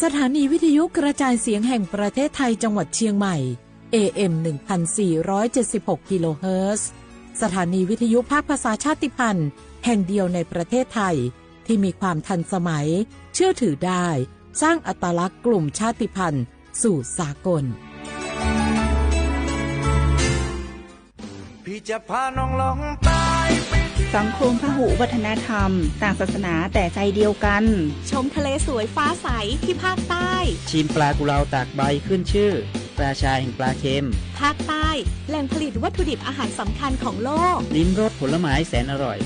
สถานีวิทยุกระจายเสียงแห่งประเทศไทยจังหวัดเชียงใหม่ AM 1476 กิโลเฮิรตซ์สถานีวิทยุภาคภาษาชาติพันธุ์แห่งเดียวในประเทศไทยที่มีความทันสมัยเชื่อถือได้สร้างอัตลักษณ์กลุ่มชาติพันธุ์สู่สากลพี่จะพาน้องลองตายสังคมพหุวัฒนธรรมต่างศาสนาแต่ใจเดียวกันชมทะเลสวยฟ้าใสที่ภาคใต้ชิมปลากุเลาตากใบขึ้นชื่อราชาแห่งปลาเค็มภาคใต้แหล่งผลิตวัตถุดิบอาหารสำคัญของโลกลิ้มรสผลไม้แสนอร่อย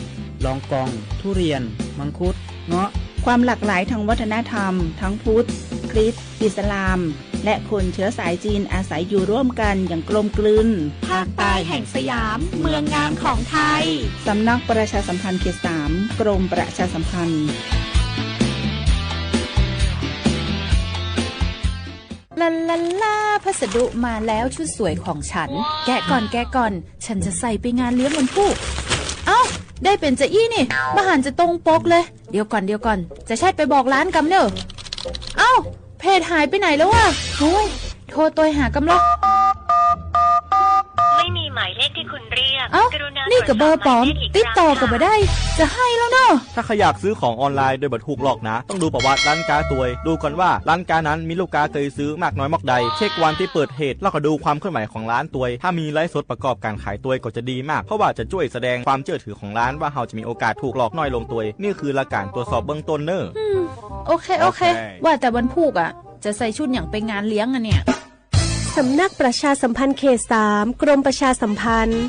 ลองกองทุเรียนมังคุดเงาะความหลากหลายทางวัฒนธรรมทั้งพุทธคริสต์อิสลามและคนเชื้อสายจีนอาศัยอยู่ร่วมกันอย่างกลมกลืนภาคใต้แห่งสยามเมืองงามของไทยสำนักประชาสัมพันธ์เขต 3 กรมประชาสัมพันธ์ลาลาลาพัสดุมาแล้วชุดสวยของฉันแกะก่อนฉันจะใส่ไปงานเลี้ยงวันพุธเอ้าได้เป็นจะอี้นี่มาหันจะตรงปกเลยเดี๋ยวก่อนจะแชทไปบอกร้านกำเนอะเอ้าเพจหายไปไหนแล้ววะโอ้ยโทรตัวหากำลังไม่มีหมายเลขที่คุณเรียกเอ้านี่กับเบอร์ปลอมติดต่อกับมาได้จะให้แล้วเนาะถ้าใครอยากซื้อของออนไลน์โดยบัตรถูกหลอกนะต้องดูประวัติร้านค้าตัวดูก่อนว่าร้านค้านั้นมีลูกค้าเคยซื้อมากน้อยมากใดเช็ควันที่เปิดเหตุแล้วก็ดูความเคลื่อนไหวของร้านตัวถ้ามีไลฟ์สดประกอบการขายตัวก็จะดีมากเพราะว่าจะช่วยแสดงความเชื่อถือของร้านว่าเราจะมีโอกาสถูกหลอกน้อยลงตัวนี่คือหลักการตรวจสอบเบื้องต้นเนอะโอเคว่าแต่วันพุธอ่ะจะใส่ชุดอย่างไปงานเลี้ยงอ่ะเนี่ยสำนักประชาสัมพันธ์เขต 3 กรมประชาสัมพันธ์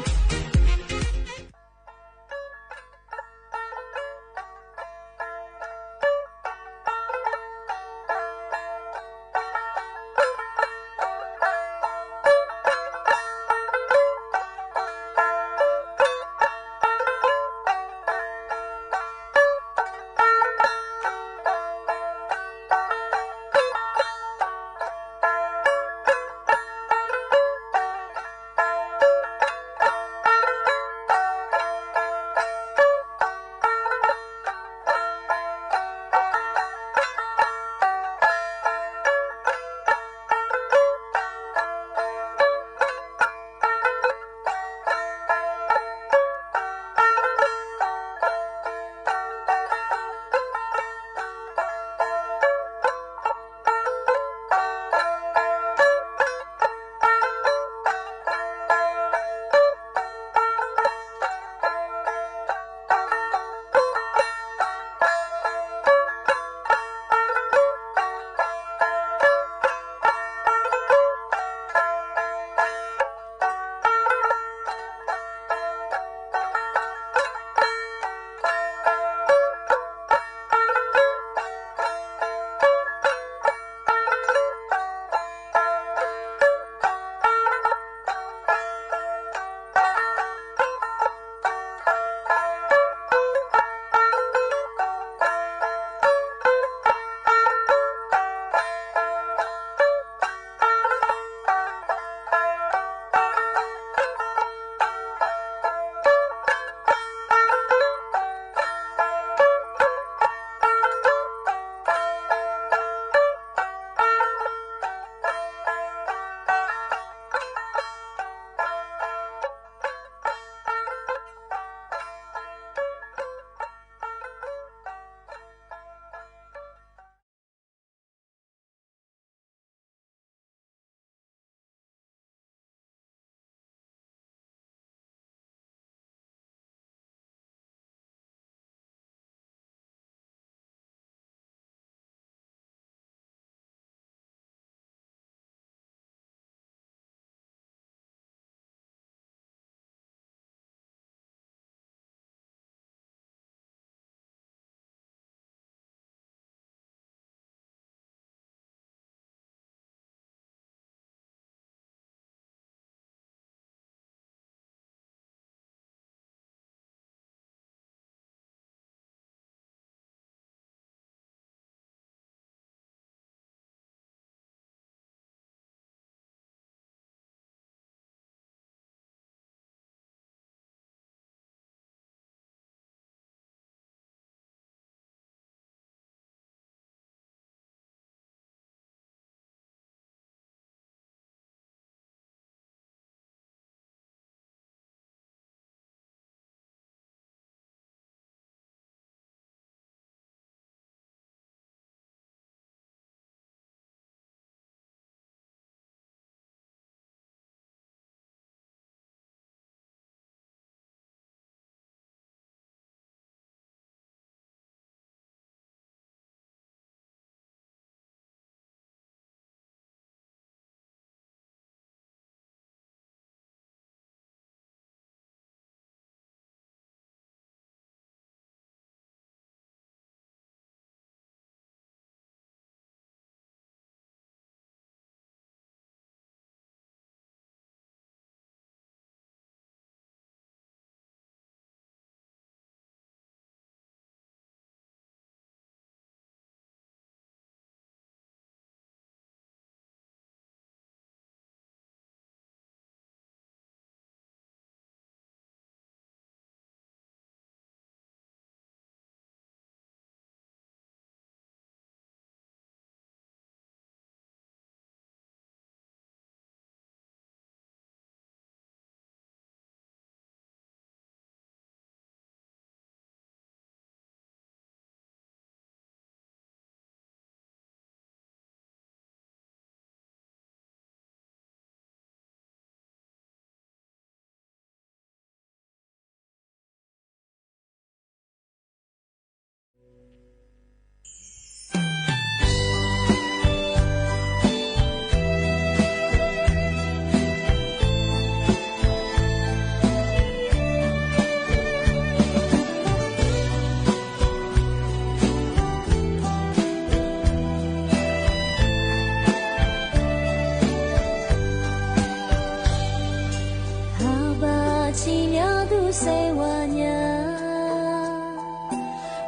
谁我娘，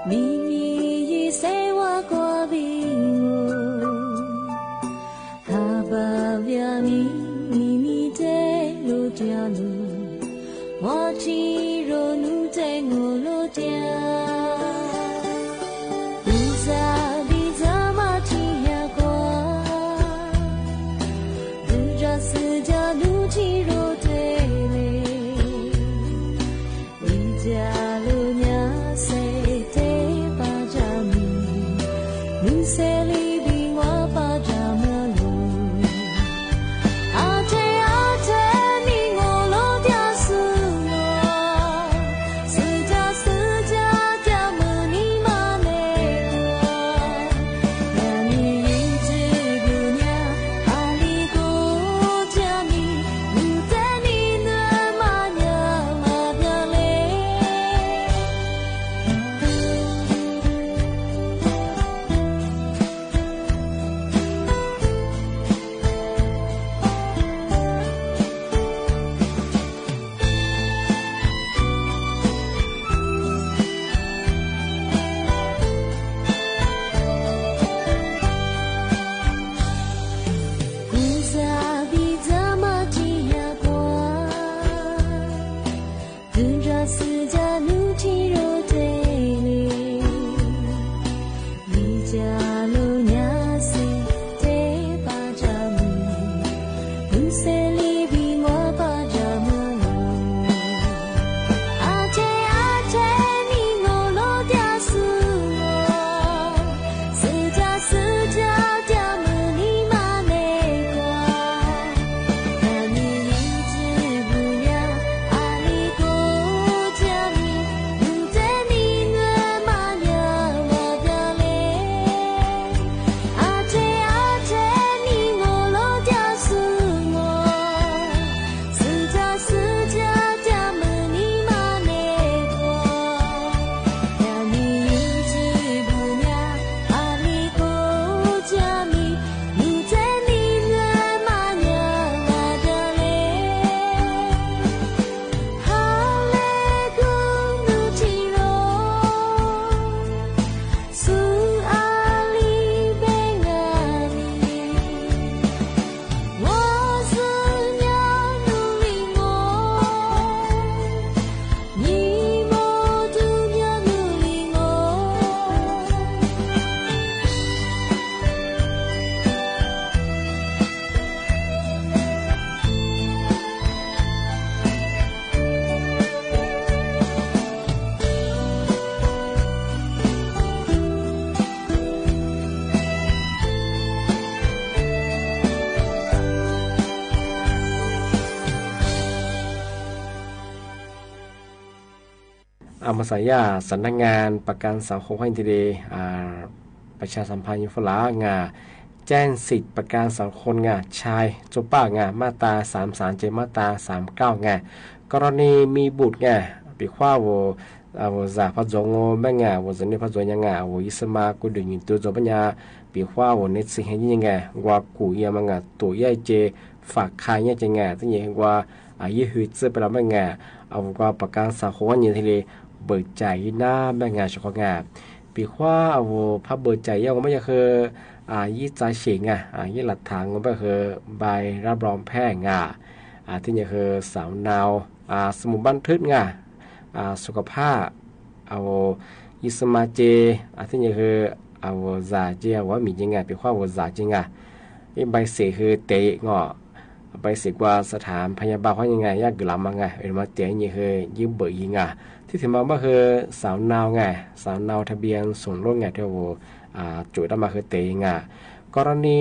咪咪一谁我过比我，哈巴呀咪咪咪的路条路，我只若路在我路条。อามาสายาสำนักงานประกันสังคมแห่งประเทศประชาสัมพันธ์ยุฟลางาแจ้งสิทธิประกันสังคมงาชายจุป้างามาตรา33มาตรา39งากรณีมีบุตรงาปีขว้าวจากพระจงแม่งาวันนี้พระจงยังงาวิสมากุดึงตัวจบปัญญาปีขว้าวเน็ตสิงห์ยังไงว่ากูยามังงาตัวใหญ่เจฝากขายยังจะงาตั้งยังว่ายี่หืดเสื้อไปแล้วแม่งาเอาว่าประกันสังคมวันนี้ทีเลยเบิกใจหน้าแม่งาเฉพาะงาปีขว้าเอาพระเบิกใจยังไม่ใช่คือยี่ใจเฉียงยี่หลักฐานก็คือใบรับรองแพทย์ที่นี่คือสาวนาวสมุดบันทึกสุขภาพเอายิสมาเจที่นี่คือเอาจ่าเจียว่ามียังไงปีขว้าว่าจ่าจริงใบเสกคือเตะใบเสกว่าสถานพยาบาลเขายังไงยากกลับมามาเตะนี่คือยืมเบิกยิงที่ถึงมาว่าคือสาวนาวสาวนาวทะเบียนส่งรถที่ว่าจุดมาคือเตงกรณี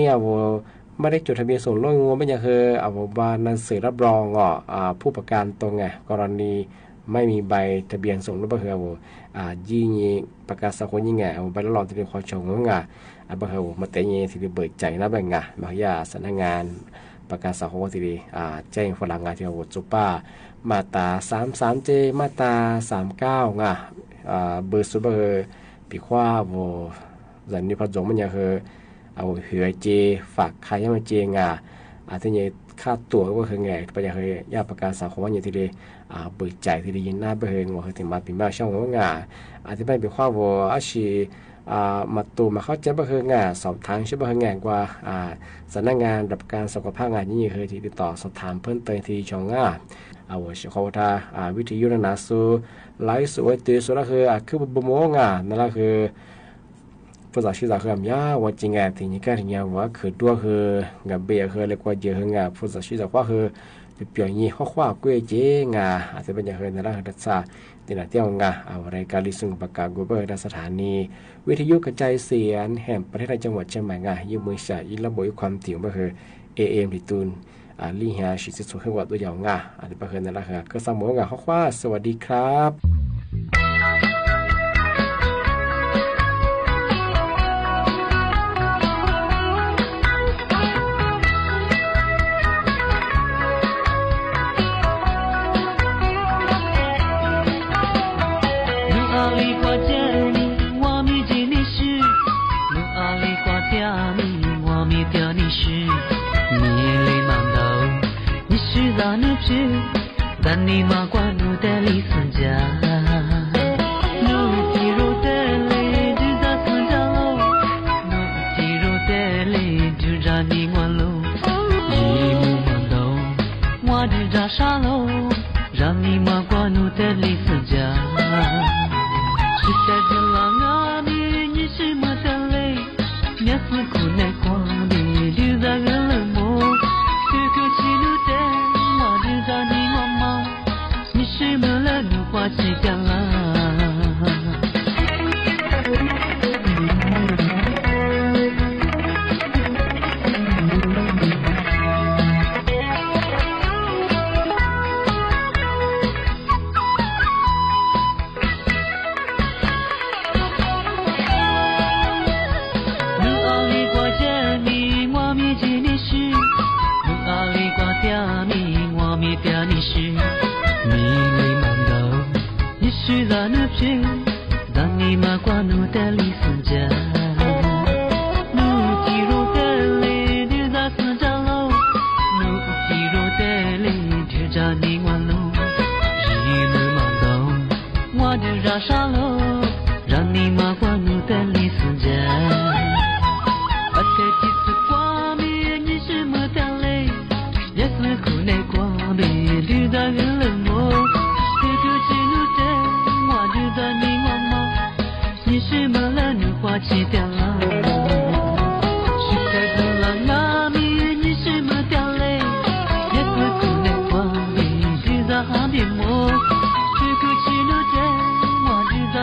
ไม่ได้จดทะเบียนส่งรถงูไม่ยังคือบ้านหนังสือรับรองผู้ประกันตรงกรณีไม่มีใบทะเบียนส่งรถก็คือยี่นี้ประกาศสังคมยังไงใบรับรองทะเบียนความชงงบ่คือมาเตยที่เบิกใจนะแบบมาหยาสำนักงานประกาศสังคมที่แจ้งฝรั่งที่ว่าจุป้ามาตรา33เจมาตรา39เบอร์ซุเบอร์ปีขว้าจันนี้พระจงมันยังคือเอาหัวเจฝากใครยังมาเจที่นี่ค่าตัวก็คือไงไปยังคือยาประกันสังคมวันนี้ทีเดีย เปิดใจที่ได้ยินหน้าเบงว่าถึงมาปีมาช่องว่างาอาจจะไม่เป็นข้อว่าอาชีมาตูมาเข้าใจบ่คืองานสอบถามชื่อบ่คืองานกว่าสำนักงานดับการสุขภาพงานนี่คือที่ติดต่อสอบถามเพิ่มเติมที่ช่องว่าขอว่าวิทยุนาสูไลฟ์สวยตีสุดก็คือบ่มองนั่นละคือภาษาชื่อคือมยาว่าจริงที่นี่ก็ถึงยาว่าคือตัวคือกับเบียคือเรียกว่าเยอะคืองานภาษาชื่อว่าคือเปลี่ยนยี่ข้อความกุ้ยเจงอาจจะเป็นอย่างไรนั่นละคือดัชตินาเที่ยวรายการลิซุงประกาศกูเบอร์สถานีวิทยุกระจายเสียงแห่งประเทศไทยจังหวัดเชียงใหม่ยืมมือฉายระบบความถี่ก็คือ AM ที่ตูนลี่ฮาชิสิสุขวัดตัวอย่างอาจจะเป็นนั่นละคือก็สมองข้อความสวัสดีครับ但你马关路的里孙家，路地路的里就在孙家路，路地路的里就在你关路，一木门头，我就在沙路，让你马关路的里孙家。是在这浪啊你你是么的嘞？你是苦难光的，就在个冷漠，这个起路的，我就在你妈妈。是么了？你花起掉了。路阿里挂着你，我面前的是；路阿里挂掉你，我面掉你是。是在那边，当你马关路的里孙家，路地路的里就在孙家路，路地路的里就在你关路，一路忙动，我就让沙路，让你马关路的里孙家。我的几次光明，你是么的嘞？也是苦难光明，就在个冷漠。是么了？你花起掉了，是在这浪啊咪，你是么掉嘞？也是苦难光明，就在旁边摸，这个起路的，我就在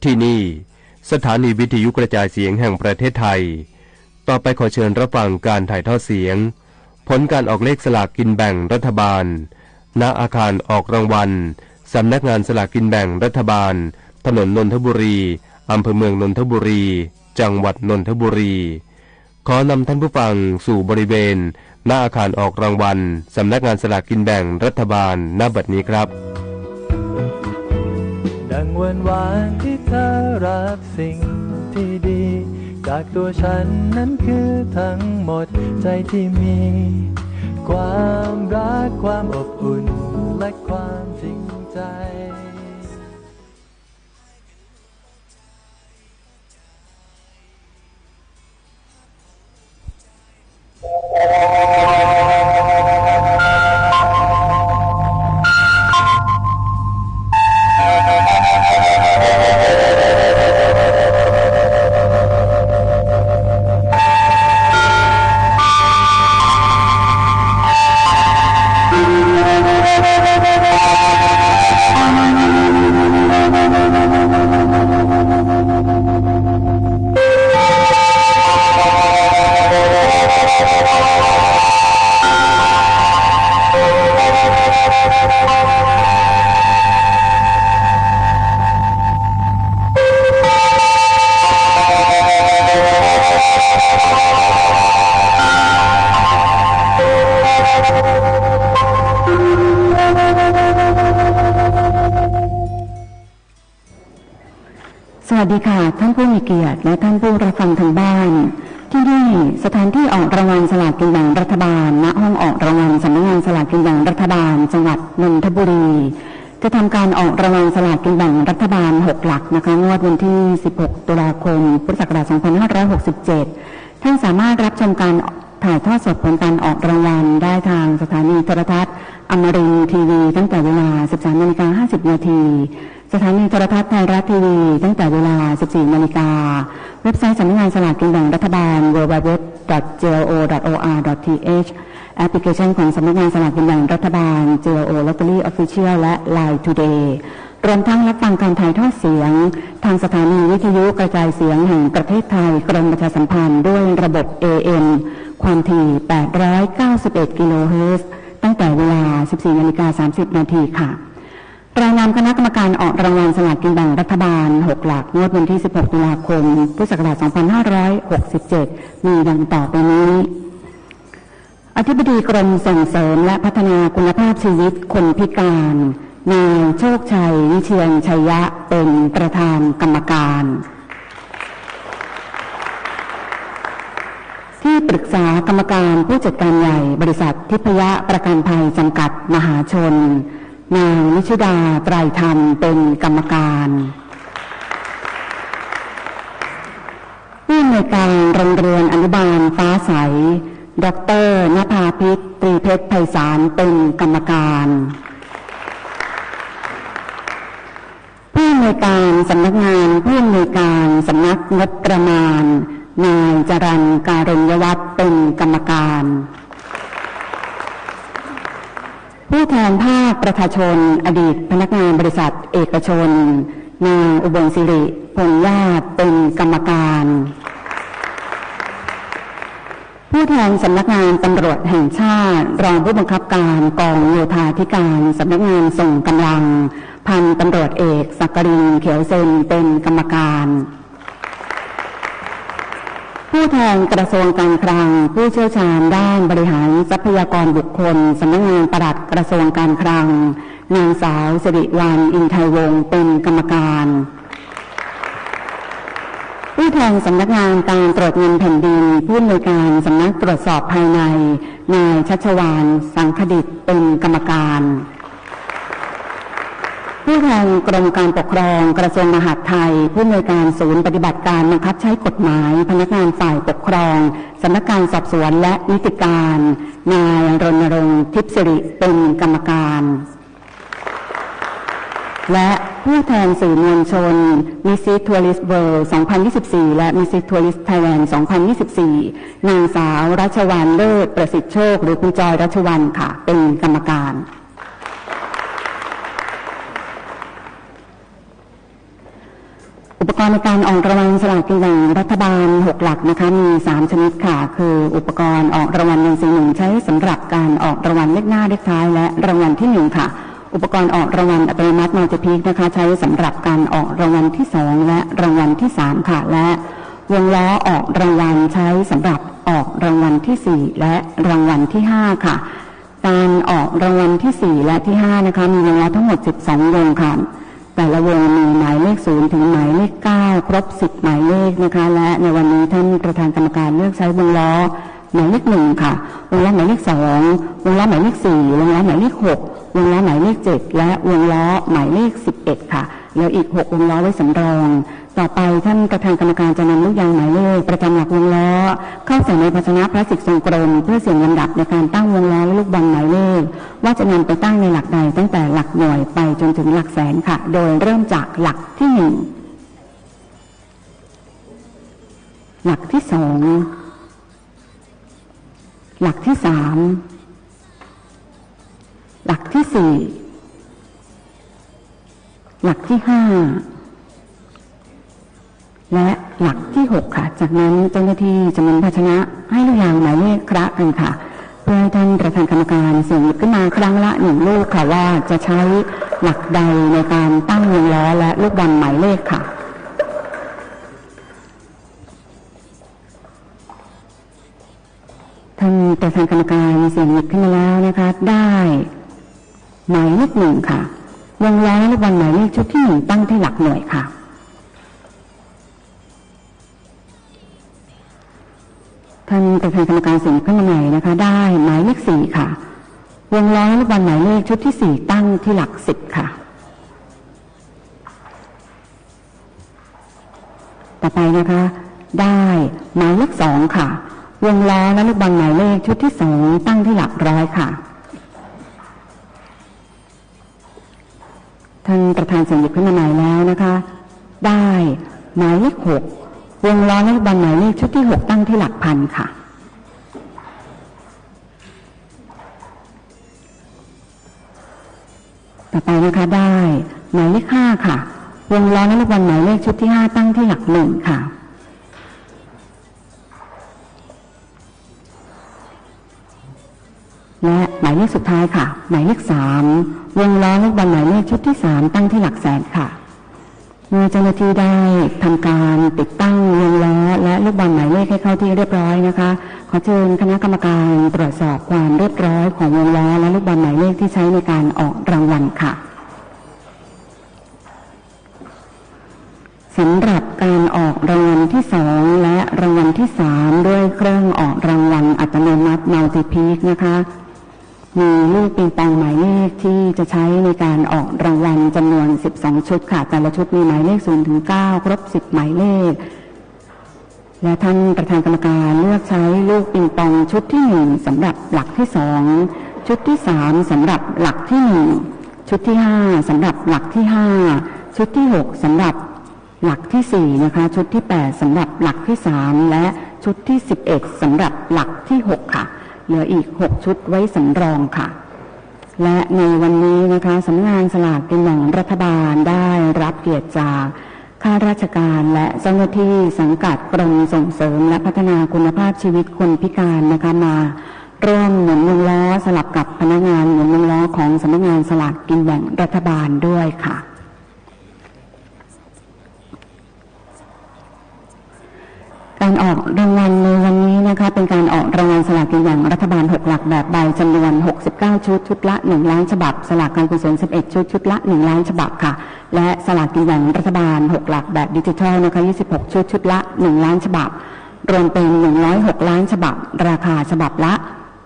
ที่นี่สถานีวิทยุกระจายเสียงแห่งประเทศไทยต่อไปขอเชิญรับฟังการถ่ายทอดเสียงผลการออกเลขสลากกินแบ่งรัฐบาลณอาคารออกรางวัลสำนักงานสลากกินแบ่งรัฐบาลถนนนนทบุรีอำเภอเมืองนนทบุรีจังหวัดนนทบุรีขอนำท่านผู้ฟังสู่บริเวณณอาคารออกรางวัลสำนักงานสลากกินแบ่งรัฐบาลณบัดนี้ครับดังวันวานที่เธอรับสิ่งที่ดีจากตัวฉันนั้นคือทั้งหมดใจที่มีความรักความอบอุ่นและความจริงใจสวัสดีค่ะท่านผู้มีเกียรติและท่านผู้รับฟังทางบ้านที่นี่สถานที่ออกรางวัลสลากกินแบ่งรัฐบาลณห้องออกรางวัลสำนักงานสลากกินแบ่งรัฐบาลจังหวัดนนทบุรีจะทำการออกรางวัลสลากกินแบ่งรัฐบาล6หลักนะคะงวดวันที่16ตุลาคมพุทธศักราช2567ท่านสามารถรับชมการถ่ายทอดสดผลการออกรางวัลได้ทางสถานีโทรทัศน์อมรินทร์ทีวีตั้งแต่เวลา 13:50 น.สถานีโทรทัศน์ไทยรัฐทีวีตั้งแต่เวลา 14:00 น.เว็บไซต์สำนักงานสลากกินแบ่งรัฐบาล www.jlo.or.th แอปพลิเคชันของสำนักงานสลากกินแบ่งรัฐบาล JLO Lottery Official และ Line Today รวมทั้งรับฟังการถ่ายทอดเสียงทางสถานีวิทยุกระจายเสียงแห่งประเทศไทยกรมประชาสัมพันธ์ด้วยระบบ AM ความถี่891กิโลเฮิรตซ์ตั้งแต่เวลา 14:30 น.ค่ะรายนามคณะกรรมการออกรางวัลสลากกินแบ่งรัฐบาล6หลักงวดวันที่16ตุลาคมพุทธศักราช2567มีดังต่อไปนี้อธิบดีกรมส่งเสริมและพัฒนาคุณภาพชีวิตคนพิการนายโชคชัยวิเชียรชัยยะเป็นประธานกรรมการที่ปรึกษากรรมการผู้จัดการใหญ่บริษัททิพยประกันภัยจำกัดมหาชนนางนิชุดาไตรธรรมเป็นกรรมการผู้อำนวยการโรงเรียนอนุบาลฟ้าใสดร.ณภาพิษตรีเพชรไพศาลเป็นกรรมการผู้อำนวยการสำนักงานผู้อำนวยการสำนักงบประมาณนายจรัญการุญยวัฒน์เป็นกรรมการผู้แทนภาคประชาชนอดีตพนักงานบริษัทเอกชนนางอุบลศิริพงษ์ญาติเป็นกรรมการผู้แทนสำนักงานตำรวจแห่งชาติรองผู้บังคับการกองโยธาธิการสำนักงานส่งกำลังพันตำรวจเอกสักกรินเขียวเซนเป็นกรรมการผู้แทนกระทรวงการคลังผู้เชี่ยวชาญด้านบริหารทรัพยากรบุคคลสำนักงานปลัดกระทรวงการคลัง นางสาวสิริวัลย์อินไทยวงศ์เป็นกรรมการผู้แทนสำนักงานการตรวจเงินแผ่นดินผู้อำนวยการสำนักตรวจสอบภายในนายชัชวาลสังคดิษฐ์เป็นกรรมการผู้แทนกรมการปกครองกระทรวงมหาดไทยผู้อำนวยการศูนย์ปฏิบัติการบังคับใช้กฎหมายพนักงานฝ่ายปกครองสำนักงานสอบสวนและนิติการนายรณรงค์ทิพย์สิริเป็นกรรมการและผู้แทนสื่อมวลชน Mrs. Tourist World 2024 และ Mrs. Tourist Thailand 2024 นางสาวรัชวรรณเลิศประสิทธิโชคหรือคุณจอยรัชวรรณค่ะเป็นกรรมการอุปกรณ์ในการออกรางวัลสลากกินแบ่งรัฐบาล6หลักนะคะมี3ชนิดค่ะคืออุปกรณ์ออกรางวัล1 4 1ใช้สำหรับการออกรางวัลเลขหน้าเลขท้ายและรางวัลที่1ค่ะอุปกรณ์ออกรางวัลอัตโนมัติมัลติพิกนะคะใช้สำหรับการออกรางวัลที่2และรางวัลที่3ค่ะและวงล้อออกรางวัลใช้สำหรับออกรางวัลที่4และรางวัลที่5ค่ะการออกรางวัลที่4และที่5นะคะมีวงล้อทั้งหมด12วงค่ะแต่ละวงมีหมายเลข0ถึงหมายเลข9ครบ10หมายเลขนะคะและในวันนี้ท่านประธานกรรมการเลือกใช้วงล้อหมายเลข1ค่ะวงล้อหมายเลข2วงล้อหมายเลข4วงล้อหมายเลข6วงล้อหมายเลข7และวงล้อหมายเลข11ค่ะแล้วอีก6วงล้อไว้สำรองต่อไปท่านประธานกรรมการจะนำลูกยางหมายเลขประจำหลักวงล้อเข้าใส่ในภาชนะพลาสติกทรงกลมเพื่อเสี่ยงลำดับในการตั้งวงล้อและลูกบอลหมายเลขว่าจะนำไปตั้งในหลักใดตั้งแต่หลักหน่วยไปจนถึงหลักแสนค่ะโดยเริ่มจากหลักที่1หลักที่2หลักที่3หลักที่4หลักที่5และหลักที่6ค่ะจากนั้นเจ้าหน้าที่จะนำภาชนะให้ลูกยางหมายเลขคละกันค่ะเพื่อให้ท่านประธานกรรมการเสี่ยงหยิบขึ้นมาครั้งละ1ลูกค่ะว่าจะใช้หลักใดในการตั้งวงล้อและลูกบอลหมายเลขค่ะท่านประธานกรรมการเสี่ยงหยิบขึ้นมาแล้วนะคะได้หมายเลข1ค่ะวงล้อลูกบอลหมายเลขชุดที่1ตั้งที่หลักหน่วยค่ะท่านประธานกรรมการเสี่ยงขึ้นมาใหม่นะคะได้หมายเลข4ค่ะวงล้อลูกบอลหมายเลขชุดที่4ตั้งที่หลัก10ค่ะต่อไปนะคะได้หมายเลข2ค่ะวงล้อและลูกบอลหมายเลขชุดที่2ตั้งที่หลัก100ค่ะท่านประธานเสี่ยงหยิบขึ้นมาใหม่แล้วนะคะได้หมายเลข6วงล้อและลูกบอลหมายเลขชุดที่6ตั้งที่หลักพันค่ะต่อไปนะคะได้หมายเลข5ค่ะวงล้อและลูกบอลหมายเลขชุดที่5ตั้งที่หลัก1ค่ะและหมายเลขสุดท้ายค่ะหมายเลข3วงล้อลูกบอลหมายเลขชุดที่3ตั้งที่หลักแสนค่ะเมื่อเจ้าหน้าที่ได้ทำการติดตั้งวงล้อและลูกบอลหมายเลขให้เข้าที่เรียบร้อยนะคะขอเชิญคณะกรรมการตรวจสอบความเรียบร้อยของวงล้อและลูกบอลหมายเลขที่ใช้ในการออกรางวัลค่ะสำหรับการออกรางวัลที่2และรางวัลที่3ด้วยเครื่องออกรางวัลอัตโนมัติมัลติพีคนะคะมีลูกปิงปองหมายเลขที่จะใช้ในการออกรางวัลจำนวน12ชุดค่ะแต่ละชุดมีหมายเลข0ถึง9ครบ10หมายเลขและท่านประธานกรรมการเลือกใช้ลูกปิงปองชุดที่1สำหรับหลักที่2ชุดที่3สำหรับหลักที่1ชุดที่5สำหรับหลักที่5ชุดที่6สำหรับหลักที่4นะคะชุดที่8สำหรับหลักที่3และชุดที่11สำหรับหลักที่6ค่ะเหลืออีก6ชุดไว้สำรองค่ะและในวันนี้นะคะสำนักงานสลากกินแบ่งรัฐบาลได้รับเกียรติจากข้าราชการและเจ้าหน้าที่สังกัดกรมส่งเสริมและพัฒนาคุณภาพชีวิตคนพิการนะคะมาร่วมหมุนวงล้อสลับกับพนักงานหมุนวงล้อของสำนักงานสลากกินแบ่งรัฐบาลด้วยค่ะการออกรางวัลในวันนี้นะคะเป็นการออกรางวัลสลาก ากกินแบ่งรัฐบาล6หลักแบบใบจำนวน69ชุดชุดละ1ล้านฉบับสลากการกุศล11ชุดชุดละ1ล้านฉบับค่ะและสลากกินแบ่งรัฐบาล6หลักแบบดิจิทัลนะคะ26ชุดชุดละ1ล้านฉบับรวมเป็น106ล้านฉบับราคาฉบับละ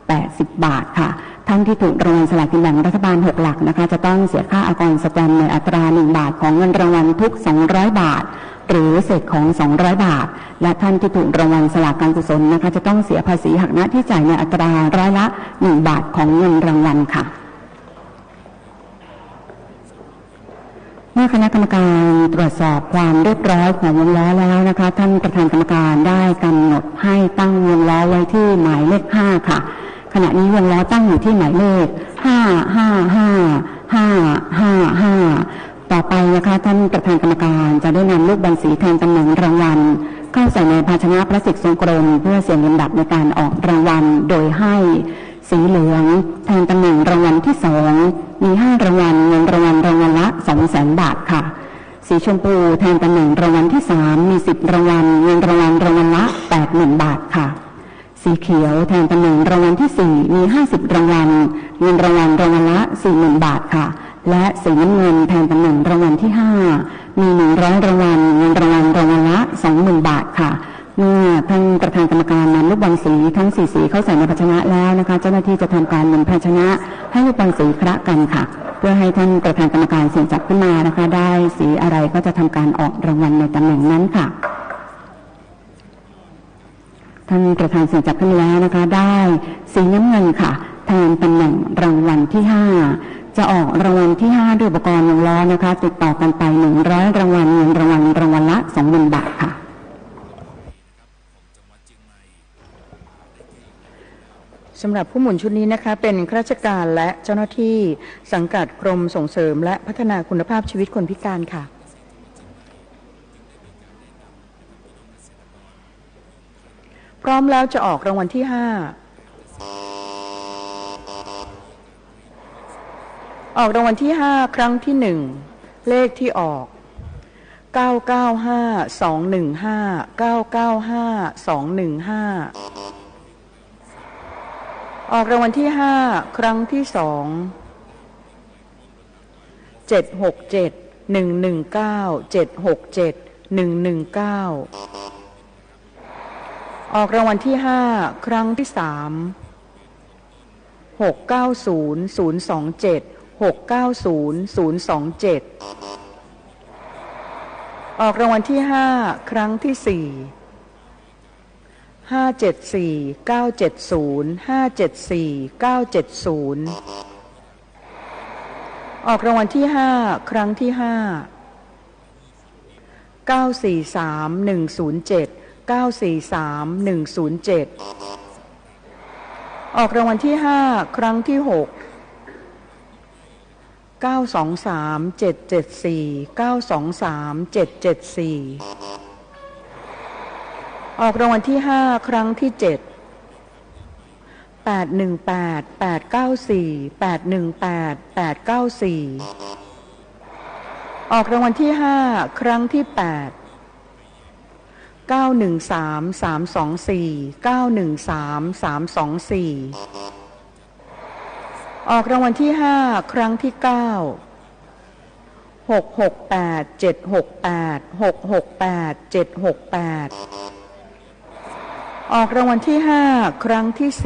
80 บาทค่ะท่านที่ถูกรางวัลสลากกินแบ่งรัฐบาล6หลักนะคะจะต้องเสียค่าอากรสแตมป์ในอัตรา1บาทของเงินรางวัลทุก200บาทหรือเศษของ200บาทและท่านที่ถูกรางวัลสลากการกุศลนะคะจะต้องเสียภาษีหักหน้าที่จ่ายในอัตราร้อยละ1บาทของเงินรางวัลค่ะเมื่อคณะกรรมการตรวจสอบความเรียบร้อยของวงล้อแล้วนะคะท่านประธานกรรมการได้กำหนดให้ตั้งวงล้อไว้ที่หมายเลข5ค่ะขณะนี้วงล้อตั้งอยู่ที่หมายเลข5555555ต่อไปนะคะท่านประธานกรรมการจะได้นำลูกบอลสีแทนตำแหน่งรางวัลเข้าใส่ในภาชนะพลาสติกทรงกลมเพื่อเสี่ยงลำดับในการออกรางวัลโดยให้สีเหลืองแทนตำแหน่งรางวัลที่2มี5รางวัลเงินรางวัลรางวัลละ 200,000 บาทค่ะสีชมพูแทนตำแหน่งรางวัลที่3มี10รางวัลเงินรางวัลรางวัลละ 80,000 บาทค่ะสีเขียวแทนตำแหน่งรางวัลที่4มี50รางวัลเงินรางวัลรางวัลละ 40,000 บาทค่ะและสีน้ำเงินแทนตำแหน่งรางวัลที่5มี100รางวัลเงินรางวัลรางวัลละ 20,000 บาทค่ะเมื่อท่านประธานกรรมการนำลูกบอลสีทั้ง4สีเข้าใส่ในภาชนะแล้วนะคะเจ้าหน้าที่จะทำการหมุนภาชนะให้ลูกบอลสีคละกันค่ะเพื่อให้ท่านประธานกรรมการเสี่ยงจับขึ้นมานะคะได้สีอะไรก็จะทำการออกรางวัลในตำแหน่งนั้นค่ะท่านประธานเสี่ยงจับขึ้นแล้วนะคะได้สีน้ำเงินค่ะแทนตำแหน่งรางวัลที่5จะออกรางวัลที่5ด้วยอุปกรณ์วงล้อนะคะติดต่อกันไป100รางวัลเงินรางวัลรางวัลละ 20,000 บาทค่ะสำหรับผู้หมุนชุดนี้นะคะเป็นข้าราชการและเจ้าหน้าที่สังกัดกรมส่งเสริมและพัฒนาคุณภาพชีวิตคนพิการค่ะพร้อมแล้วจะออกรางวัลที่5ออกรางวัลที่5ครั้งที่1เลขที่ออก995215 995215ออกรางวัลที่5ครั้งที่2 767-119 767-119ออกรางวัลที่5ครั้งที่3 690-027 690-027ออกรางวัลที่5ครั้งที่4 574-970 574-970ออกรางวัลที่5ครั้งที่5 943-107 943-107ออกรางวัลที่5ครั้งที่6 923-774 923-774ออกรางวัลที่5ครั้งที่7 818-894 818-894ออกรางวัลที่5ครั้งที่8 913-324 913-324ออกรางวัลที่5ครั้งที่9 668-768 668-768ออกรางวัลที่5ครั้งที่10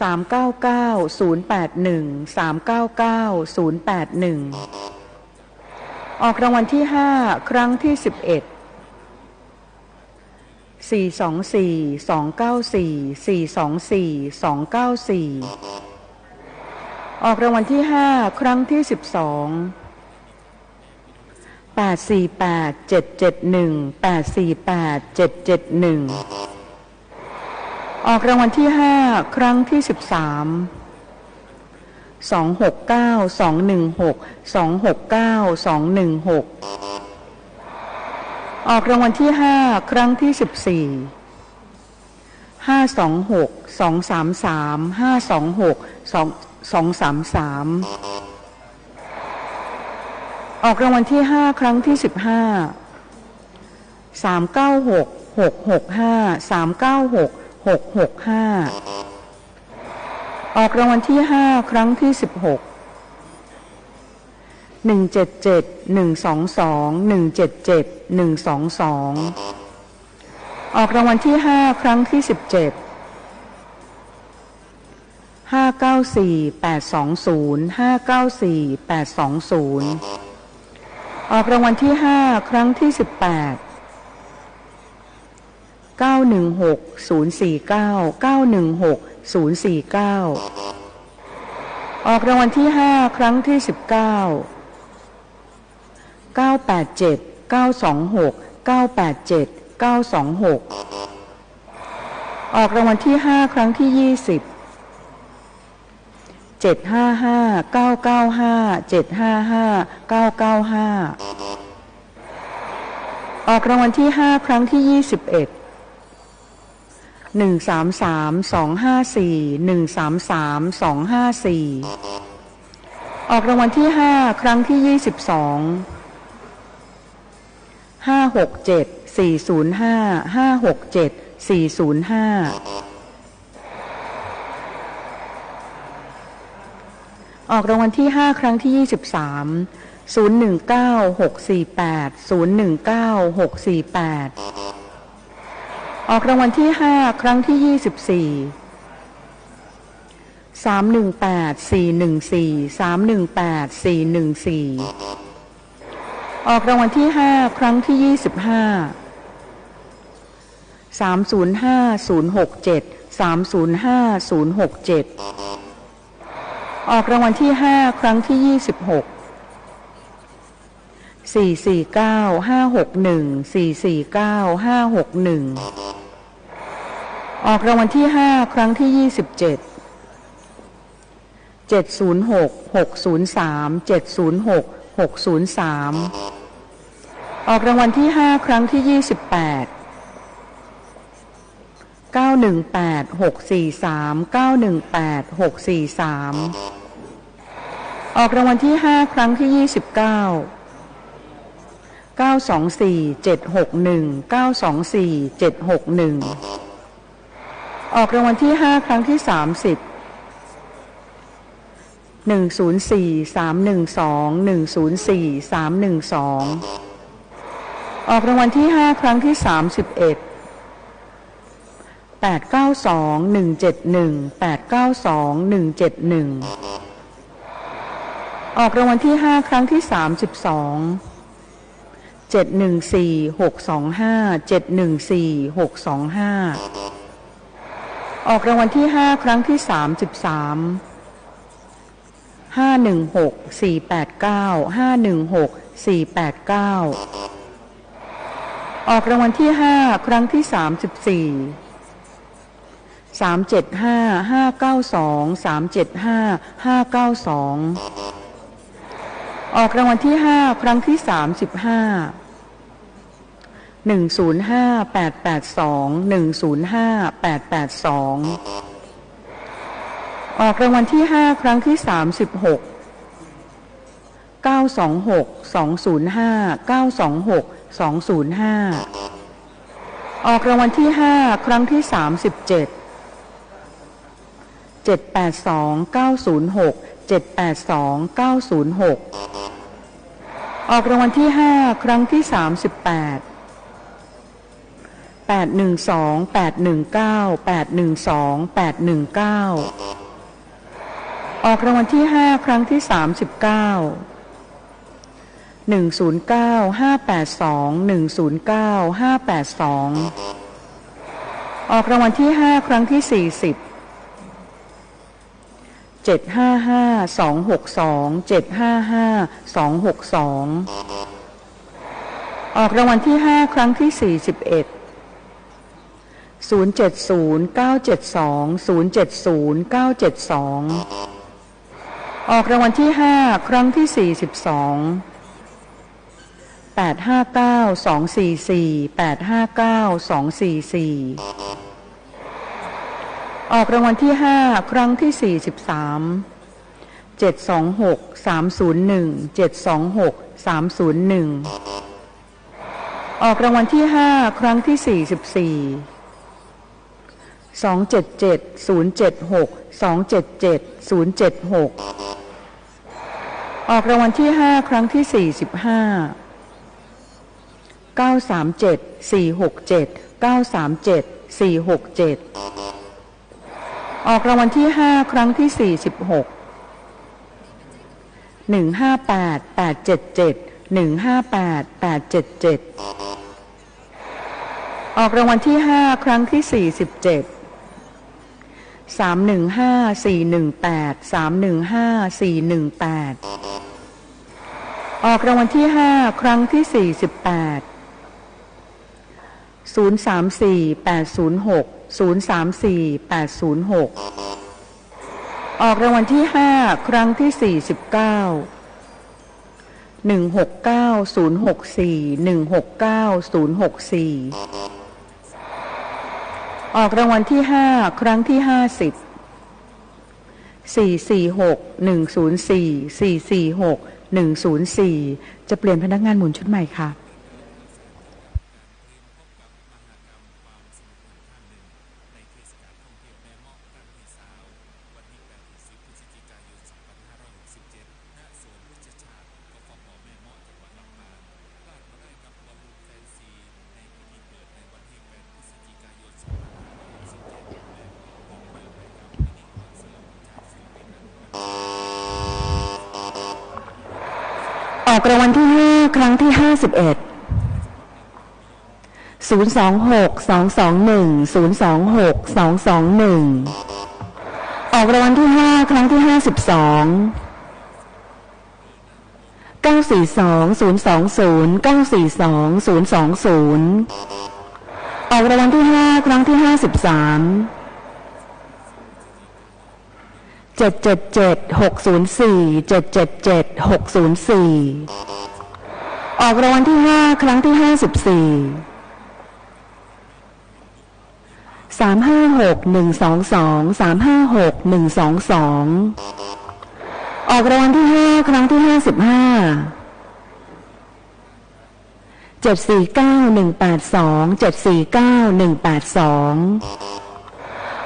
399-081 399-081ออกรางวัลที่5ครั้งที่11 424-294 424-294ออกรางวัลที่5ครั้งที่12 848-771 848-771ออกรางวัลที่5ครั้งที่13 269-216 269-216ออกรางวัลที่5ครั้งที่14 526-233 526-233ออกรางวัลที่5ครั้งที่15 396-665 396-665 ออกรางวัลที่5ครั้งที่16 177 122 177 122ออกรางวัลที่5ครั้งที่17 594 820 594 820ออกรางวัลที่5ครั้งที่18 916 049 916 049ออกรางวัลที่5ครั้งที่19 987 926 987 926ออกรางวัลที่5ครั้งที่20 755 995 755 995ออกรางวัลที่5ครั้งที่21 133 254 133 254ออกรางวัลที่5ครั้งที่22 567 405 567 405ออกรางวัลที่5ครั้งที่23 019 648 019 648ออกรางวัลที่5ครั้งที่24 318 414 318 414ออกรางวัลที่5ครั้งที่25 305 067 305 067ออกรางวัลที่5ครั้งที่26 449 561 449 561ออกรางวัลที่5ครั้งที่27 706 603 706 603ออกรางวัลที่5ครั้งที่28 918 643 918 643ออกรางวัลที่5ครั้งที่29 924 761 924 761ออกรางวัลที่5ครั้งที่30 104 312 104 312ออกรางวัลที่5ครั้งที่31 892 171 892 171ออกรางวัลที่5ครั้งที่32 714 625 714 625ออกรางวัลที่5ครั้งที่33 516 489 516 489ออกรางวัลที่5ครั้งที่34 375 592 375 592ออกรางวัลที่5ครั้งที่35 105 882 105 882ออกรางวัลที่5ครั้งที่36 926 205 926 205ออกรางวัลที่5ครั้งที่37 782 906 782 906ออกรางวัลที่5ครั้งที่38 812 819 812 819ออกรางวัลที่5ครั้งที่39 109 582 109 582ออกรางวัลที่5ครั้งที่40 755 262 755 262ออกรางวัลที่5ครั้งที่41 070 972 070 972ออกรางวัลที่5ครั้งที่42 859 244 859 244ออกรางวัลที่5ครั้งที่43 726 301 726 301ออกรางวัลที่5ครั้งที่44 ออกรางวัลที่5ครั้งที่45 937 467 937 467ออกรางวัลที่5ครั้งที่46 158 877 158 877ออกรางวัลที่5ครั้งที่47 315 418 315 418ออกรางวัลที่5ครั้งที่48 034 806 034 806ออกรางวัลที่5ครั้งที่49 169 064 169 064ออกรางวัลที่5ครั้งที่50 446 104 446 104จะเปลี่ยนพนักงานหมุนชุดใหม่ค่ะออกรางวัลที่5ครั้งที่51 026 221 026 221ออกรางวัลที่5ครั้งที่52 942 020 942 020ออกรางวัลที่5ครั้งที่53 777 604 777 604ออกรางวัลที่5ครั้งที่54 356 122 356 122ออกรางวัลที่5ครั้งที่55 749 182 749 182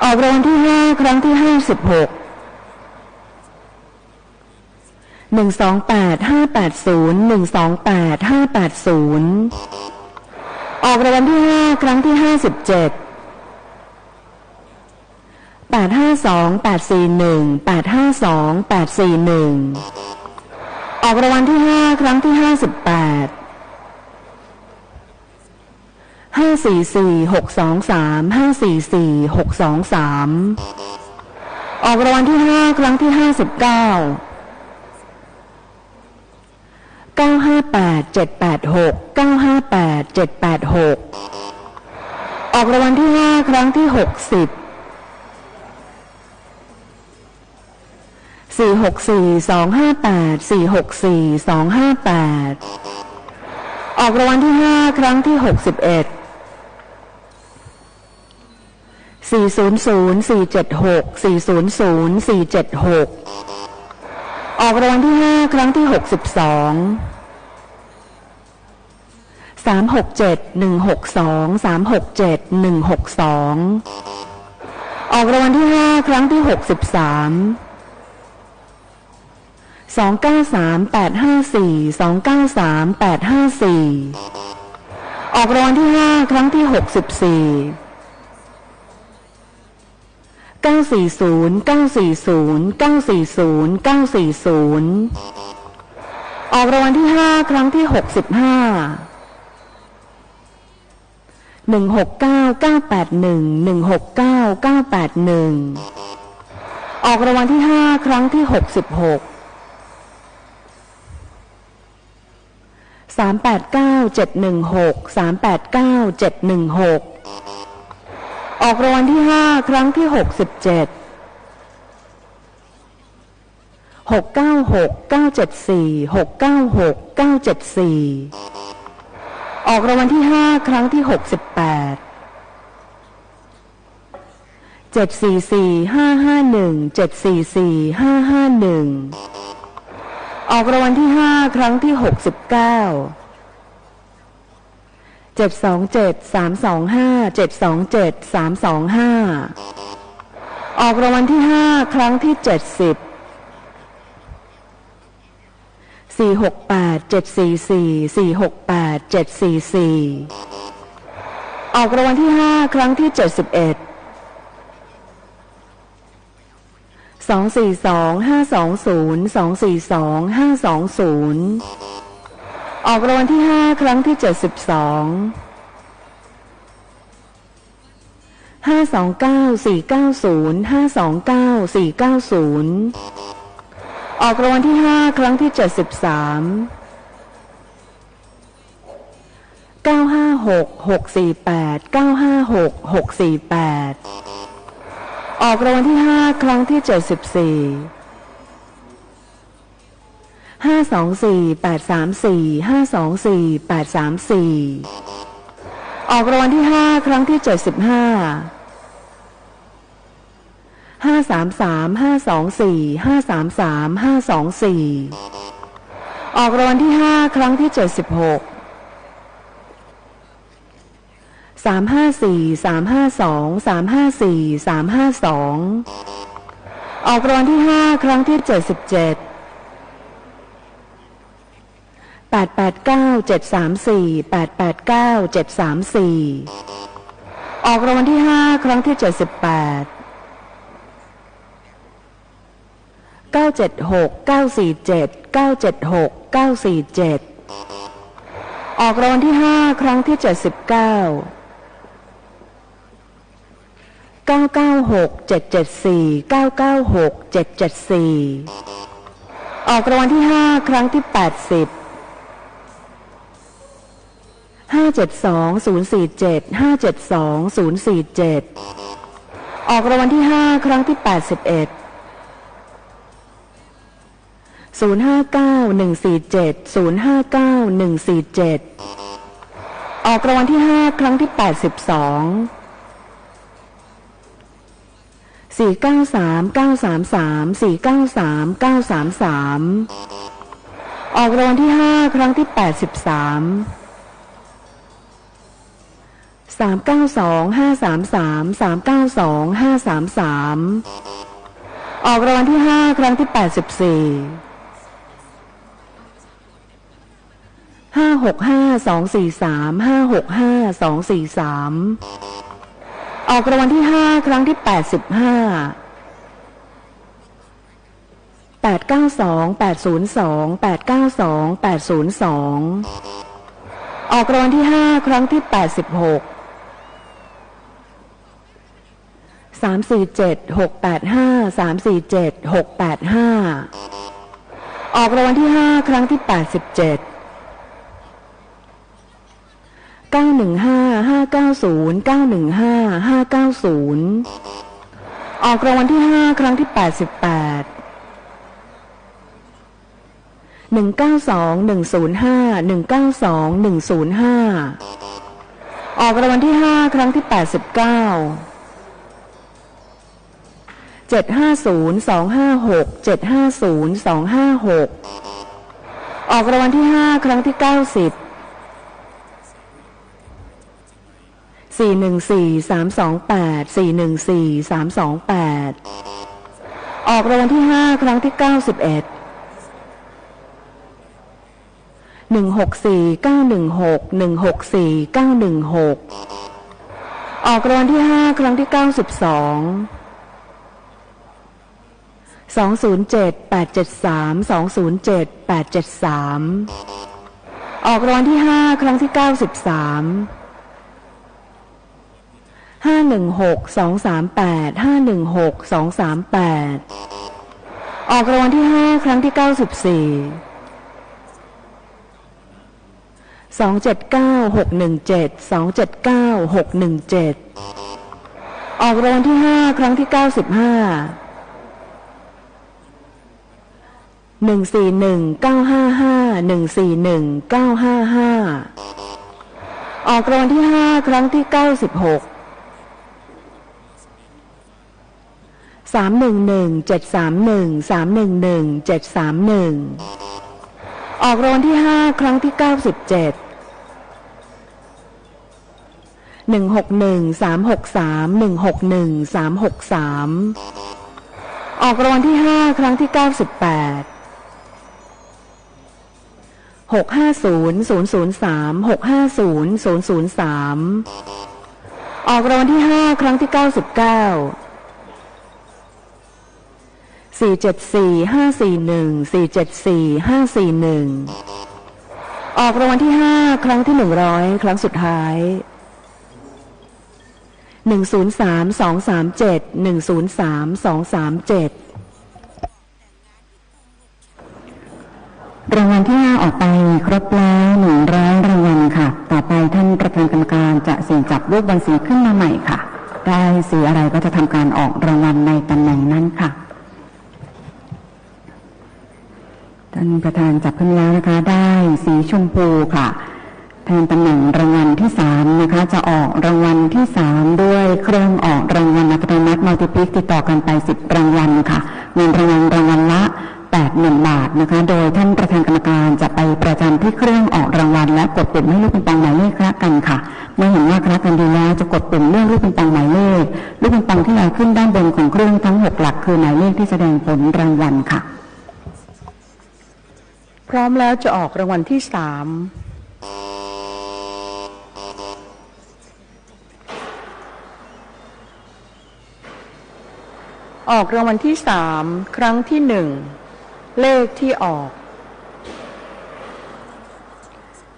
ออกรางวัลที่5ครั้งที่56 128 580 128 580ออกรางวัลที่5ครั้งที่57 852 841 852 841ออกรางวัลที่5ครั้งที่58 544 623 544 623ออกรางวัลที่5ครั้งที่59 958 786 958 786ออกรางวัลที่5ครั้งที่60 464 258 464 258ออกรางวัลที่5ครั้งที่61 400 476 400 476ออกรางวัลที่5ครั้งที่62 367 162 367 162ออกรางวัลที่5ครั้งที่63 293 854 293 854ออกรางวัลที่5ครั้งที่64 940 940 940 940ออกรางวัลที่5ครั้งที่65 169 981 169 981ออกรางวัลที่5ครั้งที่66 389 716 389 716ออกรางวัลที่5ครั้งที่67 696 974 696 974ออกรางวัลที่5ครั้งที่68 744 551 744 551ออกรางวัลที่5ครั้งที่69 ออกรางวัลที่ห้าครั้งที่70 468-744 ออกรางวัลที่ห้าครั้งที่71 242-520 242-520 ออกรางวัลที่ห้าครั้งที่72 529-490 529-490 ออกรางวัลที่ห้าครั้งที่73 956-648 956-648 ออกรางวัลที่ห้าครั้งที่74 524-834 524-834 ออกรางวัลที่ห้าครั้งที่75 533-524 533-524 ออกรางวัลที่ห้าครั้งที่76 354-352 354-352 ออกรางวัลที่ห้าครั้งที่77 889-734 889-734 ออกรางวัลที่ห้าครั้งที่78 976-947 976-947 ออกรางวัลที่ห้าครั้งที่79 996-774 996-774 ออกรางวัลที่ห้าครั้งที่80 572-047 572-047 ออกรางวัลที่ห้าครั้งที่81 059-147 059-147 ออกรางวัลที่ห้าครั้งที่82 493-933 493-933 ออกรางวัลที่ห้าครั้งที่83 392-533 392-533 ออกรางวัลที่ห้าครั้งที่84 565-243 565-243 ออกรางวัลที่ห้าครั้งที่85 892-802 892-802 ออกรางวัลที่ห้าครั้งที่86 347-685 347-685 ออกรางวัลที่ห้าครั้งที่87 915-590 915-590 ออกรางวัลที่ห้าครั้งที่88 192-105 192-105 ออกรางวัลที่ห้าครั้งที่89 750-256 750-256 ออกรางวัลที่ห้าครั้งที่90 414-328 414-328 ออกรางวัลที่ห้าครั้งที่91 164-916 164-916 ออกรางวัลที่ห้าครั้งที่92 207-873 207-873 ออกรางวัลที่ห้าครั้งที่93 516-238 516-238 ออกรางวัลที่ห้าครั้งที่94 279-617 279-617 ออกรางวัลที่ห้าครั้งที่95 141-955 141-955 ออกรางวัลที่ห้าครั้งที่96 311-731 311-731 ออกรางวัลที่ห้าครั้งที่97 ออกรางวัลที่5ครั้งที่98 650003 650003 ออกรางวัลที่5ครั้งที่99 474541 474541 ออกรางวัลที่5ครั้งที่100ครั้งสุดท้าย103237 103237รางวัลที่5ออกไปครบแล้ว100รางวัลค่ะต่อไปท่านประธานกรรมการจะเสี่ยงจับลูกบอลสีขึ้นมาใหม่ค่ะได้สีอะไรก็จะทำการออกรางวัลในตำแหน่งนั้นค่ะท่านประธานจับขึ้นแล้วนะคะได้สีชมพูค่ะแทนตำแหน่งรางวัลที่3นะคะจะออกรางวัลที่3ด้วยเครื่องออกรางวัลอัตโนมัติมัลติพลิกติดต่อกันไป10รางวัลค่ะเงินรางวัลละ80,000 บาทนะคะโดยท่านประธานกรรมการจะไปประจำที่เครื่องออกรางวัลและกดปุ่มให้ลูกปิงปองหมายเลขคละกันค่ะเมื่อเห็นว่าคละกันดีแล้วจะกดปุ่มเลื่อนลูกปิงปองหมายเลขลูกปิงปองที่ลอยขึ้นด้านบนของเครื่องทั้ง6หลักคือหมายเลขที่แสดงผลรางวัลค่ะพร้อมแล้วจะออกรางวัลที่3ออกรางวัลที่3ครั้งที่1เลขที่ออก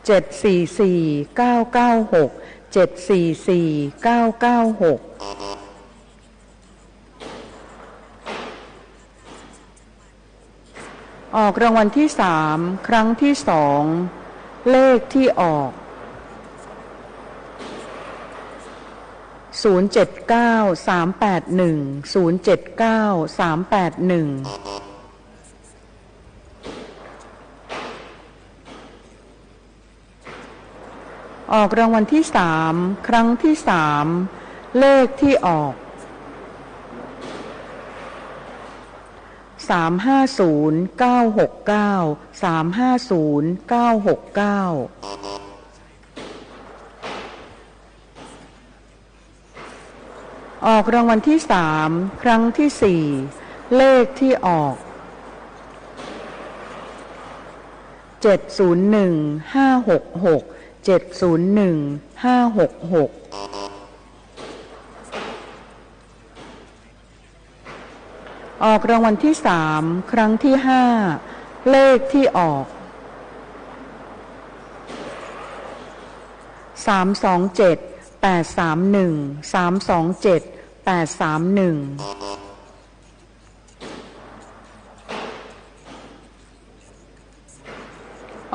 744996 744996ออกรางวัลที่3ครั้งที่2เลขที่ออก079381 079381ออกรางวัลที่3ครั้งที่3เลขที่ออก350969 350969ออกรางวัลที่3ครั้งที่4เลขที่ออก701566 701566ออกรางวัลที่3ครั้งที่5เลขที่ออก327 831 327 831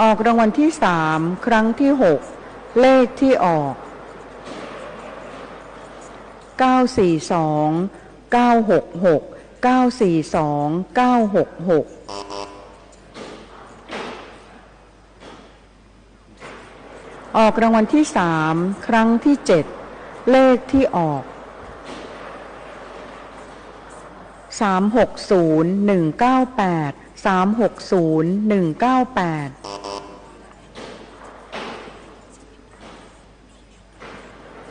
ออกรางวัลที่3ครั้งที่6เลขที่ออก942 966 942 966ออกรางวัลที่3ครั้งที่7เลขที่ออก360 198 360 198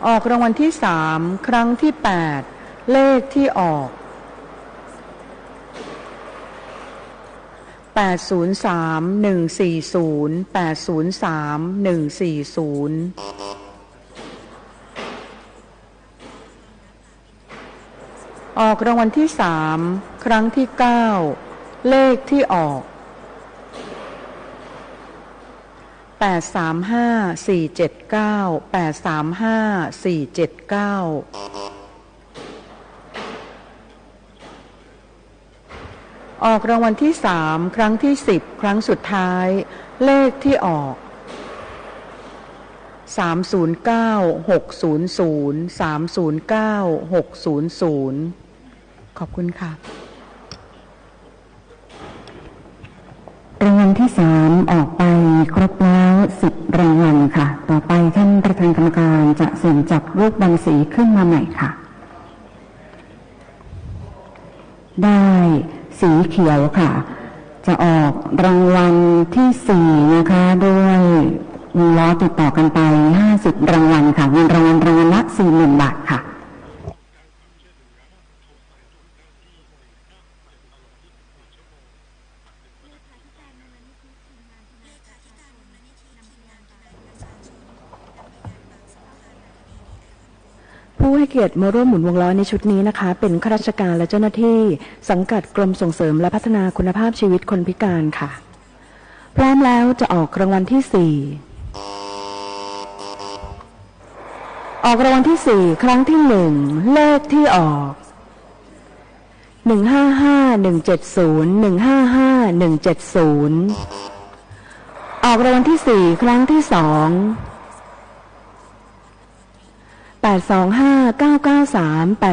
ออกรางวัลที่3ครั้งที่8เลขที่ออก803 140 803 140ออกรางวัลที่3ครั้งที่9เลขที่ออก835 479 835 479ออกรางวัลที่3ครั้งที่10ครั้งสุดท้ายเลขที่ออก309 600 309 600ขอบคุณค่ะรางวัลที่3ออกไปครบแล้ว10รางวัลค่ะต่อไปท่านประธานกรรมการจะเสี่ยงจับลูกบอลสีขึ้นมาใหม่ค่ะได้สีเขียวค่ะจะออกรางวัลที่4นะคะด้วย วงล้อติดต่อกันไป50รางวัลค่ะเงินรางวัลละ 40,000 บาทค่ะผู้ให้เกียรติมาร่วมหมุนวงล้อในชุดนี้นะคะเป็นข้าราชการและเจ้าหน้าที่สังกัดกรมส่งเสริมและพัฒนาคุณภาพชีวิตคนพิการค่ะพร้อมแล้วจะออกรางวัลที่4ออกรางวัลที่4ครั้งที่1เลขที่ออก155170 155170ออกรางวัลที่4ครั้งที่2 825-993 825-993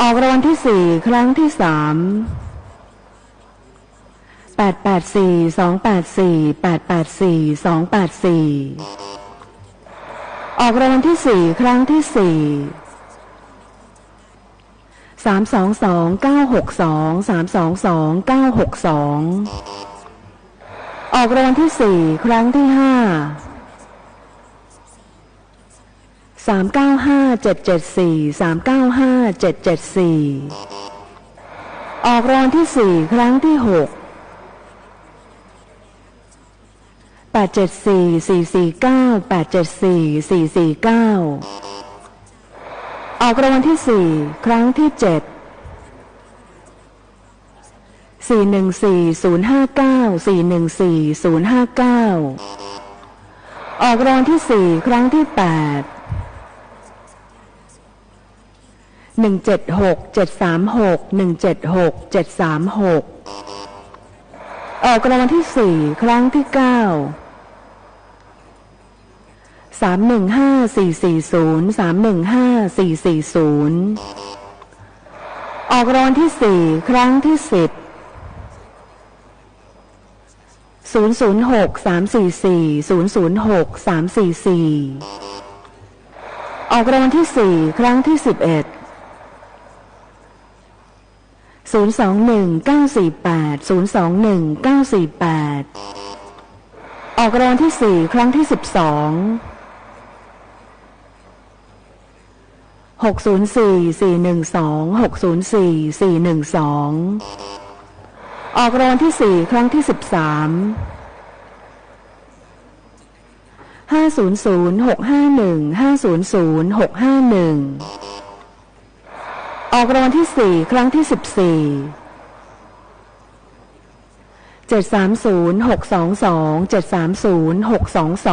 ออกรางวัลที่4ครั้งที่3 884-284 884-284ออกรางวัลที่4ครั้งที่4 322-962 322-962ออกรางวัลที่4ครั้งที่5 395-774 395-774ออกรางวัลที่4ครั้งที่6 874-449 874-449ออกรางวัลที่4ครั้งที่7 414-059 414-059ออกรางวัลที่4ครั้งที่8 176-736 176-736ออกรางวัลที่4ครั้งที่9 315-440 315-440ออกรางวัลที่4ครั้งที่10 006-344 006-344ออกรางวัลที่4ครั้งที่11 021-948 021-948ออกรางวัลที่4ครั้งที่12 604-412 604-412ออกรางวัลที่4ครั้งที่13 500-651 500-651ออกรางวัลที่4ครั้งที่14 730-622 730-622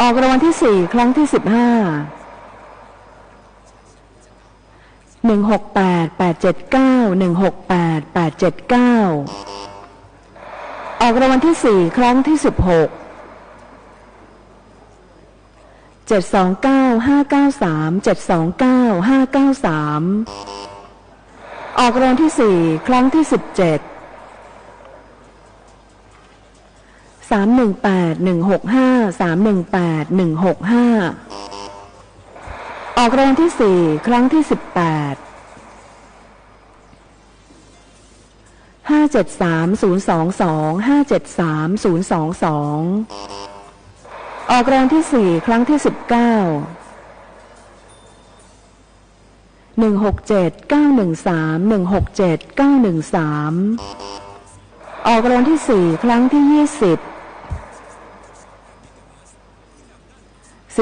ออกรางวัลที่4ครั้งที่15 168-879 168-879ออกรางวัลที่4ครั้งที่16 729-593 729-593ออกรางวัลที่4ครั้งที่17 318-165 318-165ออกรางวัลที่4ครั้งที่18 573-022 573-022ออกรางวัลที่4ครั้งที่19 167-913 167-913ออกรางวัลที่4ครั้งที่20 424-010 424-010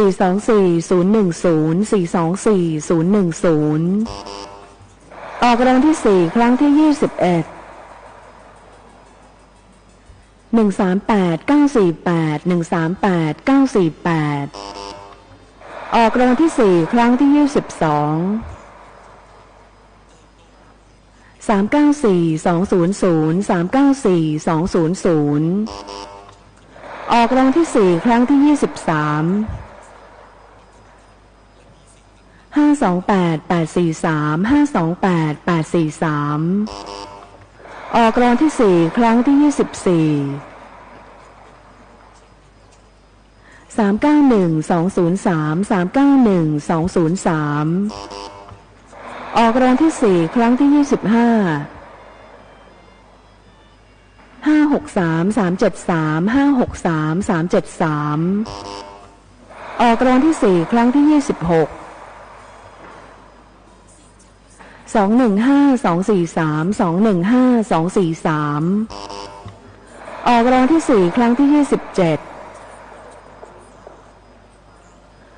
ออกรางวัลที่4ครั้งที่21 138-948 138-948ออกรางวัลที่4ครั้งที่22 394-200 394-200ออกรางวัลที่4ครั้งที่23 528-843 528-843ออกรางวัลที่4ครั้งที่24 391-203 391-203ออกรางวัลที่4ครั้งที่25 563373 563373ออกรางวัลที่สี่ครั้งที่26 215243 215243ออกรางวัลที่สี่ครั้งที่27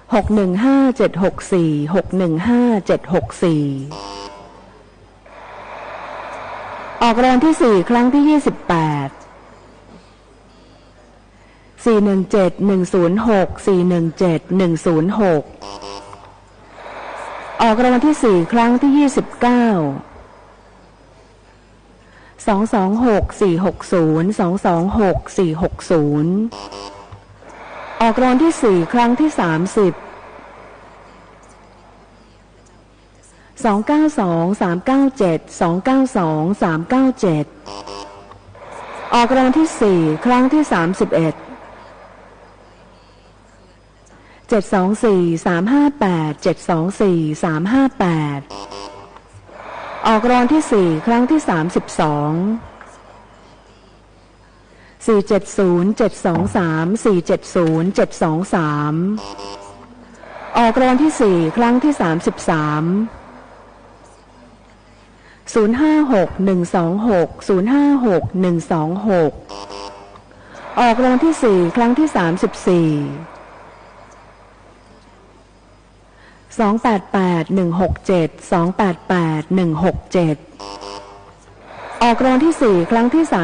615764 615764ออกรางวัลที่สี่ครั้งที่28 417106 417106ออกรางวัลที่สี่ครั้งที่29 226460 226460ออกรางวัลที่สี่ครั้งที่30 292397 292397ออกรางวัลที่สี่ครั้งที่31 724358 724358ออกรางวัลที่สี่ครั้งที่32 470723 470723ออกรางวัลที่สี่ครั้งที่33 056126 056126ออกรางวัลที่สี่ครั้งที่34 288167 288167ออกรางวัลที่สี่ครั้งที่35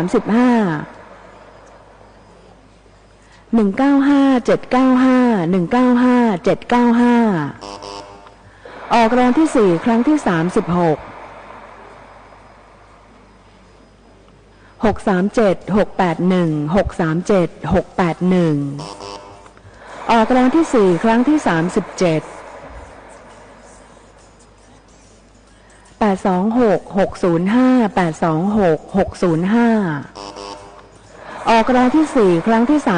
195795 195795ออกรางวัลที่สี่ครั้งที่36 637 681 637 681ออกรางวัลที่สี่ครั้งที่37 826 605 826 605ออกรางวัลที่สี่ครั้งที่38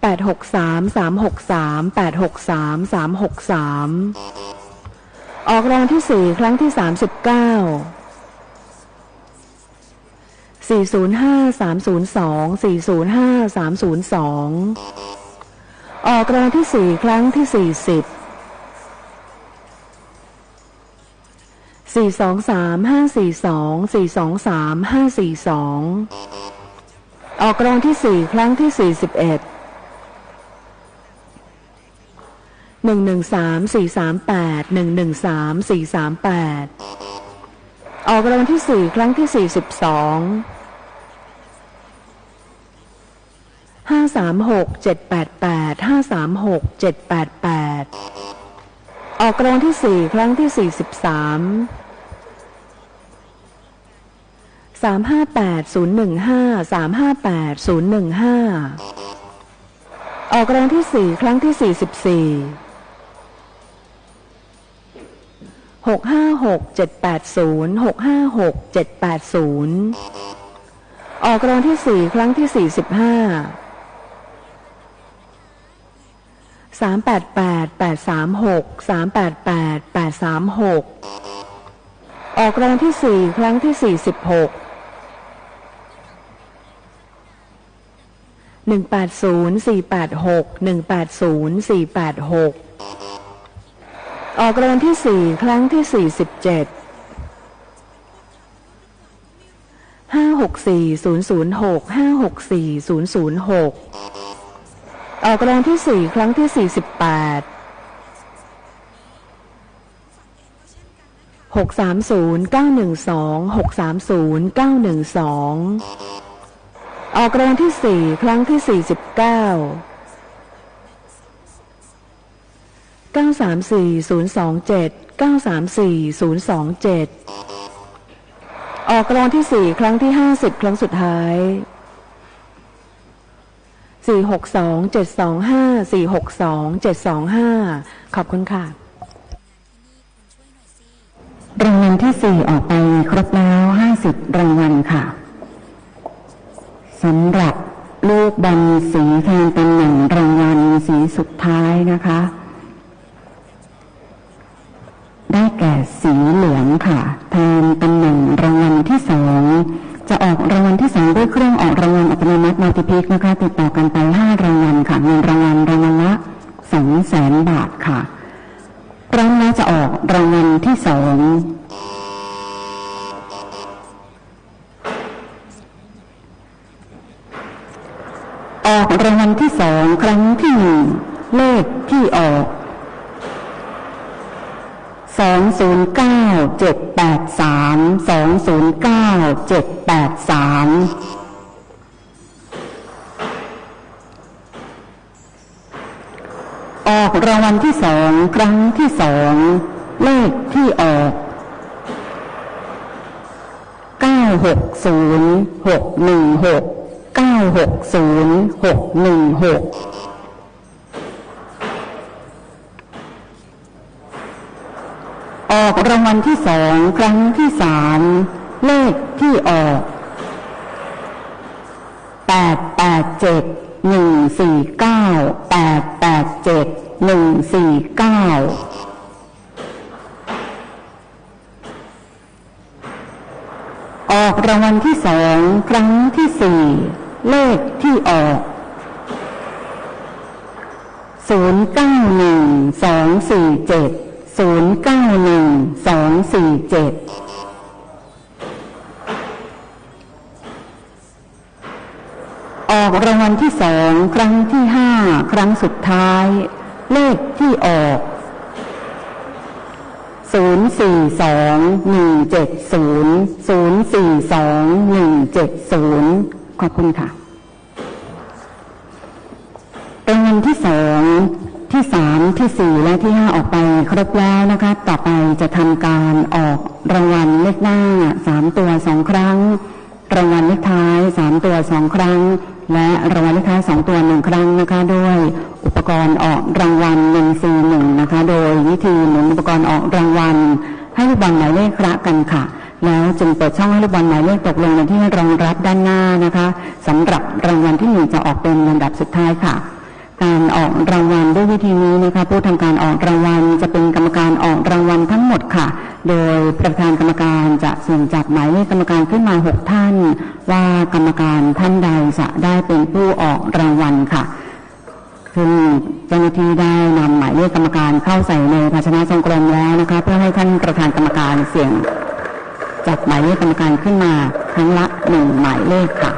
863 363 863 363ออกรางวัลที่สี่ครั้งที่39 405 302 405 302ออกรางวัลที่สี่ครั้งที่40 423 542 423 542ออกรางวัลที่สี่ครั้งที่41 113 438 113 438ออกรางวัลที่สี่ครั้งที่42 536 788 536 788ออกรางวัลที่สี่ครั้งที่43 358 015 358 015ออกรางวัลที่สี่ครั้งที่44 656 780 656 780ออกรางวัลที่สี่ครั้งที่45 388 836 388 836ออกรางวัลที่สี่ครั้งที่46 180 486 180 486ออกรางวัลที่สี่ครั้งที่47 564 006 564 006ออกรางวัลที่สี่ครั้งที่48 630 912 630 912ออกรางวัลที่สี่ครั้งที่49 934 027 934 027ออกรางวัลที่สี่ครั้งที่50ครั้งสุดท้าย462 725 462 725ขอบคุณค่ะรางวัลที่สี่ออกไปครบแล้ว50รางวัลค่ะสำหรับลูกบอลสีแทนตำแหน่งรางวัลสีสุดท้ายนะคะได้แก่สีเหลืองค่ะแทนตำแหน่งราง วัลละ200,000 บาทค่ะพร้อมแล้วจะออกรางวัลที่2ออกรางวัลที่2ครั้งที่1เลขที่ออก209783 209783ออกรางวัลที่2ครั้งที่2เลขที่ออก960616 960616ออกรางวัลที่2ครั้งที่3เลขที่ออก887149 887149ออกรางวัลที่2ครั้งที่4เลขที่ออก091247 091247ออกรางวัลที่2ครั้งที่5ครั้งสุดท้ายเลขที่ออก042170 042170ขอบคุณค่ะรางวัลที่2ที่3ที่4และที่5ออกไปครบแล้วนะคะต่อไปจะทำการออกรางวัลเลขหน้า3ตัว2ครั้งรางวัลเลขท้าย3ตัว2ครั้งและรางวัลเลขท้าย2ตัว1ครั้งนะคะด้วยอุปกรณ์ออกรางวัล141นะคะโดยวิธีหมุนอุปกรณ์ออกรางวัลให้ลูกบอลหมายเลขคละกันค่ะแล้วจึงเปิดช่องให้ลูกบอลหมายเลขตกลงในที่รองรับด้านหน้านะคะสำหรับรางวัลที่1จะออกเป็นลำดับสุดท้ายค่ะการออกรางวัลด้วยวิธีนี้นะคะผู้ทำการออกรางวัลจะเป็นกรรมการออกรางวัลทั้งหมดค่ะโดยประธานกรรมการจะเสี่ยงจับหมายเลขกรรมการขึ้นมา6ท่านว่ากรรมการท่านใดจะได้เป็นผู้ออกรางวัลค่ะซึ่งเจ้าหน้าที่ได้นำหมายเลขกรรมการเข้าใส่ในภาชนะทรงกลมแล้วนะคะเพื่อให้ท่านประธานกรรมการเสี่ยงจับหมายเลขกรรมการขึ้นมาครั้งละ1หมายเลขค่ะ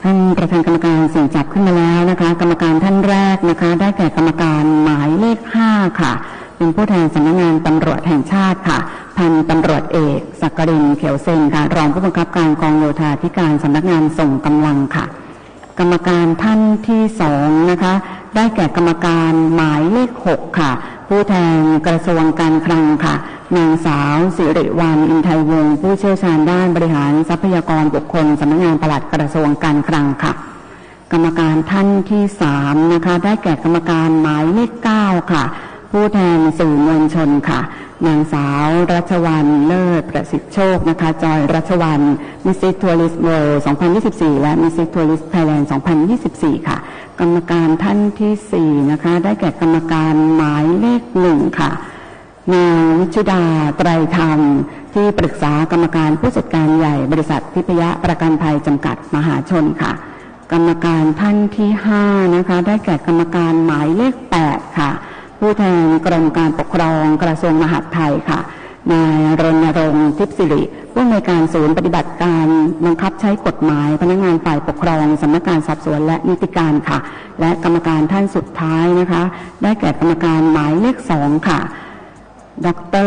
ท่านประธานกรรมการเสี่ยงจับขึ้นมาแล้วนะคะกรรมการท่านแรกนะคะได้แก่กรรมการหมายเลข5ค่ะเป็นผู้แทนสำนักงานตำรวจแห่งชาติค่ะพันตำรวจเอกศักรินทร์เขียวเซนค่ะรองผู้บังคับการกองโยธาธิการสำนักงานส่งกำลังค่ะกรรมการท่านที่2นะคะได้แก่กรรมการหมายเลข6ค่ะผู้แทนกระทรวงการคลังค่ะนางสาวสิริวรรณอินไทยวงศ์ผู้เชี่ยวชาญด้านบริหารทรัพยากรบุคคลสำนักงานปลัดกระทรวงการคลังค่ะกรรมการท่านที่3นะคะได้แก่กรรมการหมายเลข9ค่ะผู้แทนสื่อมวลชนค่ะนางสาวรัชวรรณเลิศประสิทธิโชคนะคะจอยรัชวรรณมิสซิสทัวริสต์เวิลด์2024และมิสซิสทัวริสต์ไทยแลนด์2024ค่ะกรรมการท่านที่4นะคะได้แก่กรรมการหมายเลข1ค่ะนางวิชุดาไตรธรรมที่ปรึกษากรรมการผู้จัดการใหญ่บริษัททิพยประกันภัยจำกัดมหาชนค่ะกรรมการท่านที่5นะคะได้แก่กรรมการหมายเลข8ค่ะผู้แทนกรมการปกครองกระทรวงมหาดไทยค่ะนายรณรงค์ทิพย์สิริผู้อำนวยการศูนย์ปฏิบัติการบังคับใช้กฎหมายพนักงานฝ่ายปกครองสำนักงานสอบสวนและนิติการค่ะและกรรมการท่านสุดท้ายนะคะได้แก่กรรมการหมายเลข2ค่ะดร.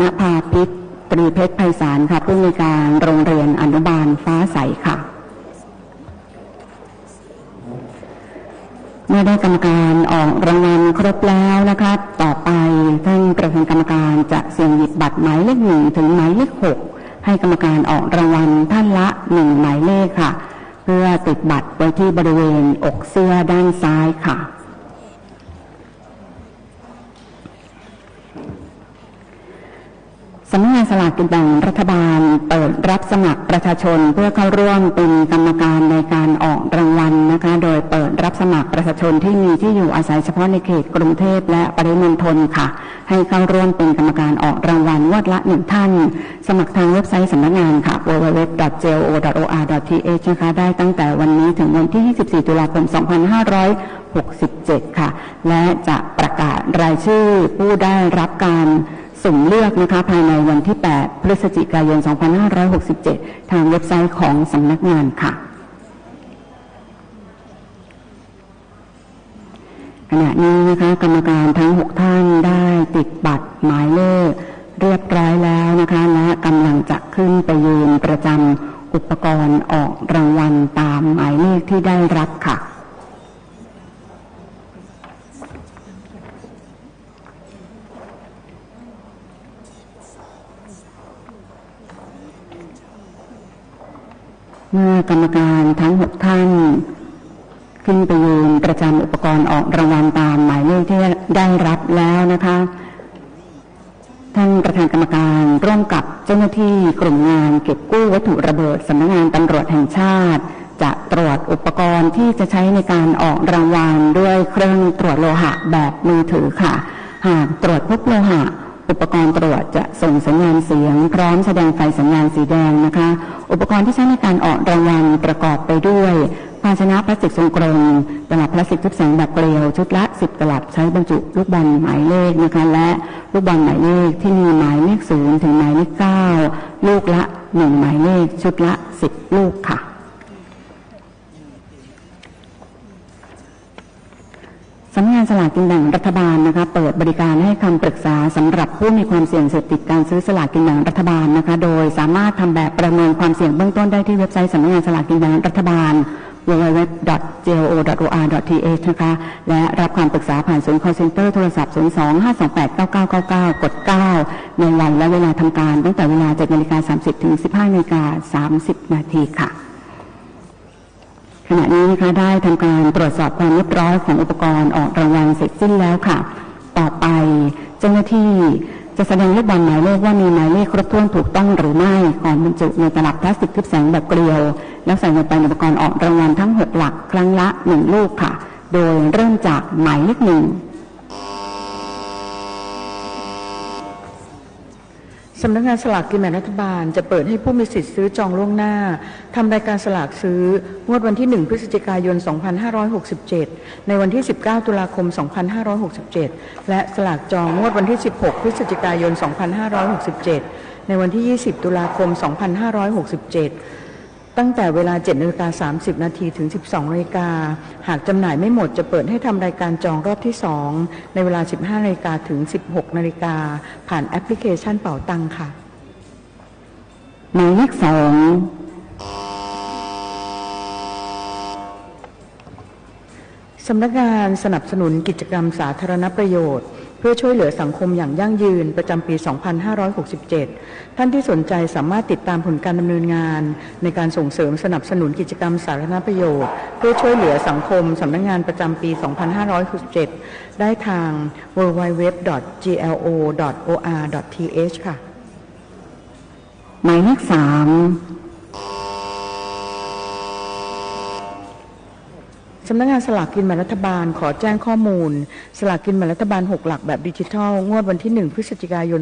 ณภาพิษตรีเพชรไพศาลค่ะผู้อำนวยการโรงเรียนอนุบาลฟ้าใสค่ะเมื่อได้กรรมการออกรางวัลครบแล้วนะคะต่อไปท่านประธานกรรมการจะเสี่ยงหยิบบัตรหมายเลข1ถึงหมายเลข6ให้กรรมการออกรางวัลท่านละ1หมายเลขค่ะเพื่อติดบัตรไว้ที่บริเวณอกเสื้อด้านซ้ายค่ะ สำนักงานสลากกินแบ่งรัฐบาลเปิดรับสมัครประชาชนเพื่อเข้าร่วมเป็นกรรมการในการออกรางวัลนะคะโดยเปิดรับสมัครประชาชนที่มีที่อยู่อาศัยเฉพาะในเขตกรุงเทพและปริมณฑลค่ะให้เข้าร่วมเป็นกรรมการออกรางวัลงวดละ1ท่านสมัครทางเว็บไซต์สำนักงานค่ะ www.jo.or.th นะคะได้ตั้งแต่วันนี้ถึงวันที่24ตุลาคม2567ค่ะและจะประกาศรายชื่อผู้ได้รับการสุ่มเลือกนะคะภายในวันที่8พฤศจิกายน2567ทางเว็บไซต์ของสำนักงานค่ะขณะนี้นะคะกรรมการทั้ง6ท่านได้ติดบัตรหมายเลขเรียบร้อยแล้วนะคะและกำลังจะขึ้นไปยืนประจำอุปกรณ์ออกรางวัลตามหมายเลขที่ได้รับค่ะเมื่อกรรมการทั้ง6ท่านขึ้นไปยืนประจำอุปกรณ์ออกรางวัลตามหมายเลขที่ได้รับแล้วนะคะท่านประธานกรรมการร่วมกับเจ้าหน้าที่กลุ่มงานเก็บกู้วัตถุระเบิดสำนักงานตำรวจแห่งชาติจะตรวจอุปกรณ์ที่จะใช้ในการออกรางวัลด้วยเครื่องตรวจโลหะแบบมือถือค่ะหากตรวจพบโลหะอุปกรณ์ตรวจจะส่งสัญญาณเสียงพร้อมแสดงไฟสัญญาณสีแดงนะคะอุปกรณ์ที่ใช้ในการออกรางวัลประกอบไปด้วยภาชนะพลาสติกทรงกลมตลับพลาสติกทึบแสงแบบเกลียวชุดละ10ตลับใช้บรรจุลูกบอลหมายเลขนะคะและลูกบอลหมายเลขที่มีหมายเลข0ถึงหมายเลข9ลูกละ1หมายเลขชุดละ10ลูกค่ะสำนักงานสลากกินแบ่งรัฐบาลนะคะเปิดบริการให้คำปรึกษาสำหรับผู้มีความเสี่ยงเสพติดการซื้อสลากกินแบ่งรัฐบาลนะคะโดยสามารถทำแบบประเมินความเสี่ยงเบื้องต้นได้ที่เว็บไซต์สำนักงานสลากกินแบ่งรัฐบาล www.jo.or.th นะคะและรับความปรึกษาผ่านศูนย์ call center โทรศัพท์ 02-528-9999 กด 9 ในวันและเวลาทำการตั้งแต่เวลา 7:30 น. ถึง 15:30 น. ค่ะขณะนี้นะคะได้ทำการตรวจสอบความเรียบร้อยของอุปกรณ์ออกรางวัลเสร็จสิ้นแล้วค่ะต่อไปเจ้าหน้าที่จะแสดงลูกบอลหมายเลขว่ามีหมายเลขครบถ้วนถูกต้องหรือไม่ก่อนบรรจุในตลับพลาสติกทึบแสงแบบเกลียวแล้วใส่ลงไปในอุปกรณ์ออกรางวัลทั้ง6หลักครั้งละ1ลูกค่ะโดยเริ่มจากหมายเลข1สำนักงานสลากกินแบ่งรัฐบาลจะเปิดให้ผู้มีสิทธิ์ซื้อจองล่วงหน้าทำรายการสลากซื้องวดวันที่1พฤศจิกายน2567ในวันที่19ตุลาคม2567และสลากจองงวดวันที่16พฤศจิกายน2567ในวันที่20ตุลาคม2567ตั้งแต่เวลา 7:30 น. ถึง 12:00 น. หากจำหน่ายไม่หมดจะเปิดให้ทำรายการจองรอบที่2ในเวลา 15:00 น. ถึง 16:00 น. ผ่านแอปพลิเคชันเป๋าตังค่ะหมายเลข2สำนักงานสนับสนุนกิจกรรมสาธารณประโยชน์เพื่อช่วยเหลือสังคมอย่างยั่งยืนประจำปี 2567 ท่านที่สนใจสามารถติดตามผลการดำเนินงานในการส่งเสริมสนับสนุนกิจกรรมสาธารณประโยชน์เพื่อช่วยเหลือสังคมสำนักงานประจำปี 2567 ได้ทาง www.glo.or.th ค่ะหมายเลข3สำนักงานสลากกินแบ่งรัฐบาลขอแจ้งข้อมูลสลากกินแบ่งรัฐบาล6หลักแบบดิจิทัลงวดวันที่1พฤศจิกายน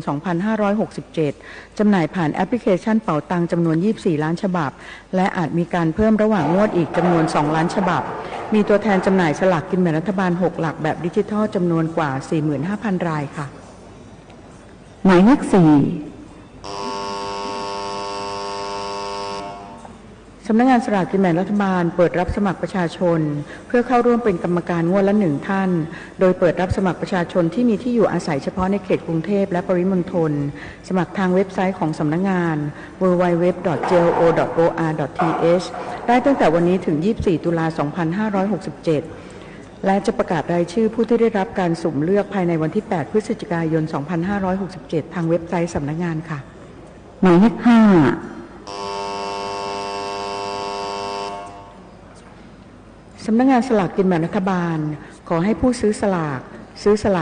2567จำหน่ายผ่านแอปพลิเคชันเป๋าตังจำนวน24ล้านฉบับและอาจมีการเพิ่มระหว่างงวดอีกจำนวน2ล้านฉบับมีตัวแทนจำหน่ายสลากกินแบ่งรัฐบาล6หลักแบบดิจิทัลจำนวนกว่า 45,000 รายค่ะหมายเลข4สำนักงานสลากกินแบ่งรัฐบาลเปิดรับสมัครประชาชนเพื่อเข้าร่วมเป็นกรรมการงวดละ1ท่านโดยเปิดรับสมัครประชาชนที่มีที่อยู่อาศัยเฉพาะในเขตกรุงเทพและปริมณฑลสมัครทางเว็บไซต์ของสำนักงาน www.jo.or.th ได้ตั้งแต่วันนี้ถึง24ตุลาคม2567และจะประกาศรายชื่อผู้ที่ได้รับการสุ่มเลือกภายในวันที่8พฤศจิกายน2567ทางเว็บไซต์สำนักงานค่ะหมายเลข5สำนักงานสลากกินแบ่งรัฐบาลขอให้ผู้ซื้อสลา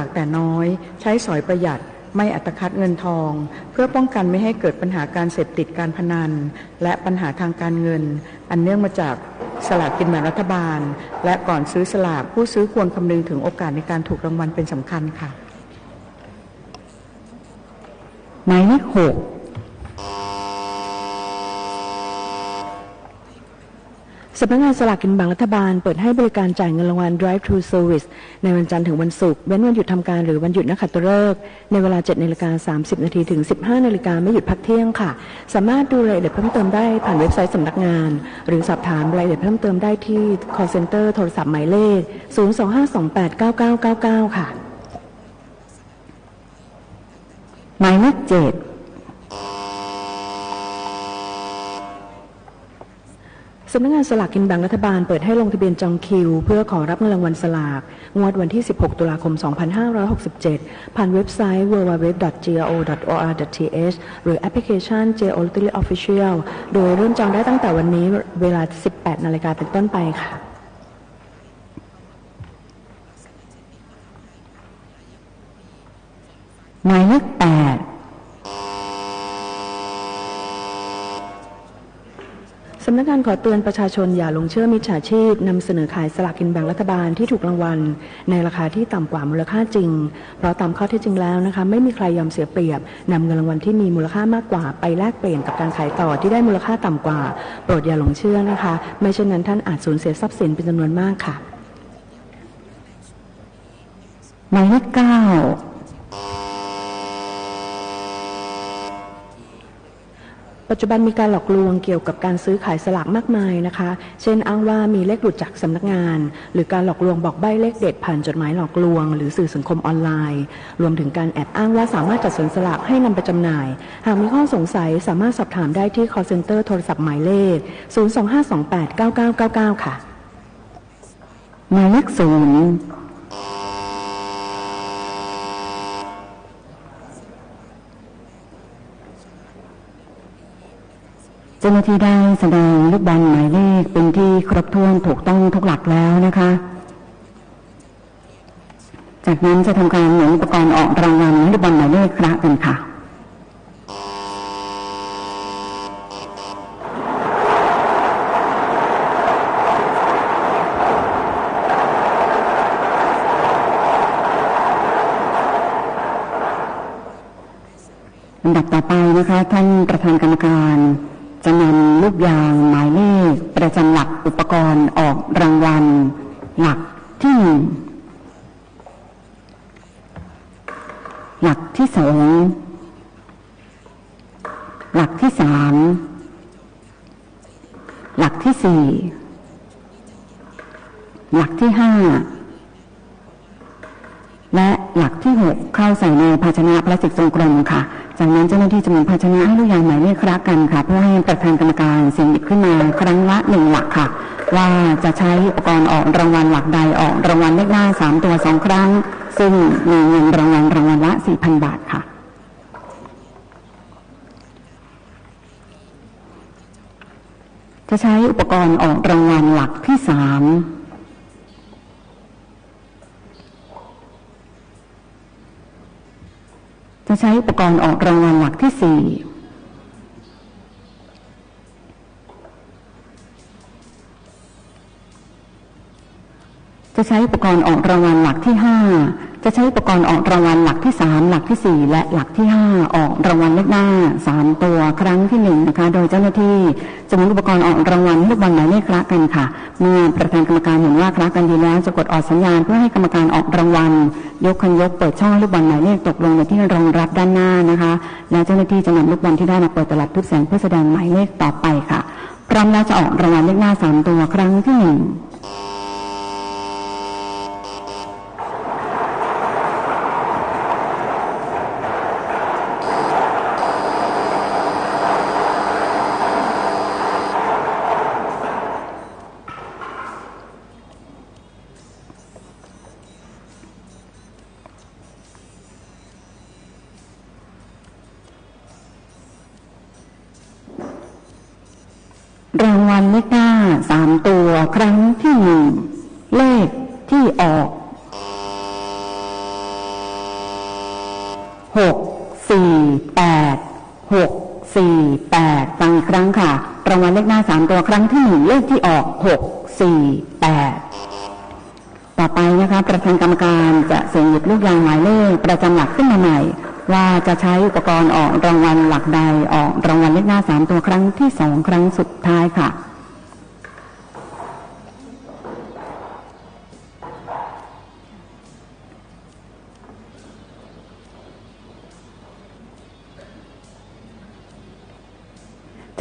กแต่น้อยใช้สอยประหยัด ไม่อัตคัดเงินทอง เพื่อป้องกันไม่ให้เกิดปัญหาการเสพติดการพนันและปัญหาทางการเงินอันเนื่องมาจากสลากกินแบ่งรัฐบาลและก่อนซื้อสลากผู้ซื้อควรคำนึงถึงโอกาสในการถูกรางวัลเป็นสำคัญค่ะหมายเลข 6สำนักงานสลากกินแบ่งรัฐบาลเปิดให้บริการจ่ายเงินรางวัล Drive-Thru Service ในวันจันทร์ถึงวันศุกร์เว้นวันหยุดทำการหรือวันหยุดนักขัตฤกษ์ในเวลา 7:30 นถึง 15:00 นไม่หยุดพักเที่ยงค่ะสามารถดูรายละเอียดเพิ่มเติมได้ผ่านเว็บไซต์สำนักงานหรือสอบถามรายละเอียดเพิ่มเติมได้ที่ call center โทรศัพท์หมายเลข 025289999 ค่ะหมายเลข 7สำนักงานสลากกินแบ่งรัฐบาลเปิดให้ลงทะเบียนจองคิวเพื่อขอรับเงินรางวัลสลากงวดวันที่ 16 ตุลาคม 2567 ผ่านเว็บไซต์ www.go.or.th หรือแอปพลิเคชัน JO Lottery Official โดยเริ่มจองได้ตั้งแต่วันนี้เวลา 18:00 นเป็นต้นไปค่ะหมายเลข 8สำนักงานขอเตือนประชาชนอย่าลงเชื่อมิจฉาชีพนำเสนอขายสลากกินแบ่งรัฐบาลที่ถูกรางวัลในราคาที่ต่ำกว่ามูลค่าจริงเพราะตามข้อเท็จจริงแล้วนะคะไม่มีใครยอมเสียเปรียบนำเงินรางวัลที่มีมูลค่ามากกว่าไปแลกเปลี่ยนกับการขายต่อที่ได้มูลค่าต่ำกว่าโปรดอย่าหลงเชื่อนะคะไม่เช่นนั้นท่านอาจสูญเสียทรัพย์สินเป็นจำนวนมากค่ะหมายเลข 9ปัจจุบันมีการหลอกลวงเกี่ยวกับการซื้อขายสลากมากมายนะคะเช่นอ้างว่ามีเลขหลุดจากสำนักงานหรือการหลอกลวงบอกใบ้เลขเด็ดผ่านจดหมายหลอกลวงหรือสื่อสังคมออนไลน์รวมถึงการแอบอ้างว่าสามารถจัดสรรสลากให้นำไปจำหน่ายหากมีข้อสงสัยสามารถสอบถามได้ที่ call center โทรศัพท์หมายเลข 025289999 ค่ะหมายเลข 0เจ้าหน้าที่ได้แสดงลูกบอลหมายเลขเป็นที่ครบถ้วนถูกต้องทุกหลักแล้วนะคะจากนั้นจะทำการหมุนอุปกรณ์ออกรางวัลลูกบอลหมายเลขคละกันค่ะลำดับต่อไปนะคะท่านประธานกรรมการจะนำลูกยางหมายเลขประจำหลักอุปกรณ์ออกรางวัลหลักที่1หลักที่2หลักที่3หลักที่4หลักที่5และหลักที่6เข้าใส่ในภาชนะพลาสติกทรงกลมค่ะจากนั้นเจ้าหน้าที่จะหมุนภาชนะให้ลูกยางหมายเลขคละกันค่ะเพื่อให้ประธานกรรมการเสี่ยงหยิบขึ้นมาครั้งละ1หลักค่ะว่าจะใช้อุปกรณ์ออกรางวัลหลักใดออกรางวัลเลขหน้า3ตัว2ครั้งซึ่งมีเงินรางวัลละ 4,000 บาทค่ะจะใช้อุปกรณ์ออกรางวัลหลักที่3จะใช้อุปกรณ์ออกรางวัลหลักที่4จะใช้อุปกรณ์ออกรางวัลหลักที่5จะใช้อุปกรณ์ออกรางวัลหลักที่3หลักที่4และหลักที่5ออกรางวัลเลขหน้า3ตัวครั้งที่1นะคะโดยเจ้าหน้าที่จะหมุนอุปกรณ์ออกรางวัลให้ลูกบอลหมายเลขคละกันค่ะเมื่อประธานกรรมการเห็นว่าคละกันดีแล้วจะกดออกสัญญาณเพื่อให้กรรมการออกรางวัลยกคันยกเปิดช่องให้ลูกบอลหมายเลขตกลงในที่รองรับด้านหน้านะคะและเจ้าหน้าที่จะนำลูกบอลที่ได้มาเปิดตลับทึบแสงเพื่อแสดงหมายเลขต่อไปค่ะพร้อมแล้วจะออกรางวัลเลขหน้า3ตัวครั้งที่1รางวัลเลขหน้า3ตัวครั้งที่1เลขที่ออก ฟังอีกครั้งค่ะรางวัลเลขหน้า3ตัวครั้งที่1เลขที่ออก648ต่อไปนะคะประธานกรรมการจะเสี่ยงหยิบลูกยางหมายเลขประจำหลักขึ้นมาใหม่ว่าจะใช้อุปกรณ์ออกรางวัลหลักใดออกรางวัลเลขหน้า3ตัวครั้งที่2ครั้งสุดท้ายค่ะ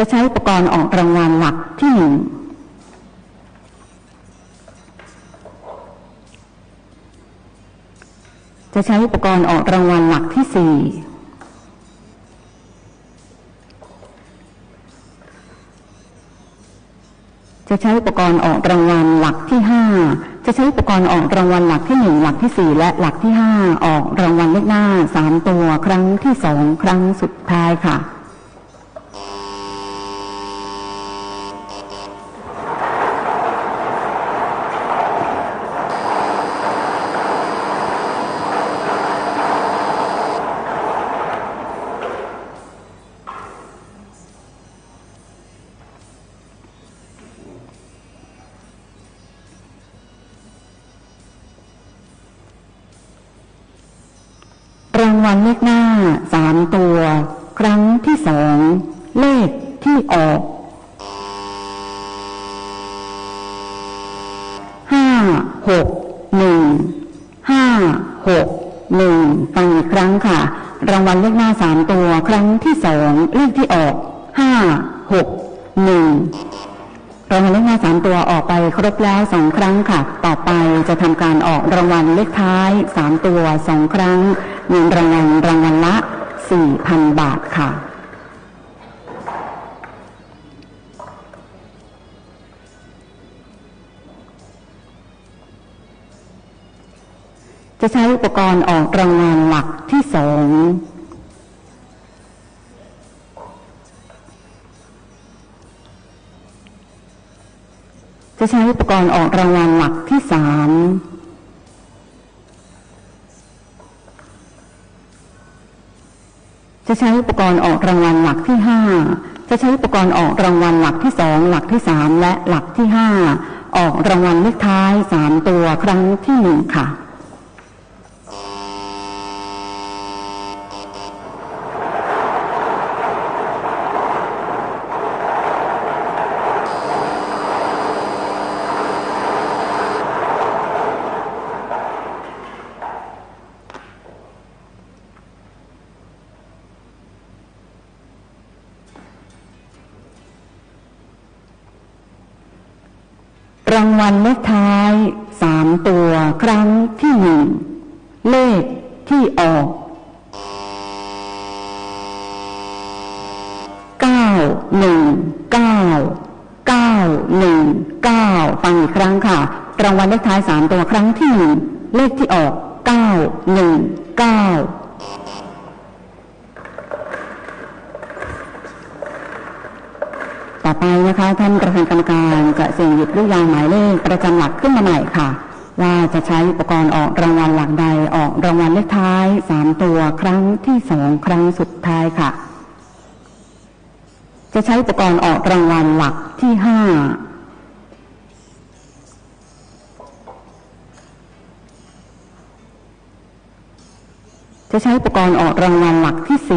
จะใช้อุปกรณ์ออกรางวัลหลักที่1จะใช้อุปกรณ์ออกรางวัลหลักที่4จะใช้อุปกรณ์ออกรางวัลหลักที่5จะใช้อุปกรณ์ออกรางวัลหลักที่1หลักที่4และหลักที่5ออกรางวัลเลขหน้า3ตัวครั้งที่2ครั้งสุดท้ายค่ะรางวัลเลขหน้า3ตัวครั้งที่2เลขที่ออก561ฟังอีกครั้งค่ะรางวัลเลขหน้า3ตัวครั้งที่2เลขที่ออก561รางวัลเลขหน้า3ตัวออกไปครบแล้ว2ครั้งค่ะต่อไปจะทำการออกรางวัลเลขท้าย3ตัว2ครั้งเงินรางวัลละ 4,000 บาทค่ะจะใช้อุปกรณ์ออกรางวัลหลักที่2จะใช้อุปกรณ์ออกรางวัลหลักที่3จะใช้อุปกรณ์ออกรางวัลหลักที่5จะใช้อุปกรณ์ออกรางวัลหลักที่2หลักที่3และหลักที่5ออกรางวัลเลขท้าย3ตัวครั้งที่1ค่ะรางวัลเลขท้าย3ตัวครั้งที่1เลขที่ออก919ฟังอีกครั้งค่ะรางวัลเลขท้าย3ตัวครั้งที่1เลขที่ออก919ต่อไปนะคะท่านประธานกรรมการจะเสี่ยงหยิบลูกยางหมายเลขประจำหลักขึ้นมาใหม่ค่ะว่าจะใช้อุปกรณ์ออกรางวัลหลักใดออกรางวัลเลขท้าย3ตัวครั้งที่2ครั้งสุดท้ายค่ะจะใช้อุปกรณ์ออกรางวัลหลักที่5จะใช้อุปกรณ์ออกรางวัลหลักที่4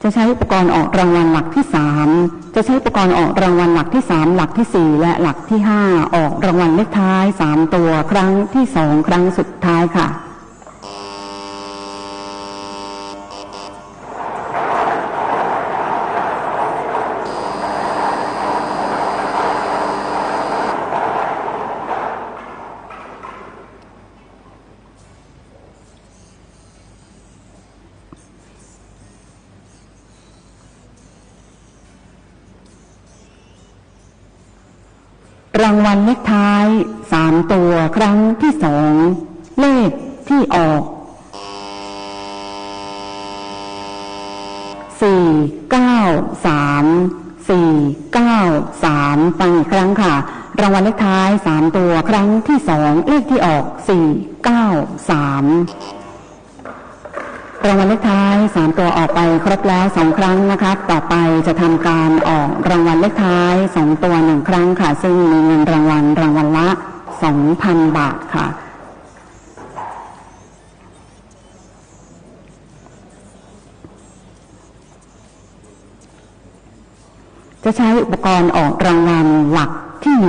จะใช้อุปกรณ์ออกรางวัลหลักที่3จะใช้อุปกรณ์ออกรางวัลหลักที่3หลักที่4และหลักที่5ออกรางวัลเลขท้าย3ตัวครั้งที่2ครั้งสุดท้ายค่ะรางวัลเลขท้าย3ตัวครั้งที่2เลขที่ออก493ฟังอีกครั้งค่ะ รางวัลเลขท้าย3ตัวครั้งที่2เลขที่ออก493รางวัลเลขท้าย3ตัวออกไปครบแล้ว2ครั้งนะคะต่อไปจะทำการออกรางวัลเลขท้าย2ตัว1ครั้งค่ะซึ่งมีเงินรางวัลละ 2,000 บาทค่ะจะใช้อุปกรณ์ออกรางวัลหลักที่1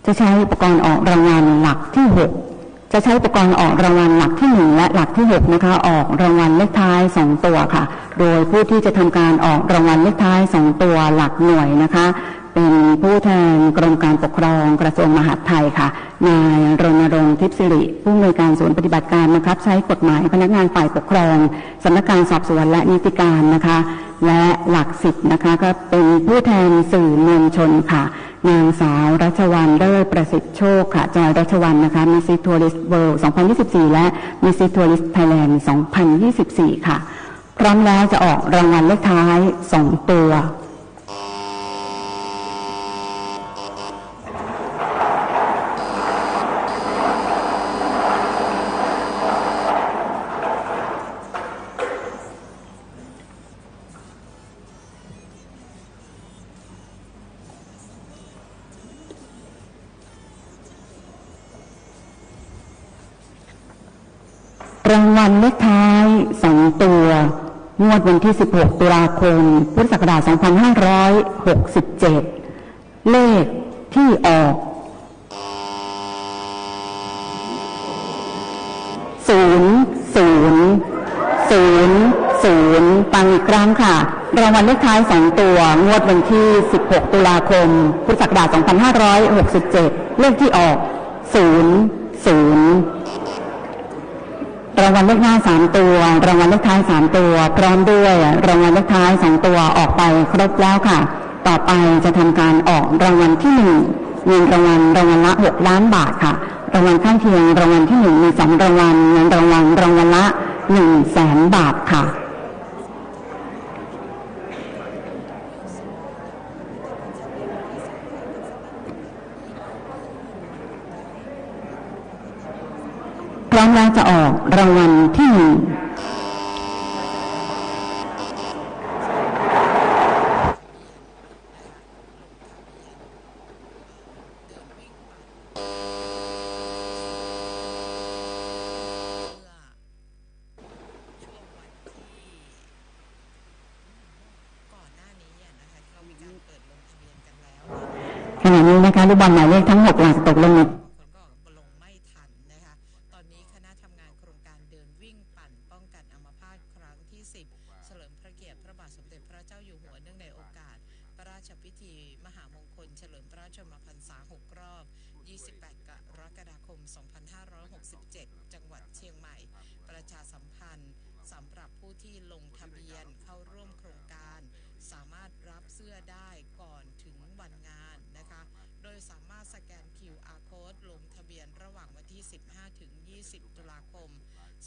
จะใช้อุปกรณ์ออกรางวัลหลักที่6จะใช้อุปกรณ์ออกรางวัลหลักที่1และหลักที่6นะคะออกรางวัลเลขท้าย2ตัวค่ะโดยผู้ที่จะทำการออกรางวัลเลขท้าย2ตัวหลักหน่วยนะคะเป็นผู้แทนกรมการปกครองกระทรวงมหาดไทยค่ะนายรณรงค์ทิพย์สิริผู้อำนวยการศูนย์ปฏิบัติการบังคับใช้กฎหมายพนักงานฝ่ายปกครองสำนักงานสอบสวนและนิติการนะคะและหลัก10นะคะก็เป็นผู้แทนสื่อมวลชนค่ะนางสาวรัชวรรณเลิศประสิทธิ์โชคค่ะจอยรัชวรรณนะคะมิสซิสทัวริสต์เวิลด์2024และมิสซิสทัวริสต์ไทยแลนด์2024ค่ะพร้อมแล้วจะออกรางวัลเลขท้าย2ตัวรางวัลเลขท้าย2ตัวงวดวันที่16ตุลาคมพุทธศักราช2567เลขที่ออก000ฟังอีกครั้งค่ะรางวัลเลขท้าย2ตัวงวดวันที่16ตุลาคมพุทธศักราช2567เลขที่ออก00รางวัลเลขหน้า3ตัวรางวัลเลขท้าย3ตัวพร้อมด้วยรางวัลเลขท้าย2ตัวออกไปครบแล้วค่ะต่อไปจะทำการออกรางวัลที่1เงินรางวัลละ6 ล้านบาทค่ะรางวัลข้างเคียงรางวัลที่1มี2รางวัลเงินรางวัลละ 100,000 บาทค่ะพร้อมแล้วจะออกรางวัลที่1ขณะนี้นะคะลูกบอลหมายเลขทั้ง6หลักตกลง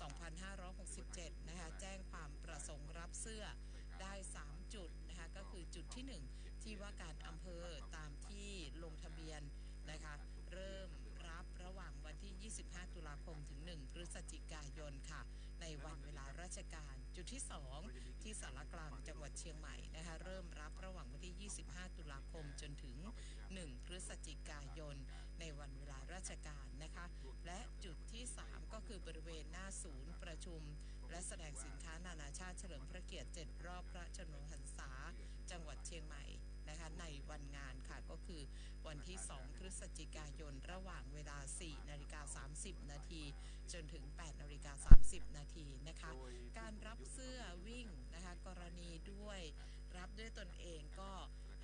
2567นะคะแจ้งความประสงค์รับเสื้อได้3จุดนะคะก็คือจุดที่1ที่ว่าการอำเภอตามที่ลงทะเบียนนะคะเริ่มรับระหว่างวันที่25ตุลาคมถึง1พฤศจิกายนค่ะในวันเวลาราชการจุดที่2ที่สารกลางจังหวัดเชียงใหม่นะคะเริ่มรับระหว่างวันที่25ตุลาคมจนถึง1พฤศจิกายนในวันเวลาราชการนะคะและจุดที่3ก็คือบริเวณหน้าศูนย์ประชุมและแสดงสินค้านานาชาติเฉลิมพระเกียรติ7รอบพระชนมพรรษาจังหวัดเชียงใหม่นะคะในวันงานค่ะก็คือวันที่2พฤศจิกายนระหว่างเวลา 4:30 นาทีจนถึง 8:30 นาทีนะคะการรับเสื้อวิ่งนะคะกรณีด้วยรับด้วยตนเองก็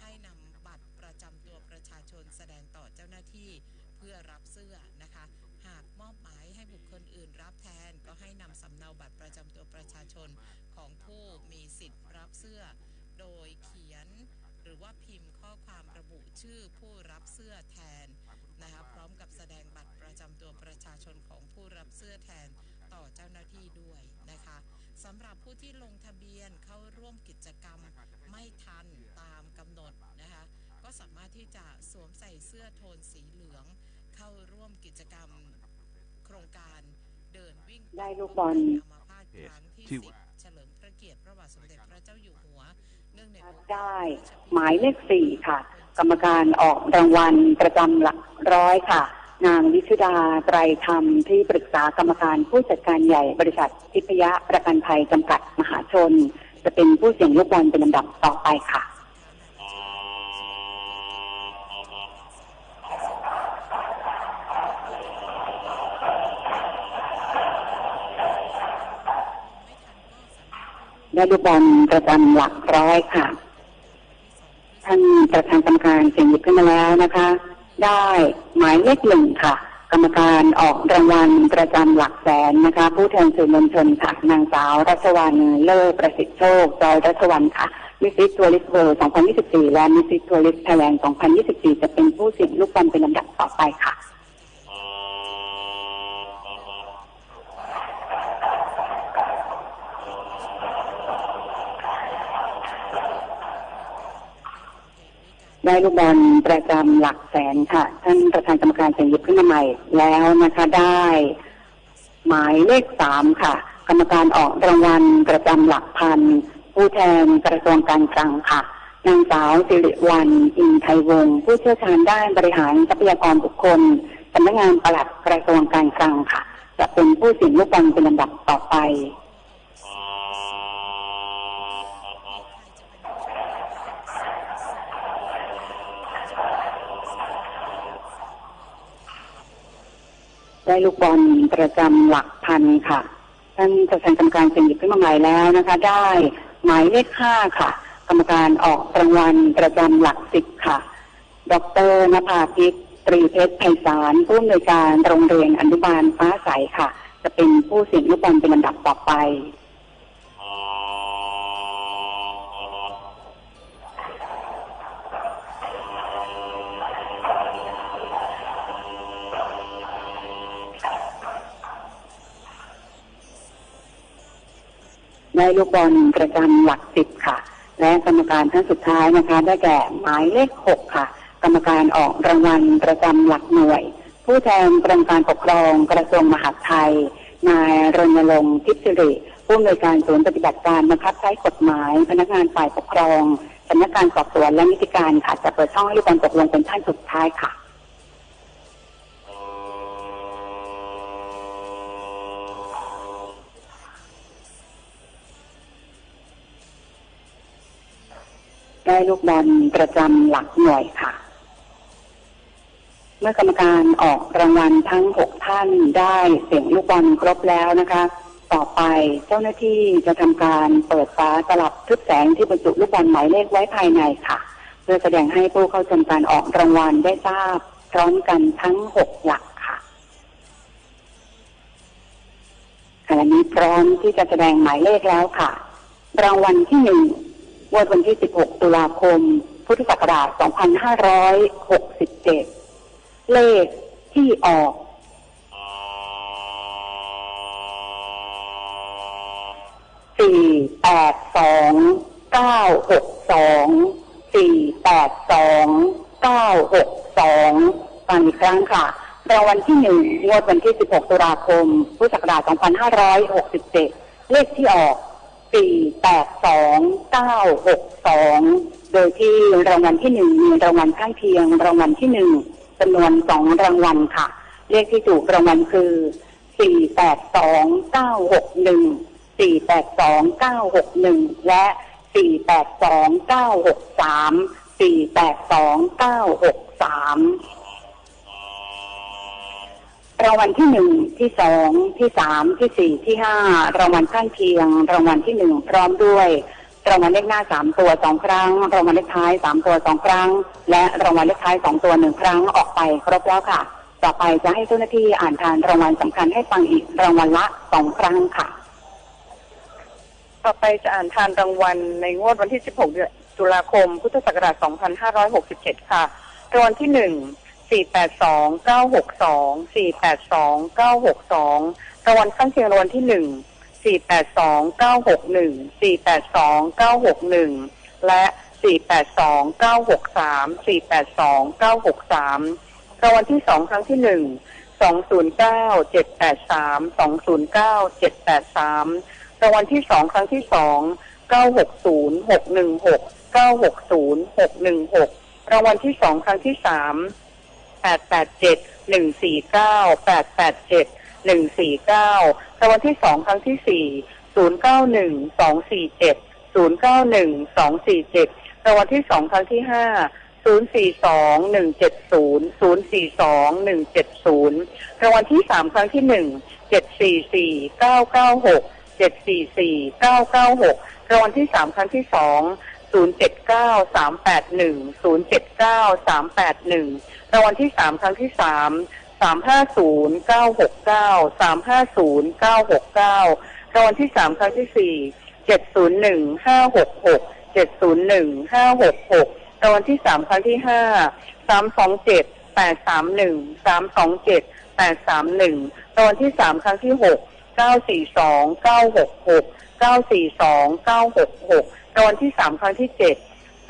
ให้นำบัตรประจำตัวประชาชนแสดงต่อเจ้าหน้าที่เพื่อรับเสื้อนะคะหากมอบหมายให้บุคคลอื่นรับแทนก็ให้นำสำเนาบัตรประจำตัวประชาชนของผู้มีสิทธิ์รับเสื้อโดยเขียนหรือว่าพิมพ์ข้อความระบุชื่อผู้รับเสื้อแทนนะคะพร้อมกับแสดงบัตรประจำตัวประชาชนของผู้รับเสื้อแทนต่อเจ้าหน้าที่ด้วยนะคะ สำหรับผู้ที่ลงทะเบียนเข้าร่วมกิจกรรมไม่ทันตามกำหนดนะคะก็สามารถที่จะสวมใส่เสื้อโทนสีเหลืองเข้าร่วมกิจกรรมโครงการเดินวิ่งได้ลูกบอลที่10เฉลิมพระเกียรติพระบาทสมเด็จพระเจ้าอยู่หัวเนื่องในได้หมายเลข4ค่ะกรรมการออกรางวัลประจำหลักร้อยค่ะนางวิชุดาไตรธรรมที่ปรึกษากรรมการผู้จัดการใหญ่บริษัททิพยประกันภัยจำกัดมหาชนจะเป็นผู้เสี่ยงลูกบอลเป็นลำดับต่อไปค่ะได้ลูกบอลประจำหลักร้อยค่ะท่านประธานกรรมการเสี่ยงหยิบขึ้นมาแล้วนะคะได้หมายเลข1ค่ะกรรมการออกรางวัลประจำหลักแสนนะคะผู้แทนสื่อมวลชนค่ะนางสาวรัชวรรณเลิศประสิทธิ์โชคจอยรัชวรรณค่ะมิสซิสทัวริสต์เวิลด์ 2024 และมิสซิสทัวริสต์ไทยแลนด์ 2024 จะเป็นผู้เสี่ยงลูกบอลเป็นลำดับต่อไปค่ะได้ลูกบอลประจำหลักแสนค่ะท่านประธานกรรมการเสี่ยงหยิบขึ้นมาใหม่แล้วนะคะได้หมายเลข3ค่ะกรรมการออกรางวัลประจำหลักพันผู้แทนกระทรวงการคลังค่ะนางสาวสิริวรรณอินไทยวงศ์ผู้เชี่ยวชาญด้านบริหารทรัพยากรบุคคลสำนักงานปลัดกระทรวงการคลังค่ะจะเป็นผู้เสี่ยงลูกบอลเป็นลำดับต่อไปได้ลูกบอลประจำหลักพันค่ะท่านประธานกรรมการเสี่ยงหยิบขึ้นมาใหม่แล้วนะคะได้หมายเลข5ค่ะกรรมการออกรางวัลประจำหลัก10ค่ะดร.ณภาพิษตรีเพชรไพศาลผู้อำนวยการโรงเรียนอนุบาลฟ้าใสค่ะจะเป็นผู้เสี่ยงลูกบอลเป็นลำดับต่อไปได้ลูกบอลประจำหลัก10ค่ะและกรรมการท่านสุดท้ายนะคะได้แก่หมายเลข6ค่ะกรรมการออกรางวัลประจำหลักหน่วยผู้แทนกรมการปกครองกระทรวงมหาดไทยนายรณรงค์ทิพย์สิริผู้อำนวยการศูนย์ปฏิบัติการบังคับใช้กฎหมายพนักงานฝ่ายปกครองสำนักงานสอบสวนและนิติการค่ะจะเปิดช่องให้ลูกบอลตกลงเป็นท่านสุดท้ายค่ะได้ลูกบอลประจำหลักหน่วยค่ะเมื่อกรรมการออกรางวัลทั้ง6ท่านได้เสี่ยงลูกบอลครบแล้วนะคะต่อไปเจ้าหน้าที่จะทำการเปิดฝาตลับทึบแสงที่บรรจุลูกบอลหมายเลขไว้ภายในค่ะเพื่อแสดงให้ผู้เข้าชมการออกรางวัลได้ทราบพร้อมกันทั้ง6หลักค่ะขณะนี้พร้อมที่จะแสดงหมายเลขแล้วค่ะรางวัลที่1วันที่16ตุลาคมพุทธศักราช2567เลขที่ออก482-962-482-962ฟังอีกครั้งค่ะรางวัลที่1งวดวันที่16ตุลาคมพุทธศักราช2567เลขที่ออก482-962โดยที่รางวัลที่1มีรางวัลข้างเคียงรางวัลที่1จำนวน2รางวัลค่ะเลขที่ถูกรางวัลคือ482-961 482-961และ482-963 482-963รางวัลที่1ที่2ที่3ที่4ที่5รางวัลข้างเคียงรางวัลที่1พร้อมด้วยรางวัลเลขหน้า3ตัว2ครั้งรางวัลเลขท้าย3ตัว2ครั้งและรางวัลเลขท้าย2ตัว1ครั้งออกไปครบแล้วค่ะต่อไปจะให้เจ้าหน้าที่อ่านทานรางวัลสำคัญให้ฟังอีกรางวัลละ2ครั้งค่ะต่อไปจะอ่านทานรางวัลในงวดวันที่16ตุลาคมพุทธศักราช2567ค่ะรางวัลที่1 482-962 482-962รางวัลข้างเคียงรางวัลที่1 และ 482-963 รางวัลที่2ครั้งที่1 209-783 209-783 รางวัลที่2ครั้งที่2 960-616 960-616 รางวัลที่2ครั้งที่3 887-149 887-149 รางวัลที่2ครั้งที่4 091-247 091-247 รางวัลที่2ครั้งที่5 042-170 042-170 รางวัลที่3ครั้งที่1 744-996 744-996 รางวัลที่3ครั้งที่2 079-381 079-381 รางวัลที่3ครั้งที่3 350-969 350-969 รางวัลที่3ครั้งที่4 701-566 701-566 รางวัลที่3ครั้งที่5 327-831 327-831 รางวัลที่3ครั้งที่6 942-966 942-966 รางวัลที่3ครั้งที่7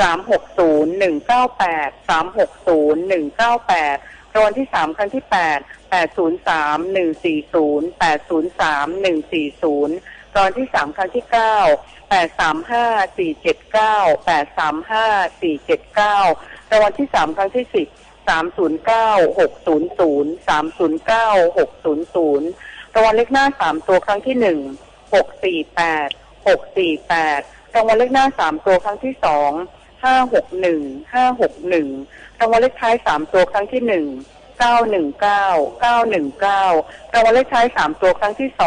360-198 360-198 รางวัลที่3ครั้งที่8 803-140 803-140 รางวัลที่3ครั้งที่9 835-479 835-479 รางวัลที่3ครั้งที่10 309-600 309-600 รางวัลเลขหน้า3ตัวครั้งที่1 648 648 รางวัลเลขหน้า3ตัวครั้งที่2 561 561 รางวัลเลขท้าย3ตัวครั้งที่1 919 919 รางวัลเลขท้าย3ตัวครั้งที่2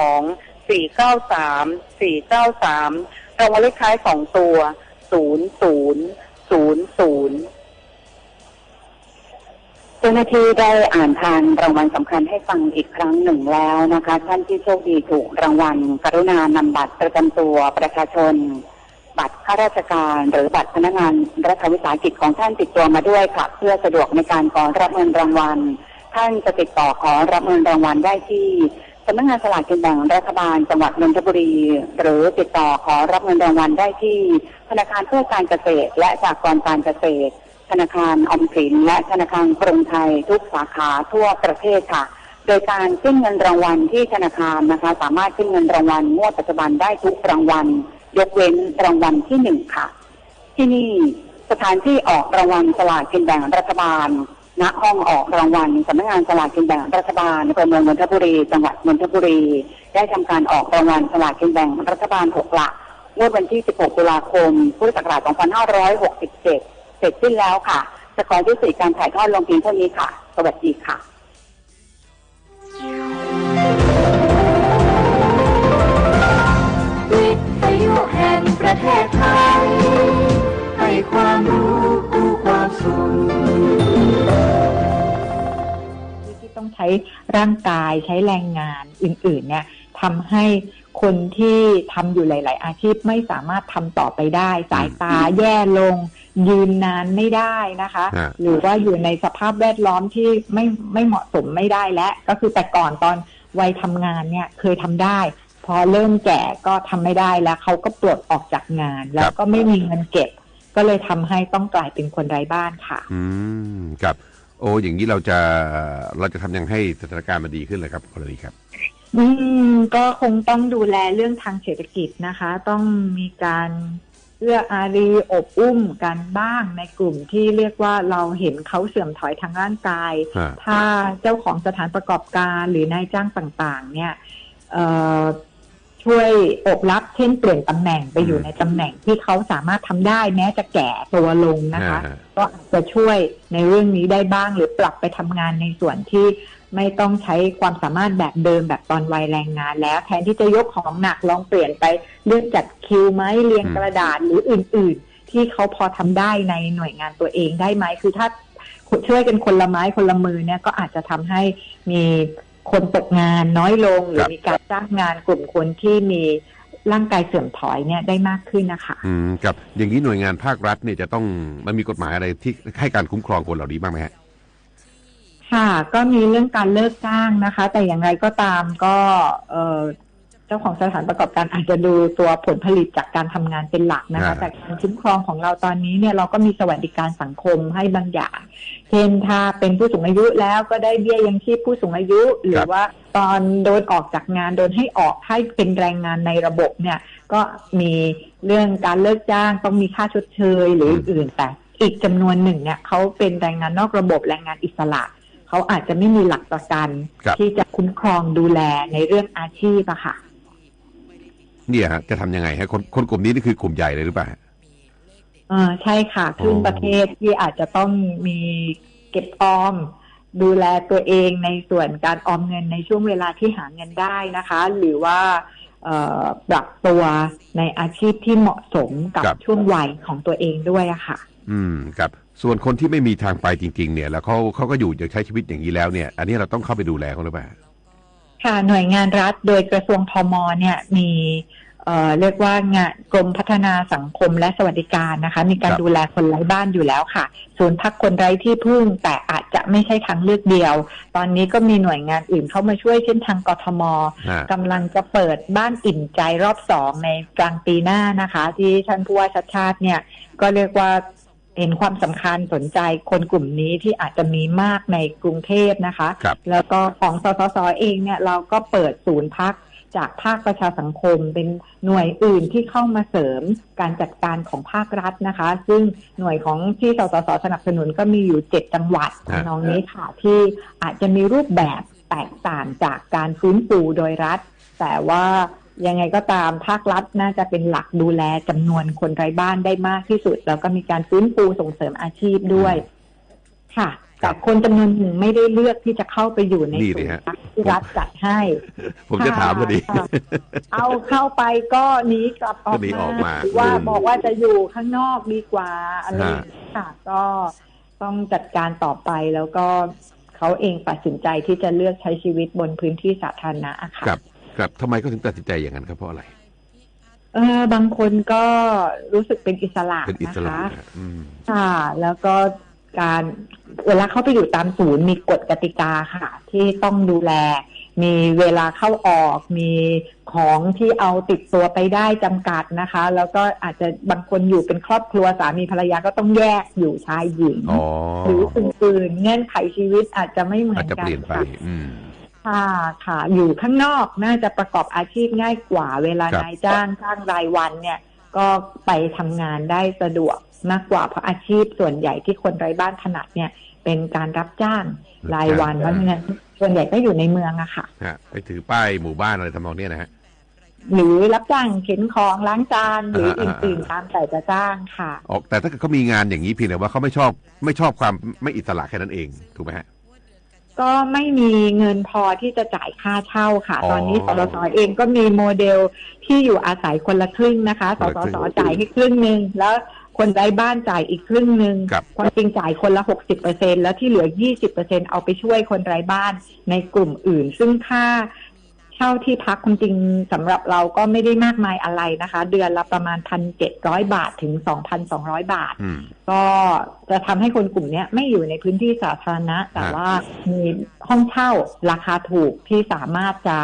493 493 รางวัลเลขท้าย2ตัว0000 เจ้าหน้าที่ได้อ่านทานรางวัลสำคัญให้ฟังอีกครั้งหนึ่งแล้วนะคะท่านที่โชคดีถูกรางวัลกรุณานำบัตรประจำตัวประชาชนบัตรข้าราชการหรือบัตรพนักงานรัฐวิสาหกิจของท่านติดตัวมาด้วยค่ะเพื่อสะดวกในการขอรับเงินรางวัลท่านจะติดต่อขอรับเงินรางวัลได้ที่สำนักงานสลากกินแบ่งรัฐบาลจังหวัดนนทบุรีหรือติดต่อขอรับเงินรางวัลได้ที่ธนาคารเพื่อการเกษตรและสหกรณ์การเกษตรธนาคารออมสินและธนาคารกรุงไทยทุกสาขาทั่วประเทศค่ะโดยการขึ้นเงินรางวัลที่ธนาคารนะคะสามารถขึ้นเงินรางวัลงวดปัจจุบันได้ทุกรางวัลยกเว้นรางวัลที่1ค่ะที่นี่สถานที่ออกรางวัลสลากกินแบ่งรัฐบาลณห้องออกรางวัลสำนักงานสลากกินแบ่งรัฐบาลอำเภอเมืองนนทบุรีจังหวัดนนทบุรีได้ทำการออกรางวัลสลากกินแบ่งรัฐบาล6 หลักงวดวันที่16 ตุลาคมพุทธศักราช 2567 เสร็จสิ้นแล้วค่ะจะขอยุติการถ่ายทอดลงเพียงเท่านี้ค่ะสวัสดีค่ะวิทยุแห่งประเทศไทยให้ความรู้คู่ความสุขที่ต้องใช้ร่างกายใช้แรงงานอื่นๆเนี่ยทำให้คนที่ทำอยู่หลายๆอาชีพไม่สามารถทำต่อไปได้สายตาแย่ลงยืนนานไม่ได้นะคะหรือว่าอยู่ในสภาพแวดล้อมที่ไม่เหมาะสมไม่ได้แล้วก็คือแต่ก่อนตอนวัยทำงานเนี่ยเคยทำได้พอเริ่มแก่ก็ทำไม่ได้แล้วเขาก็ปลดออกจากงานแล้วก็ไม่มีเงินเก็บก็เลยทำให้ต้องกลายเป็นคนไร้บ้านค่ะครับโอ้อย่างนี้เราจะทำยังให้สถานการณ์มันดีขึ้นเลยครับกรณีครับก็คงต้องดูแลเรื่องทางเศรษฐกิจนะคะต้องมีการเอื้ออารีอบอุ้มกันบ้างในกลุ่มที่เรียกว่าเราเห็นเขาเสื่อมถอยทางร่างกายถ้าเจ้าของสถานประกอบการหรือนายจ้างต่างๆเนี่ยช่วยอบรับเช่นเปลี่ยนตำแหน่งไปอยู่ในตำแหน่งที่เขาสามารถทำได้แม้จะแก่ตัวลงนะคะก็จะช่วยในเรื่องนี้ได้บ้างหรือปรับไปทำงานในส่วนที่ไม่ต้องใช้ความสามารถแบบเดิมแบบตอนวัยแรงงานแล้วแทนที่จะยกของหนักลองเปลี่ยนไปเรื่องจัดคิวไหมเรียงกระดาษหรืออื่นๆที่เขาพอทำได้ในหน่วยงานตัวเองได้ไหมคือถ้าช่วยกันคนละไม้คนละมือเนี่ยก็อาจจะทำให้มีคนตกงานน้อยลงหรือมีการจ้างงานกลุ่มคนที่มีร่างกายเสื่อมถอยเนี่ยได้มากขึ้นนะคะครับอย่างนี้หน่วยงานภาครัฐเนี่ยจะต้องมันมีกฎหมายอะไรที่ให้การคุ้มครองคนเหล่านี้บ้างไหมฮะค่ะก็มีเรื่องการเลิกจ้างนะคะแต่อย่างไรก็ตามก็ เจ้าของสถานประกอบการอาจจะดูตัวผลผลิตจากการทำงานเป็นหลักนะคะแต่การคุ้มครองของเราตอนนี้เนี่ยเราก็มีสวัสดิการสังคมให้บางอย่างเช่นถ้าเป็นผู้สูงอายุแล้วก็ได้เบี้ยยังชีพผู้สูงอายุหรือว่าตอนโดนออกจากงานโดนให้ออกให้เป็นแรงงานในระบบเนี่ยก็มีเรื่องการเลิกจ้างต้องมีค่าชดเชยหรืออื่นแต่อีกจำนวนหนึ่งเนี่ยเขาเป็นแรงงานนอกระบบแรงงานอิสระเขาอาจจะไม่มีหลักประกันที่จะคุ้มครองดูแลในเรื่องอาชีพอะค่ะเนี่ยฮะจะทำยังไงฮะคนกลุ่มนี้นี่คือกลุ่มใหญ่เลยหรือเปล่าใช่ค่ะครึ่งประเทศที่อาจจะต้องมีเก็บออมดูแลตัวเองในส่วนการออมเงินในช่วงเวลาที่หาเงินได้นะคะหรือว่าปรับตัวในอาชีพที่เหมาะสมกับช่วงวัยของตัวเองด้วยอะค่ะครับส่วนคนที่ไม่มีทางไปจริงๆเนี่ยแล้วเขาก็อยู่อยากใช้ชีวิตอย่างนี้แล้วเนี่ยอันนี้เราต้องเข้าไปดูแลเขาหรือเปล่าค่ะหน่วยงานรัฐโดยกระทรวงพม.เนี่ยมีเรียกว่างานกรมพัฒนาสังคมและสวัสดิการนะคะมีการดูแลคนไร้บ้านอยู่แล้วค่ะศูนย์พักคนไร้ที่พึ่งแต่อาจจะไม่ใช่ทางเลือกเดียวตอนนี้ก็มีหน่วยงานอื่นเข้ามาช่วยเช่นทางกทม.กำลังจะเปิดบ้านอิ่มใจรอบ2ในกลางปีหน้านะคะที่ท่านผู้ว่าชัชชาติเนี่ยก็เรียกว่าเห็นความสำคัญสนใจคนกลุ่มนี้ที่อาจจะมีมากในกรุงเทพนะคะแล้วก็ของสสส.เองเนี่ยเราก็เปิดศูนย์พักจากภาคประชาสังคมเป็นหน่วยอื่นที่เข้ามาเสริมการจัดการของภาครัฐนะคะซึ่งหน่วยของที่สสส.สนับสนุนก็มีอยู่7จังหวัดน้องนี้ค่ะที่อาจจะมีรูปแบบแตกต่างจากการฟื้นฟูโดยรัฐแต่ว่ายังไงก็ตามภาครัฐน่าจะเป็นหลักดูแลจำนวนคนไร้บ้านได้มากที่สุดแล้วก็มีการฟื้นฟูส่งเสริมอาชีพด้วยค่ะแต่คนจำนวนหนึ่งไม่ได้เลือกที่จะเข้าไปอยู่ในศูนย์พักที่รัฐจัดให้ผมจะถามพอดีเอาเข้าไปก็หนีกลับออกมาว่าบอกว่าจะอยู่ข้างนอกดีกว่าอะไรค่ะก็ต้องจัดการต่อไปแล้วก็เขาเองตัดสินใจที่จะเลือกใช้ชีวิตบนพื้นที่สาธารณะค่ะครับทำไมก็ถึงตัดสินใจอย่างนั้นครับเพราะอะไรบางคนก็รู้สึกเป็นอิสระนะคะค่ะแล้วก็การเวลาเข้าไปอยู่ตามศูนย์มีกฎกติกาค่ะที่ต้องดูแลมีเวลาเข้าออกมีของที่เอาติดตัวไปได้จำกัดนะคะแล้วก็อาจจะบางคนอยู่เป็นครอบครัวสามีภรรยาก็ต้องแยกอยู่ชายหญิงหรืออื่นๆเงื่อนไขชีวิตอาจจะไม่เหมือนกันค่ะอยู่ข้างนอกน่าจะประกอบอาชีพง่ายกว่าเวลานายจ้างรายวันเนี่ยก็ไปทำงานได้สะดวกมากกว่าเพราะอาชีพส่วนใหญ่ที่คนไร้บ้านถนัดเนี่ยเป็นการรับจ้างรายวันเพราะฉะนั้นส่วนใหญ่ก็อยู่ในเมืองอะค่ะไปถือป้ายหมู่บ้านอะไรทำนองนี้นะฮะหรือรับจ้างเข็นของล้างจานหรืออื่นๆตามแต่จะจ้างค่ะแต่ถ้าเกิดเขามีงานอย่างนี้เพียงแต่ว่าเขาไม่ชอบความไม่อิสระแค่นั้นเองถูกไหมฮะก็ไม่มีเงินพอที่จะจ่ายค่าเช่าค่ะตอนนี้สสส.เองก็มีโมเดลที่อยู่อาศัยคนละครึ่งนะคะสสส.จ่ายให้ครึ่งนึงแล้วคนไร้บ้านจ่ายอีกครึ่งนึงความจริงจ่ายคนละ 60% แล้วที่เหลือ 20% เอาไปช่วยคนไร้บ้านในกลุ่มอื่นซึ่งค่าเช่าที่พักความจริงสำหรับเราก็ไม่ได้มากมายอะไรนะคะเดือนละประมาณ 1,700 บาทถึง 2,200 บาทก็จะทำให้คนกลุ่มนี้ไม่อยู่ในพื้นที่สาธารณะแต่ว่ามีห้องเช่าราคาถูกที่สามารถจะ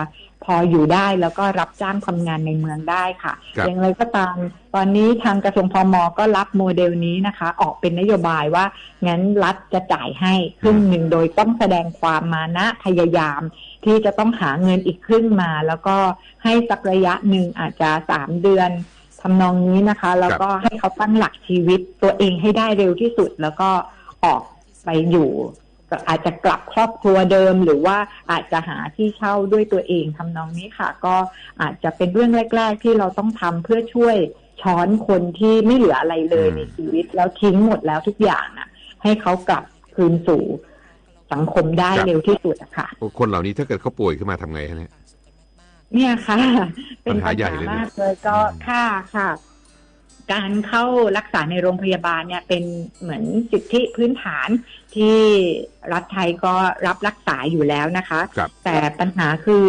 พออยู่ได้แล้วก็รับจ้างทำงานในเมืองได้ค่ะอย่างไรก็ตามตอนนี้ทางกระทรวงพม.ก็รับโมเดลนี้นะคะออกเป็นนโยบายว่างั้นรัฐจะจ่ายให้ครึ่งหนึ่งโดยต้องแสดงความมานะพยายามที่จะต้องหาเงินอีกครึ่งมาแล้วก็ให้สักระยะหนึ่งอาจจะ3 เดือนทำนองนี้นะคะแล้วก็ให้เขาตั้งหลักชีวิตตัวเองให้ได้เร็วที่สุดแล้วก็ออกไปอยู่อาจจะกลับครอบครัวเดิมหรือว่าอาจจะหาที่เช่าด้วยตัวเองทำนองนี้ค่ะก็อาจจะเป็นเรื่องแรกๆที่เราต้องทำเพื่อช่วยช้อนคนที่ไม่เหลืออะไรเลยในชีวิตแล้วทิ้งหมดแล้วทุกอย่างน่ะให้เขากลับคืนสู่สังคมได้เร็วที่สุดค่ะคนเหล่านี้ถ้าเกิดเขาป่วยขึ้นมาทำไงฮะเนี่ยค่ะเป็นปัญหาใหญ่เลยก็ค่ะการเข้ารักษาในโรงพยาบาลเนี่ยเป็นเหมือนสิทธิพื้นฐานที่รัฐไทยก็รับรักษาอยู่แล้วนะคะแต่ปัญหาคือ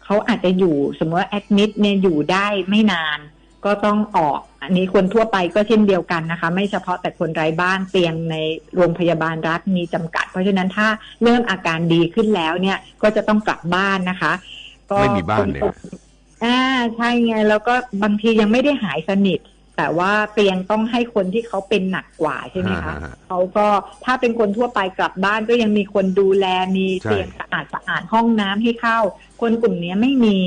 เขาอาจจะอยู่สมมติว่าแอดมิดเนี่ยอยู่ได้ไม่นานก็ต้องออกอันนี้คนทั่วไปก็เช่นเดียวกันนะคะไม่เฉพาะแต่คนไร้บ้านเตียงในโรงพยาบาลรัฐมีจำกัดเพราะฉะนั้นถ้าเริ่มอาการดีขึ้นแล้วเนี่ยก็จะต้องกลับบ้านนะคะก็ไม่มีบ้านเนี่ย ใช่ไงแล้วก็บางทียังไม่ได้หายสนิทแต่ว่าเตียงต้องให้คนที่เขาเป็นหนักกว่าใช่ไหมคะเขาก็ถ้าเป็นคนทั่วไปกลับบ้านก็ยังมีคนดูแลมีเตียงสะอาดห้องน้ำให้เข้าคนกลุ่มนี้ไม่มี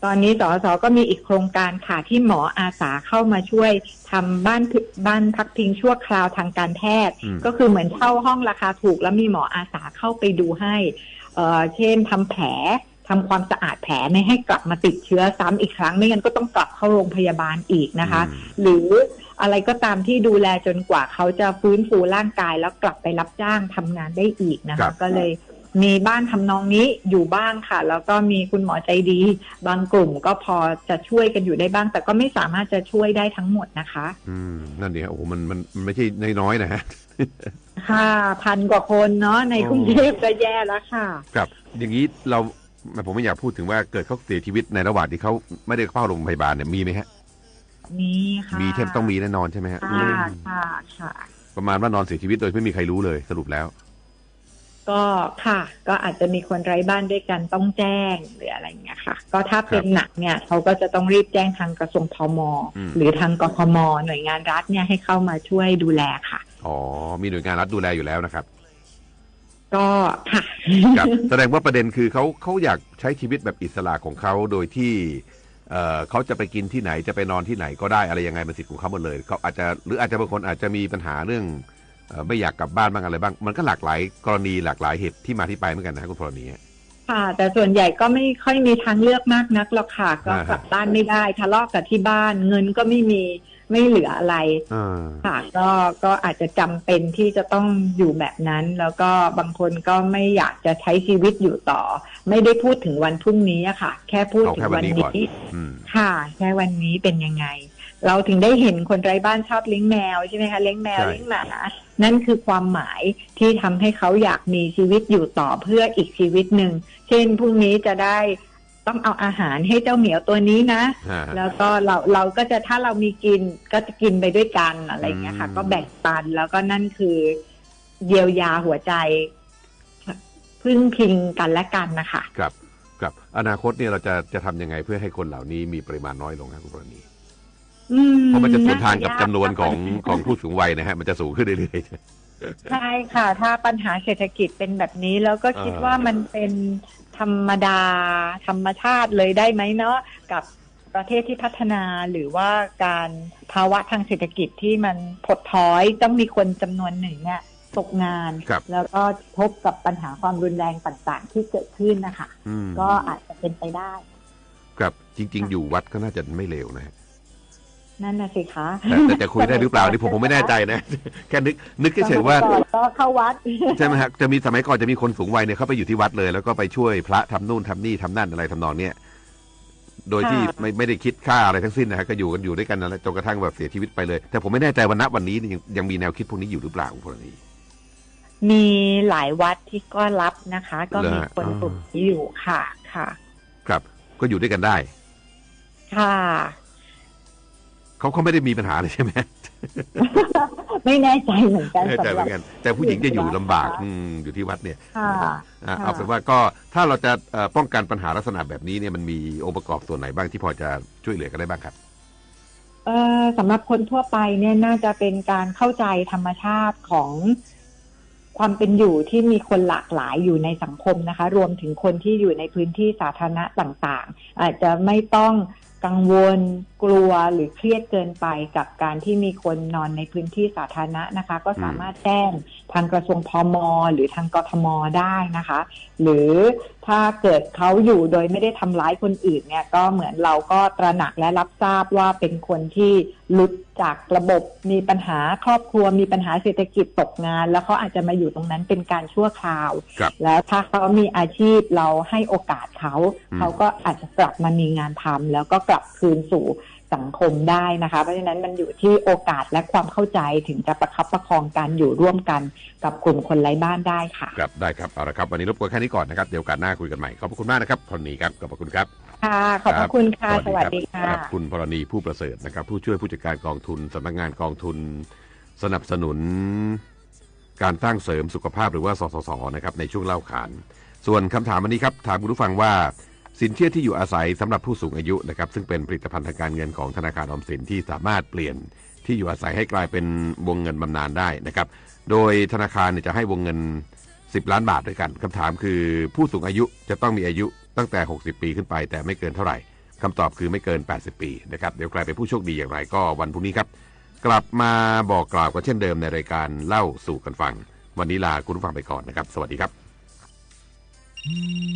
ตอนนี้สสก็มีอีกโครงการค่ะที่หมออาสาเข้ามาช่วยทำบ้านพักพิงชั่วคราวทางการแพทย์ก็คือเหมือนเช่าห้องราคาถูกแล้วมีหมออาสาเข้าไปดูให้เช่นทำแผลทำความสะอาดแผลไม่ให้กลับมาติดเชื้อซ้ำอีกครั้งไม่งั้นก็ต้องกลับเข้าโรงพยาบาลอีกนะคะหรืออะไรก็ตามที่ดูแลจนกว่าเขาจะฟื้นฟูร่างกายแล้วกลับไปรับจ้างทำงานได้อีกนะคะก็เลยมีบ้านทำนองนี้อยู่บ้างค่ะแล้วก็มีคุณหมอใจดีบางกลุ่มก็พอจะช่วยกันอยู่ได้บ้างแต่ก็ไม่สามารถจะช่วยได้ทั้งหมดนะคะนั่นเดียวโอ้มันไม่ใช่น้อยๆนะฮะค่ะ1,000 กว่าคนเนาะในกรุงเทพก็แย่แล้วค่ะครับอย่างนี้ผมไม่อยากพูดถึงว่าเกิดเขาเสียชีวิตในระหว่างที่เขาไม่ได้เข้าโรงพยาบาลเนี่ยมีไหมฮะมีค่ะมีต้องมีแน่นอนใช่ไหมฮะค่ะประมาณว่านอนเสียชีวิตโดยไม่มีใครรู้เลยสรุปแล้วก็ค่ะก็อาจจะมีคนไร้บ้านด้วยกันต้องแจ้งหรืออะไรอย่างเงี้ยค่ะก็ถ้าเป็นหนักเนี่ยเขาก็จะต้องรีบแจ้งทางกระทรวงพม.หรือทางกทม.หน่วยงานรัฐเนี่ยให้เข้ามาช่วยดูแลค่ะอ๋อมีหน่วยงานรัฐดูแลอยู่แล้วนะครับก็ค่ะแสดงว่าประเด็นคือเขาอยากใช้ชีวิตแบบอิสระของเขาโดยที่เขาจะไปกินที่ไหนจะไปนอนที่ไหนก็ได้อะไรยังไงเป็นสิทธิ์ของเขาหมดเลยเขาอาจจะหรืออาจจะบางคนอาจจะมีปัญหาเรื่องไม่อยากกลับบ้านบ้างอะไรบ้างมันก็หลากหลายกรณีหลากหลายเหตุที่มาที่ไปเหมือนกันนะคุณพรณีค่ะแต่ส่วนใหญ่ก็ไม่ค่อยมีทางเลือกมากนักหรอกค่ะก็กลับบ้านไม่ได้ทะเลาะกับที่บ้านเงินก็ไม่มีไม่เหลืออะไรค่ะก็อาจจะจำเป็นที่จะต้องอยู่แบบนั้นแล้วก็บางคนก็ไม่อยากจะใช้ชีวิตอยู่ต่อไม่ได้พูดถึงวันพรุ่งนี้อะค่ะแค่พูดถึงวันนี้ค่ะแค่วันนี้เป็นยังไงเราถึงได้เห็นคนไร้บ้านชอบเลี้ยงแมวใช่ไหมคะเลี้ยงแมวเลี้ยงหมานั่นคือความหมายที่ทำให้เขาอยากมีชีวิตอยู่ต่อเพื่ออีกชีวิตหนึ่งเช่นพรุ่งนี้จะได้ต้องเอาอาหารให้เจ้าเหมียวตัวนี้นะแล้วก็เราก็จะถ้าเรามีกินก็จะกินไปด้วยกันอะไรอย่างเงี้ยค่ะก็แบ่งปันแล้วก็นั่นคือเยียวยาหัวใจพึ่งพิงกันและกันนะคะครับอนาคตเนี่ยเราจะทำยังไงเพื่อให้คนเหล่านี้มีปริมาณน้อยลงครับคุณปรณีเพราะมันจะสวนทางกับจำนวนของผู้สูงวัยนะฮะมันจะสูงขึ้นเรื่อยๆใช่ค่ะถ้าปัญหาเศรษฐกิจเป็นแบบนี้แล้วก็คิดว่ามันเป็นธรรมดาธรรมชาติเลยได้ไหมเนาะกับประเทศที่พัฒนาหรือว่าการภาวะทางเศรษฐกิจที่มันถดถอยต้องมีคนจำนวนหนึ่งเนี่ยตกงานแล้วก็พบกับปัญหาความรุนแรงต่างๆที่เกิดขึ้นนะคะก็อาจจะเป็นไปได้ครับจริงๆอยู่วัดก็น่าจะไม่เลวนะนั่นน่ะสิคะแต่จะคุยได้หรือเปล่านี่ผมไม่แน่ใจนะแค่นึกเฉยๆว่าก็เข้าวัดใช่ไหมฮะจะมีสมัยก่อนจะมีคนสูงวัยเนี่ยเขาไปอยู่ที่วัดเลยแล้วก็ไปช่วยพระทำนู่นทำนี่ทำนั่นอะไรทำนองเนี้ยโดยที่ไม่ได้คิดค่าอะไรทั้งสิ้นนะฮะก็อยู่ด้วยกันนะจนกระทั่งแบบเสียชีวิตไปเลยแต่ผมไม่แน่ใจวันนี้ยังมีแนวคิดพวกนี้อยู่หรือเปล่าพวกนี้มีหลายวัดที่ก็รับนะคะก็มีคนกลุ่มที่อยู่ค่ะครับก็อยู่ด้วยกันได้ค่ะเขาไม่ได้มีปัญหาเลยใช่ไหมไม่แน่ใจเหมือนกันแต่ผู้หญิงจะอยู่ลำบากอยู่ที่วัดเนี่ยเอาเป็นว่าก็ถ้าเราจะป้องกันปัญหาลักษณะแบบนี้เนี่ยมันมีองค์ประกอบส่วนไหนบ้างที่พอจะช่วยเหลือกันได้บ้างครับสำหรับคนทั่วไปเนี่ยน่าจะเป็นการเข้าใจธรรมชาติของความเป็นอยู่ที่มีคนหลากหลายอยู่ในสังคมนะคะรวมถึงคนที่อยู่ในพื้นที่สาธารณะต่างๆอาจจะไม่ต้องกังวลกลัวหรือเครียดเกินไปกับการที่มีคนนอนในพื้นที่สาธารณะนะคะก็สามารถแจ้งทางกระทรวงพม.หรือทางกทม.ได้นะคะหรือถ้าเกิดเขาอยู่โดยไม่ได้ทำร้ายคนอื่นเนี่ยก็เหมือนเราก็ตระหนักและรับทราบว่าเป็นคนที่หลุดจากระบบมีปัญหาครอบครัวมีปัญหาเศรษฐกิจตกงานแล้วเขาอาจจะมาอยู่ตรงนั้นเป็นการชั่วคราวแล้วถ้าเขามีอาชีพเราให้โอกาสเขาก็อาจจะกลับมามีงานทำแล้วก็กลับคืนสู่สังคมได้นะคะเพราะฉะนั้นมันอยู่ที่โอกาสและความเข้าใจถึงจะประคับประคองการอยู่ร่วมกันกับกลุ่มคนไร้บ้านได้ค่ะครับได้ครับเอาละครับวันนี้รบกวนแค่นี้ก่อนนะครับเดี๋ยวโอกาสหน้าคุยกันใหม่ขอบคุณมากนะครับพรณีครับขอบคุณครับค่ะขอบคุณค่ะสวัสดีค่ะคุณพรณีผู้ประเสริฐนะครับผู้ช่วยผู้จัดการกองทุนสำนักงานกองทุนสนับสนุนการสร้างเสริมสุขภาพหรือว่าสสสนะครับในช่วงเล่าขานส่วนคำถามวันนี้ครับถามคุณผู้ฟังว่า สินเชื่อที่อยู่อาศัยสำหรับผู้สูงอายุนะครับซึ่งเป็นผลิตภัณฑ์ทางการเงินของธนาคารออมสินที่สามารถเปลี่ยนที่อยู่อาศัยให้กลายเป็นวงเงินบำนาญได้นะครับโดยธนาคารจะให้วงเงิน10 ล้านบาทด้วยกันคำถามคือผู้สูงอายุจะต้องมีอายุตั้งแต่60 ปีขึ้นไปแต่ไม่เกินเท่าไหร่คำตอบคือไม่เกิน80 ปีนะครับเดี๋ยวใครเป็นผู้โชคดีอย่างไรก็วันพรุ่งนี้ครับกลับมาบอกกล่าวกันเช่นเดิมในรายการเล่าสู่กันฟังวันนี้ลาคุณผู้ฟังไปก่อนนะครับสวัสดีครับ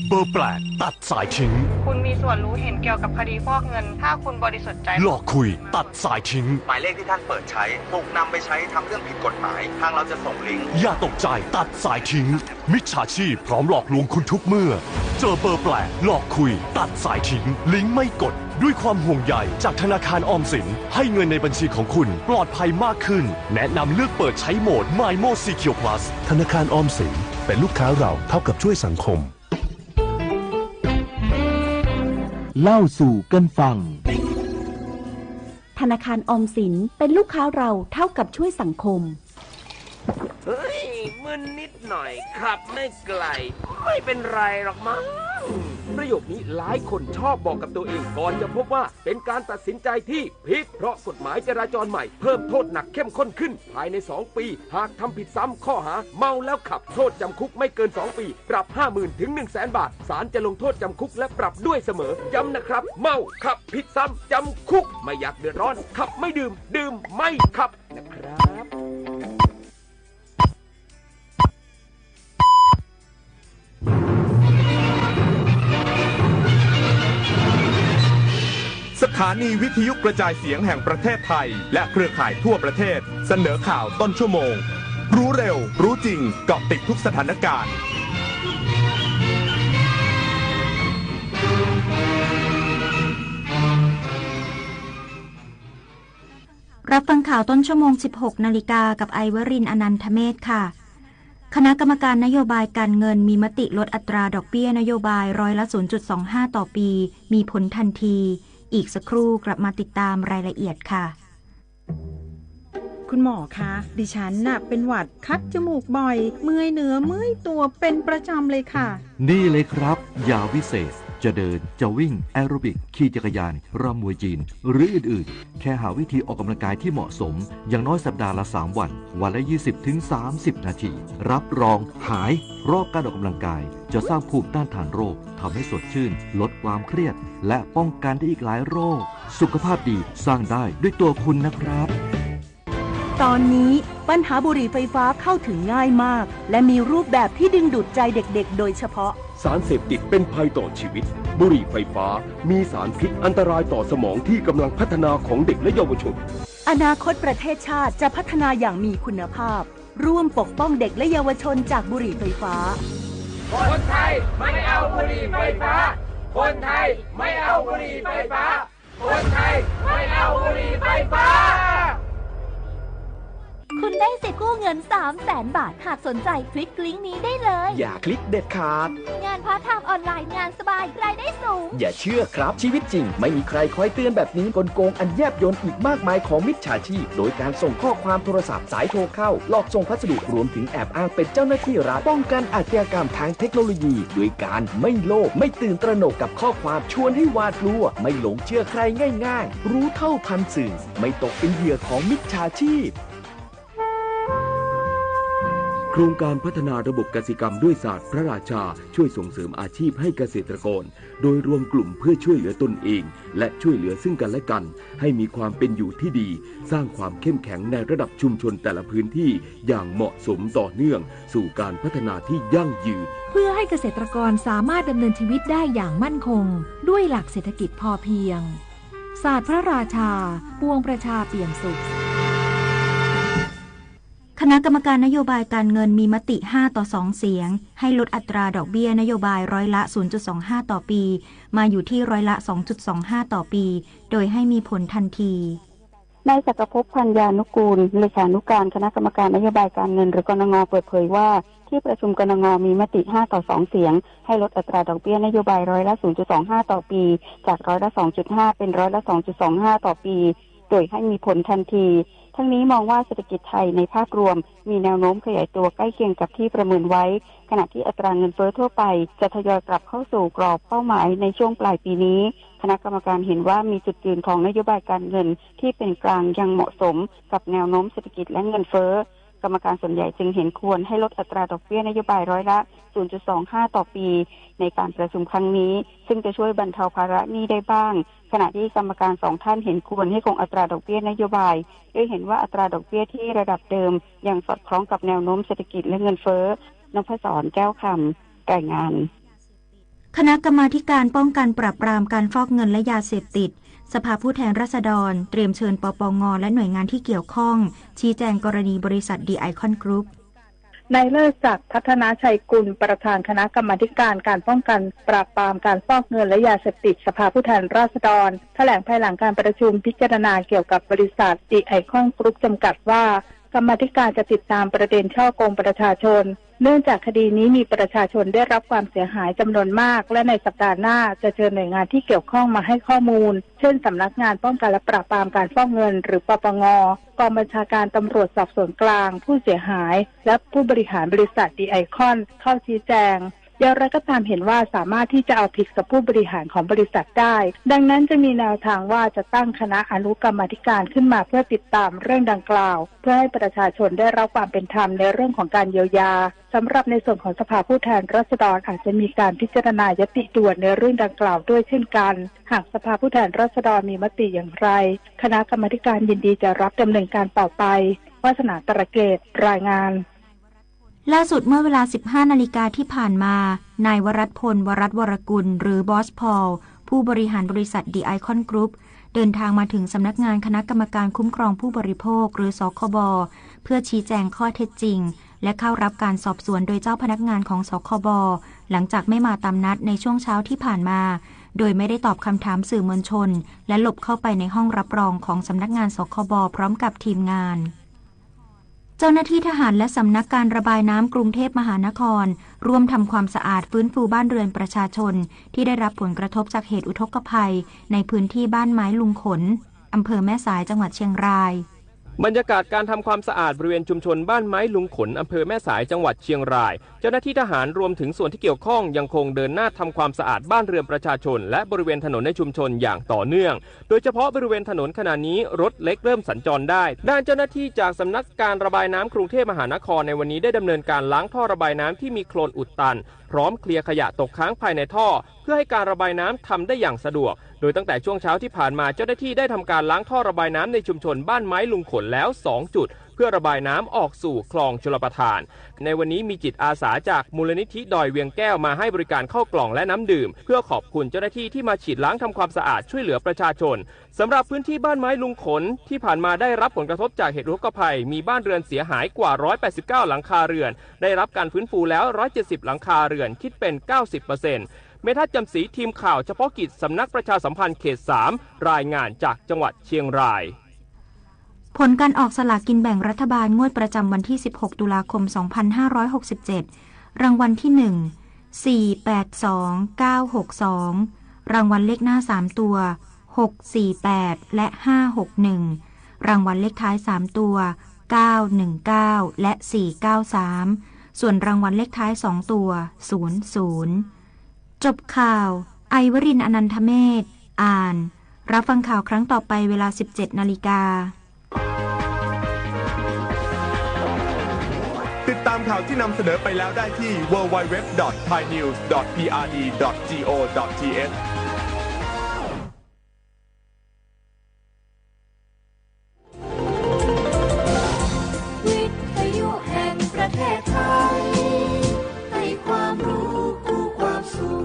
เบอร์แปลกตัดสายทิ้งคุณมีส่วนรู้เห็นเกี่ยวกับคดีฟอกเงินถ้าคุณบริสุทธิ์ใจหลอกคุยตัดสายทิ้งหมายเลขที่ท่านเปิดใช้ถูกนำไปใช้ทำเรื่องผิดกฎหมายทางเราจะส่งลิงก์อย่าตกใจตัดสายทิ้งมิจฉาชีพพร้อมหลอกลวงคุณทุกเมื่อเจอเบอร์แปลกหลอกคุยตัดสายทิ้งลิงก์ไม่กดด้วยความห่วงใยจากธนาคารออมสินให้เงินในบัญชีของคุณปลอดภัยมากขึ้นแนะนำเลือกเปิดใช้โหมด MyMo Secure Plus ธนาคารออมสินเป็นลูกค้าเราเท่ากับช่วยสังคมเล่าสู่กันฟังธนาคารออมสินเป็นลูกค้าเราเท่ากับช่วยสังคมเฮ้ยมึนนิดหน่อยขับไม่ไกลไม่เป็นไรหรอกมั้งประโยคนี้หลายคนชอบบอกกับตัวเองก่อนจะพบว่าเป็นการตัดสินใจที่ผิดเพราะกฎหมายจราจรใหม่เพิ่มโทษหนักเข้มข้นขึ้นภายใน2 ปีหากทำผิดซ้ำข้อหาเมาแล้วขับโทษจำคุกไม่เกิน2 ปีปรับ 50,000 ถึง 100,000 บาทศาลจะลงโทษจำคุกและปรับด้วยเสมอย้ำนะครับเมาขับผิดซ้ำจำคุกไม่อยากเดือดร้อนขับไม่ดื่มดื่มไม่ขับนะครับสถานีวิทยุกระจายเสียงแห่งประเทศไทยและเครือข่ายทั่วประเทศเสนอข่าวต้นชั่วโมงรู้เร็วรู้จริงเกาะติดทุกสถานการณ์รับฟังข่าวต้นชั่วโมง 16 นาฬิกากับไอวรินทร์อนันทเมธค่ะคณะกรรมการนโยบายการเงินมีมติลดอัตราดอกเบี้ยนโยบายร้อยละ 0.25 ต่อปีมีผลทันทีอีกสักครู่กลับมาติดตามรายละเอียดค่ะคุณหมอคะดิฉันน่ะเป็นหวัดคัดจมูกบ่อยเมื่อยเนื้อเมื่อยตัวเป็นประจำเลยค่ะนี่เลยครับยาวิเศษจะเดินจะวิ่งแอโรบิกขี่จักรยานรำมวยจีนหรืออื่นๆแค่หาวิธีออกกำลังกายที่เหมาะสมอย่างน้อยสัปดาห์ละ3 วันวันละ 20-30 นาทีรับรองหายรอบการออกกำลังกายจะสร้างภูมิต้านทานโรคทำให้สดชื่นลดความเครียดและป้องกันได้อีกหลายโรคสุขภาพดีสร้างได้ด้วยตัวคุณนะครับตอนนี้ปัญหาบุหรี่ไฟฟ้าเข้าถึงง่ายมากและมีรูปแบบที่ดึงดูดใจเด็กๆโดยเฉพาะสารเสพติดเป็นภัยต่อชีวิตบุหรี่ไฟฟ้ามีสารพิษอันตรายต่อสมองที่กำลังพัฒนาของเด็กและเยาวชนอนาคตประเทศชาติจะพัฒนาอย่างมีคุณภาพร่วมปกป้องเด็กและเยาวชนจากบุหรี่ไฟฟ้าคนไทยไม่เอาบุหรี่ไฟฟ้าคนไทยไม่เอาบุหรี่ไฟฟ้าคนไทยไม่เอาบุหรี่ไฟฟ้าคุณได้สิทธิ์กู้เงิน 300,000 บาทหากสนใจคลิกลิงก์นี้ได้เลยอย่าคลิกเด็ดขาดงานพาร์ทไทม์ออนไลน์งานสบายรายได้สูงอย่าเชื่อครับชีวิตจริงไม่มีใครคอยเตือนแบบนี้กลโกงอันแยบยลอีกมากมายของมิจฉาชีพโดยการส่งข้อความโทรศัพท์สายโทรเข้าหลอกส่งพัสดุรวมถึงแอบอ้างเป็นเจ้าหน้าที่รัฐป้องกันอาชญากรรมทางเทคโนโลยีโดยการไม่โลภไม่ตื่นตระหนกกับข้อความชวนให้หวาดกลัวไม่หลงเชื่อใครง่ายๆรู้เท่าทันสื่อไม่ตกเป็นเหยื่อของมิจฉาชีพโครงการพัฒนาระบบกสิกรรมด้วยศาสตร์พระราชาช่วยส่งเสริมอาชีพให้เกษตรกรโดยรวมกลุ่มเพื่อช่วยเหลือตนเองและช่วยเหลือซึ่งกันและกันให้มีความเป็นอยู่ที่ดีสร้างความเข้มแข็งในระดับชุมชนแต่ละพื้นที่อย่างเหมาะสมต่อเนื่องสู่การพัฒนาที่ยั่งยืนเพื่อให้เกษตรกรสามารถดำเนินชีวิตได้อย่างมั่นคงด้วยหลักเศรษฐกิจพอเพียงศาสตร์พระราชาปวงประชาเปี่ยมสุขคณะกรรมการนโยบายการเงินมีมติ5-2 เสียงให้ลดอัตราดอกเบี้ยนโยบายร้อยละ 0.25 ต่อปีมาอยู่ที่ร้อยละ 2.25 ต่อปีโดยให้มีผลทันทีนายจักรภพ พันยานุกูลเลขานุการคณะกรรมการนโยบายการเงินหรือกนง.เปิดเผยว่าที่ประชุมกนง.มีมติ5-2 เสียงให้ลดอัตราดอกเบี้ยนโยบายร้อยละ 0.25 ต่อปีจากร้อยละ 2.5 เป็นร้อยละ 2.25 ต่อปีโดยให้มีผลทันที ทั้งนี้มองว่าเศรษฐกิจไทยในภาพรวมมีแนวโน้มขยายตัวใกล้เคียงกับที่ประเมินไว้ขณะที่อัตราเงินเฟ้อทั่วไปจะทยอยกลับเข้าสู่กรอบเป้าหมายในช่วงปลายปีนี้คณะกรรมการเห็นว่ามีจุดยืนของนโยบายการเงินที่เป็นกลางยังเหมาะสมกับแนวโน้มเศรษฐกิจและเงินเฟ้อกรรมการส่วนใหญ่จึงเห็นควรให้ลดอัตราดอกเบี้ยนโยบายร้อยละ 0.25 ต่อปีในการประชุมครั้งนี้ซึ่งจะช่วยบรรเทาภาระหนี้ได้บ้างขณะที่กรรมการ2ท่านเห็นควรให้คงอัตราดอกเบี้ยนโยบายโดยเห็นว่าอัตราดอกเบี้ยที่ระดับเดิมยังสอดคล้องกับแนวโน้มเศรษฐกิจและเงินเฟ้อนพศรแก้วคำรายงานคณะกรรมาการป้องกันปราบปรามการฟอกเงินและยาเสพติดสภาผู้แทนราษฎรเตรียมเชิญปปง.และหน่วยงานที่เกี่ยวข้องชี้แจงกรณีบริษัทดีไอคอนกรุ๊ปนายเลิศศักดิ์พัฒนาชัยกุลประธานคณะกรรมาการการป้องกันปราบปรามการฟอกเงินและยาเสพติดสภาผู้แทนราษฎรแถลงภายหลังการประชุมพิจารณาเกี่ยวกับบริษัทดีไอคอนกรุ๊ปจำกัดว่ากรรมาการจะติดตามประเด็นฉ้อโกงประชาชนเนื่องจากคดีนี้มีประชาชนได้รับความเสียหายจำนวนมากและในสัปดาห์หน้าจะเชิญหน่วยงานที่เกี่ยวข้องมาให้ข้อมูลเช่นสำนักงานป้องกันและปราบปรามการฟอกเงินหรือปปง.กองบัญชาการตำรวจสอบสวนกลางผู้เสียหายและผู้บริหารบริษัทดีไอคอนเข้าชี้แจงอย่างไรก็ตามเห็นว่าสามารถที่จะเอาผิดกับผู้บริหารของบริษัทได้ดังนั้นจะมีแนวทางว่าจะตั้งคณะอนุกรรมาธิการขึ้นมาเพื่อติดตามเรื่องดังกล่าวเพื่อให้ประชาชนได้รับความเป็นธรรมในเรื่องของการเยียวยาสำหรับในส่วนของสภาผู้แทนราษฎรอาจจะมีการพิจารณายติด่วนในเรื่องดังกล่าวด้วยเช่นกันหากสภาผู้แทนราษฎรมีมติอย่างไรคณะกรรมาธิการยินดีจะรับดำเนินการต่อไปวาสนาตระเกตรายงานล่าสุดเมื่อเวลา 15 นาฬิกาที่ผ่านมา นายวรัตพล วรัตน์วรกุลหรือบอสพอลผู้บริหารบริษัทดีไอคอนกรุ๊ปเดินทางมาถึงสำนักงานคณะกรรมการคุ้มครองผู้บริโภคหรือสคบ.เพื่อชี้แจงข้อเท็จจริงและเข้ารับการสอบสวนโดยเจ้าพนักงานของสคบ.หลังจากไม่มาตามนัดในช่วงเช้าที่ผ่านมาโดยไม่ได้ตอบคำถามสื่อมวลชนและหลบเข้าไปในห้องรับรองของสำนักงานสคบ.พร้อมกับทีมงานเจ้าหน้าที่ทหารและสำนักการระบายน้ำกรุงเทพมหานครร่วมทำความสะอาดฟื้นฟูบ้านเรือนประชาชนที่ได้รับผลกระทบจากเหตุอุทกภัยในพื้นที่บ้านไม้ลุงขนอำเภอแม่สายจังหวัดเชียงรายบรรยากาศการทำความสะอาดบริเวณชุมชนบ้านไม้ลุงขนอำเภอแม่สายจังหวัดเชียงรายเจ้าหน้าที่ทหารรวมถึงส่วนที่เกี่ยวข้องยังคงเดินหน้าทำความสะอาดบ้านเรือนประชาชนและบริเวณถนนในชุมชนอย่างต่อเนื่องโดยเฉพาะบริเวณถนนขณะนี้รถเล็กเริ่มสัญจรได้ด้านเจ้าหน้าที่จากสำนักการระบายน้ำกรุงเทพมหานครในวันนี้ได้ดำเนินการล้างท่อระบายน้ำที่มีโคลนอุดตันพร้อมเคลียร์ขยะตกค้างภายในท่อเพื่อให้การระบายน้ำทำได้อย่างสะดวกโดยตั้งแต่ช่วงเช้าที่ผ่านมาเจ้าหน้าที่ได้ทำการล้างท่อระบายน้ำในชุมชนบ้านไม้ลุงขนแล้ว2 จุดเพื่อระบายน้ำออกสู่คลองชลประทานในวันนี้มีจิตอาสาจากมูลนิธิดอยเวียงแก้วมาให้บริการข้าวกล่องและน้ำดื่มเพื่อขอบคุณเจ้าหน้าที่ที่มาฉีดล้างทำความสะอาดช่วยเหลือประชาชนสำหรับพื้นที่บ้านไม้ลุงขนที่ผ่านมาได้รับผลกระทบจากเหตุอุทกภัยมีบ้านเรือนเสียหายกว่า189หลังคาเรือนได้รับการฟื้นฟูแล้ว170หลังคาเรือนคิดเป็น 90%เมทัศน์จำศรีทีมข่าวเฉพาะกิจสำนักประชาสัมพันธ์เขต 3รายงานจากจังหวัดเชียงรายผลการออกสลากกินแบ่งรัฐบาลงวดประจำวันที่16ตุลาคม2567รางวัลที่1 482962รางวัลเลขหน้า3ตัว648และ561รางวัลเลขท้าย3ตัว919และ493ส่วนรางวัลเลขท้าย2ตัว00จบข่าวไอวรินทร์อนันทเมธอ่านรับฟังข่าวครั้งต่อไปเวลา 17 นาฬิกาติดตามข่าวที่นำเสนอไปแล้วได้ที่ www.thainews.prd.go.thวิทยุแห่งประเทศไทยให้ความรู้คู่ความสุข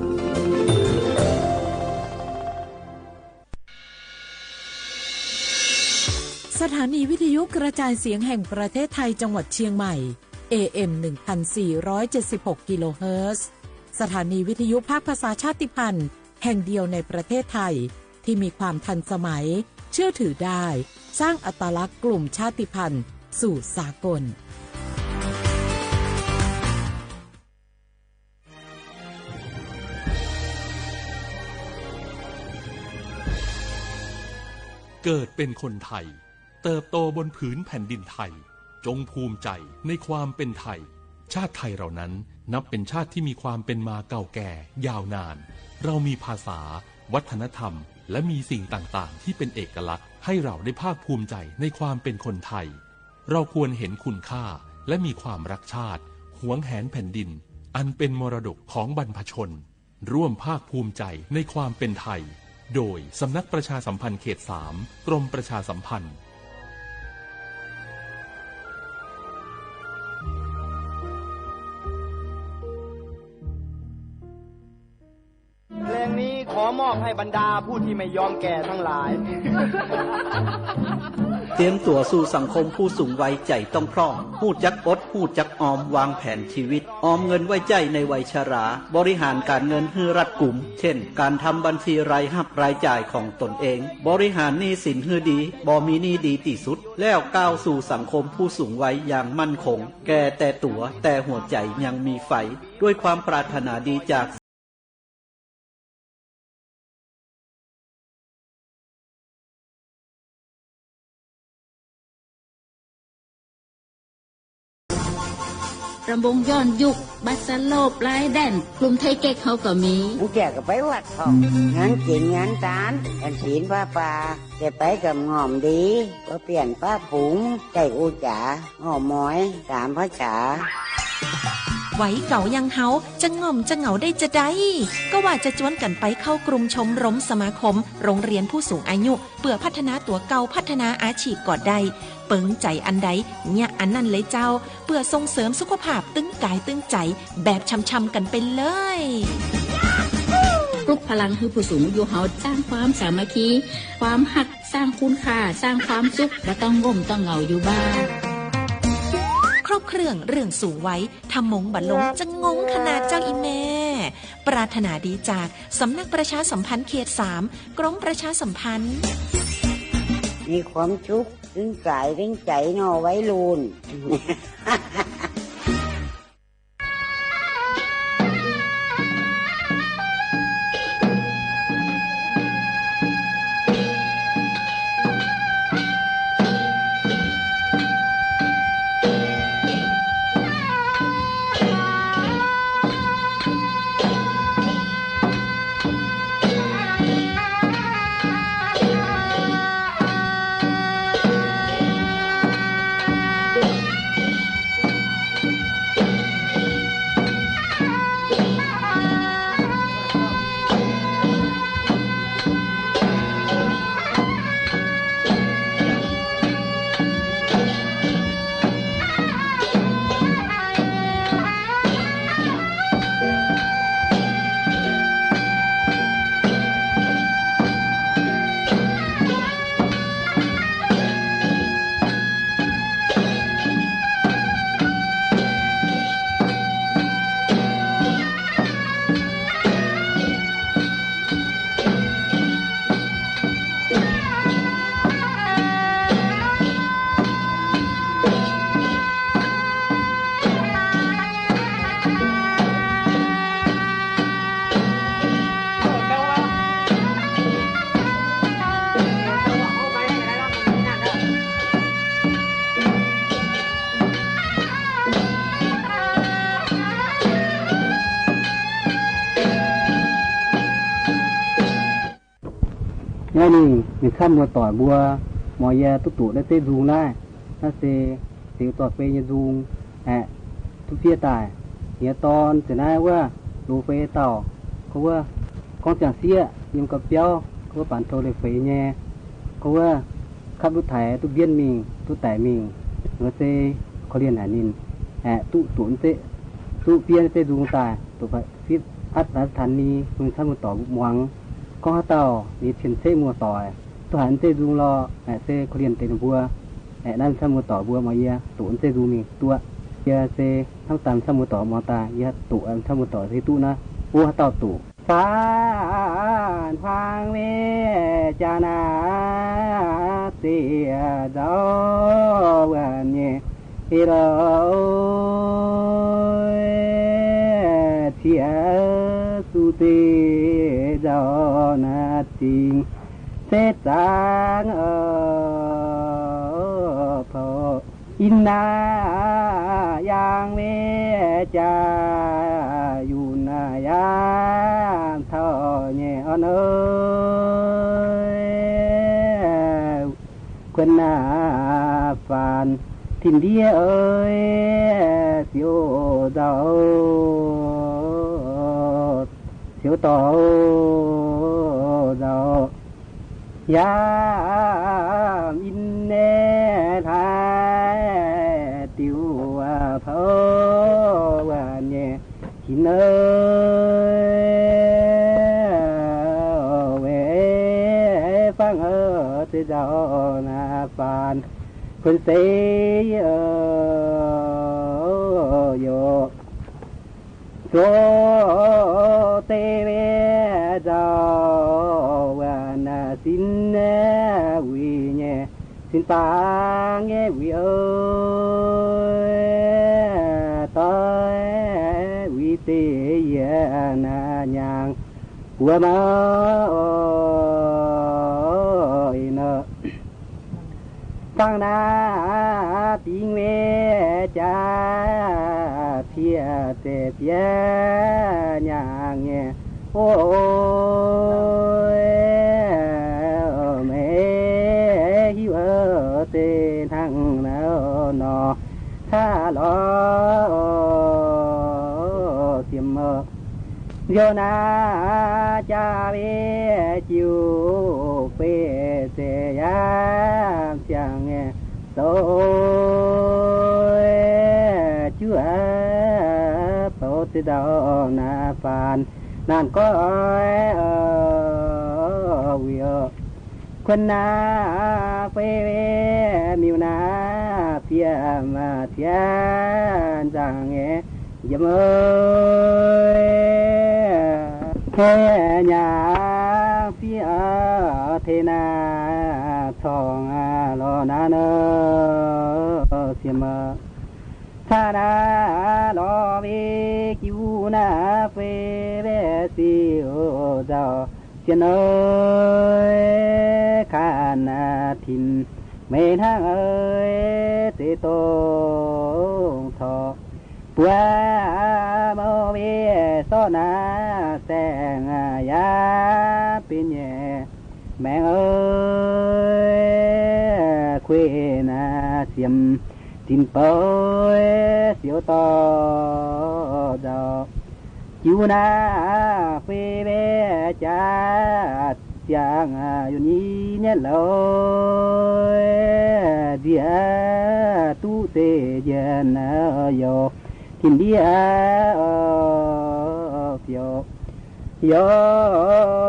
สถานีวิทยุกระจายเสียงแห่งประเทศไทยจังหวัดเชียงใหม่ AM 1476 กิโลเฮิรตซ์สถานีวิทยุภาคภาษาชาติพันธุ์แห่งเดียวในประเทศไทยที่มีความทันสมัยเชื่อถือได้สร้างอัตลักษณ์กลุ่มชาติพันธุ์สู่สากลเกิดเป็นคนไทย เติบโตบนผืนแผ่นดินไทยจงภูมิใจในความเป็นไทยชาติไทยเรานั้นนับเป็นชาติที่มีความเป็นมาเก่าแก่ยาวนานเรามีภาษาวัฒนธรรมและมีสิ่งต่างๆที่เป็นเอกลักษณ์ให้เราได้ภาคภูมิใจในความเป็นคนไทยเราควรเห็นคุณค่าและมีความรักชาติหวงแหนแผ่นดินอันเป็นมรดกของบรรพชนร่วมภาคภูมิใจในความเป็นไทยโดยสำนักประชาสัมพันธ์เขต 3 กรมประชาสัมพันธ์เพลงนี้ขอมอบให้บรรดาผู้ที่ไม่ยอมแก่ทั้งหลาย เตรียมตัวสู่สังคมผู้สูงวัยใจต้องพร้อมพูดจักอดพูดจักออมวางแผนชีวิตออมเงินไว้ใจในวัยชราบริหารการเงินให้รัดกุมเช่นการทำบัญชีรายรับรายจ่ายของตนเองบริหารหนี้สินให้ดีบ่มีหนี้ดีที่สุดแล้วก้าวสู่สังคมผู้สูงวัยอย่างมั่นคงแก่แต่ตัวแต่หัวใจยังมีไฟด้วยความปรารถนาดีจากรำวงย้อนยุคบัสโลบไร้แดนกลุ่มไทยเก๊กเขาก็มีแกก็ไปวัดเขางานกินงานทานกันศีลผ้าป่าแกไปกับงอมดีก็เปลี่ยนป้าผุงใจอูจ๋าหอมหมอยตามพระจ๋าไหวเก่ายังเฮาจะง่อมจะเหงาได้จะได้ก็ว่าจะจวนกันไปเข้ากลุ่มชมรมสมาคมโรงเรียนผู้สูงอายุเพื่อพัฒนาตัวเก่าพัฒนาอาชีพก่อได้เปิงใจอันใดเนี่ยอันนั้นเลยเจ้าเพื่อส่งเสริมสุขภาพตึงกายตึงใจแบบช่ำๆกันไปเลยปลุกพลังให้ผู้สูงอายุเฮาสร้างความสามัคคีความหักสร้างคุณค่าสร้างความสุขและต้องง่มต้องเหงาอยู่บ้านครบเครื่องเรื่องสูงไว้ทำมงบัดลงจะงงขนาดเจ้าอีแม่ปรารถนาดีจากสำนักประชาสัมพันธ์เขต 3 กรมประชาสัมพันธ์มีความสุขถึงกายถึงใจนอไว้ลูน ง่ายนี่มีข้ามวัวต่อยบัวหมอยาตุตุได้เต้ดูงได้ถ้าเสียวต่อเฟยดูงทุกเพี้ยตายเหียตอนจะได้ว่าดูเฟยต่อเขาว่าก้อนจังเสียยิมกับเปี้ยวเขาว่าปั่นโทรเลยเฟยแง่เขาว่าขับรถไถตุเบี้ยนมิงตุแต่มิงเงาเซเขาเรียนหานินตุตุนเตตุเพี้ยนเตดูงตายตุไปฟิตอัดสถานีมึงข้ามต่อบุกมวังก็เต่านี่เช่นเซมัวต่อยตัวหันเซดูรอเซเขาเรียนเตนบัวนั่นข้ามต่อบัวมาเยอะตุนเซดูมีตัวเยอะเซทั้งตามข้ามต่อมอตาเยอะตุอันข้ามต่อเซตุนะบัวเต่าตุฟ้าพังเวจานาเสียเจ้าวันนี้ฮิโรเทียสุติเจ้านาจริงเสจาง ออินนายางเวจาอยู่นายามเท่าเนี่ยอ่อนเอ้ยคนหน้าฝานทินเดียเอ้ยเสียวเจ้าเสียวต่อเจ้ายามอินเนทายติวเพอวันเนี่ยหินเอ้เวฟังเจ้านาฟานคนเสียโยโซเตเวเจ้าวานาสินเนวิเนสินปางเงวิเอตอยวิเตยนายังหัวมาฟังนาติงเวจาเพียเตเพียญางเงโอ้ยเมหิวเตทั้งนอถ้าลอเสียมโยนาจาเวจิวเปเสยามเสียงโตจัวโปติดาวนาฟานนานก็วิโอคนนาเฟเวมิวนาเพียมาเทียนจังยมแค่ยาเพียเทนาทองลอนาเนเสียมาทานาลอเวกิวนาเฟเวสิโอเจ้าเสียนขานาทินไม่ทางเตโตทอปัวโมเวโซนาแสงยาปิญญแมงคุยนาเสียมจินเปยเสียวต่อเจ้าจิวนาเฟเวจาจางอยู่นี่เนี่ยเลยเดียตุเตเยนโยทินเดียเปียวโย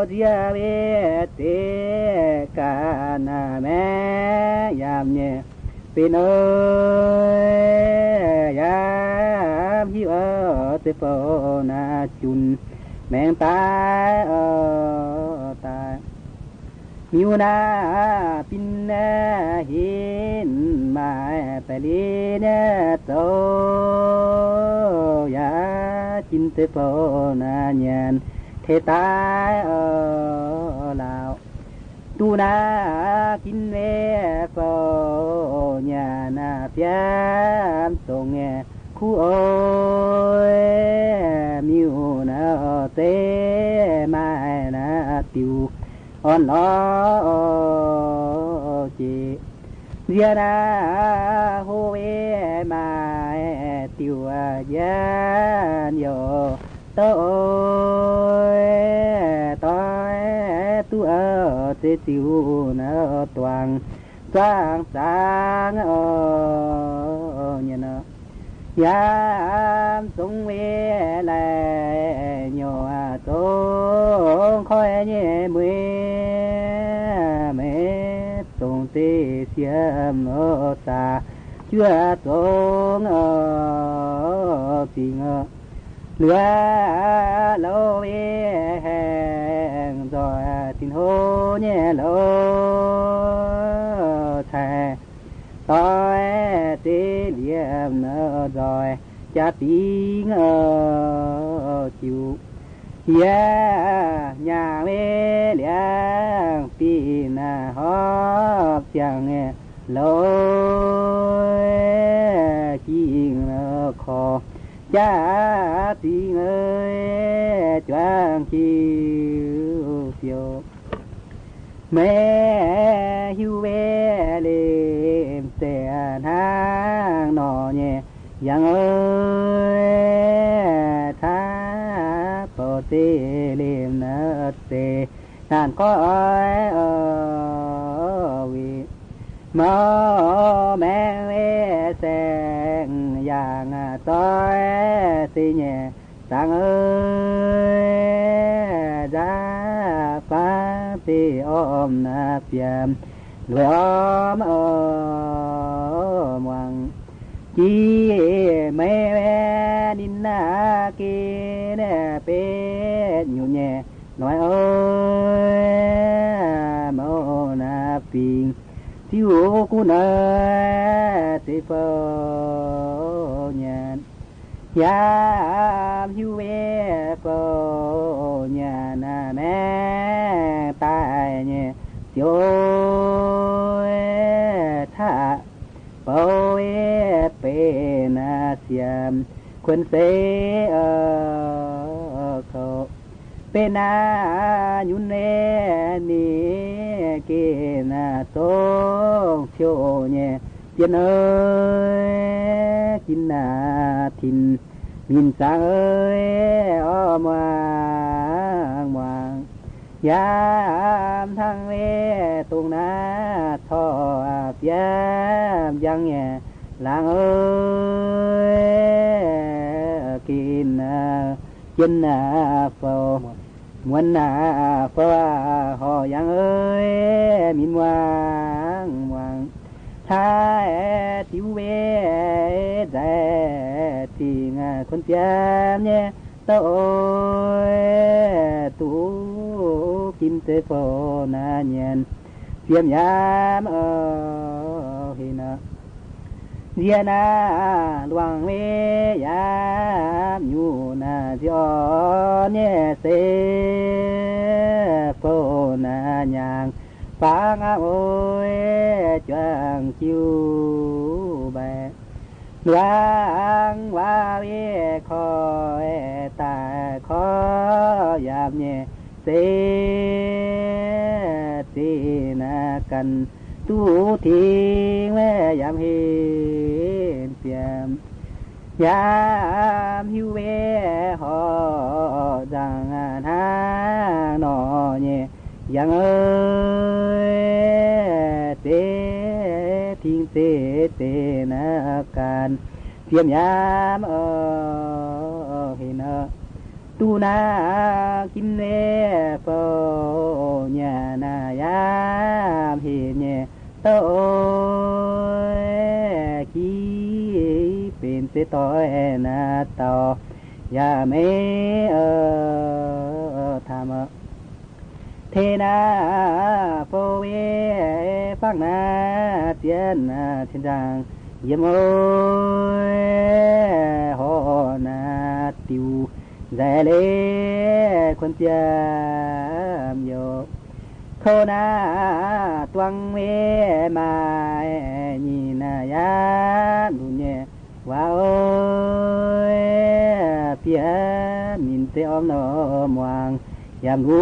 เดียเวเตกานาแม่ยามเนี่ยเป็นยามหิวเตปนาจุนแมงตายตายมิวนาปินนาหินมาไปลีเนโตยาจินเตปนาเนียนเทตายลาวตูนากินเวโฟญานาเปียมตงคูโอมิวนาเตมานาติวอ่อนลอจีเดียนาโฮเวมาติวยานโยโตตอยตัวเตติวนาตวังสร้างสางเนี่ยนะยามทรงเวไลโยโตคอยเนี่ยเมื่อเมตรงเตเสียมตาเชื่อตรงจริงเหลือโลเวแห่งจอยทินโหเนี่ยโลแทตอยเตเลียมเนอจอยจะตีเงจิวยาญาเวเลียงปีนาฮอบจังโล คอจ้าตีเงยจวงคิวเปียวแม่หิวเวเลมเสียทางนอเนี่ยยังเอ้ยท้าโปเตเลมนัดเตนานก็วิมอแม่เวแสงอย่างต้อยสิเนี่ยสังเอ้ยจ้าฟ้าที่อ้อมนาเปียมด้วยอ้อมหวังจีไม่แม่ดินนากีเนเป็นอยู่เนี่ยน้อยเอ้ยมอนาปิงที่หูกูเนติเปญยามหิวเวเปญนาแม่ตายเนี่ยโยท่าเปเป็นอาเซียมคนเสเขาเป็นอายุเนนี่เกนาโตเชียวเนี่ยเจียนเอ้ยกินนาทินมินสางเอ้ยอ้อมวางวางยามทางเวตรงนาท่ออาบยามยังแย่ลางเอ้ยกินกินนาเฝ้ามวนนาเฝ้าห่อยังเอ้ยมินวางวางท้ายติวเวได้ที่งาคนเจียมเนี่ยโตตูกินเตโฟนาเนียนเพียมยามหินะเดียนาลวงเวยามอยู่นาจอเนี่ยเสโฟนาญางฟางโอยจางคิวแบดวงว่าเวคอยตาคอยามเนี่ยเสตีนากันตู้ทิ้งแม่ยามเห็นเปียมยามหิวเวหอดังหาหนอเนี่ยยังเอ้ยเตทิ้งเตนาการเทียมยามเห็นตูนากินเวเปญานายามเห็นเนี่ยโตขี้เป็นเสต่อยนาต่อยาเมธรรมเทนาโปเวฟังนาเตียนนาเทียนจังเยี่ยมโอยหอนาติวใจเลคนเจียมโยโคนาตวังเวมานีนายาดุเนว้าโอยเปียมินเตอมนอมวางยามหู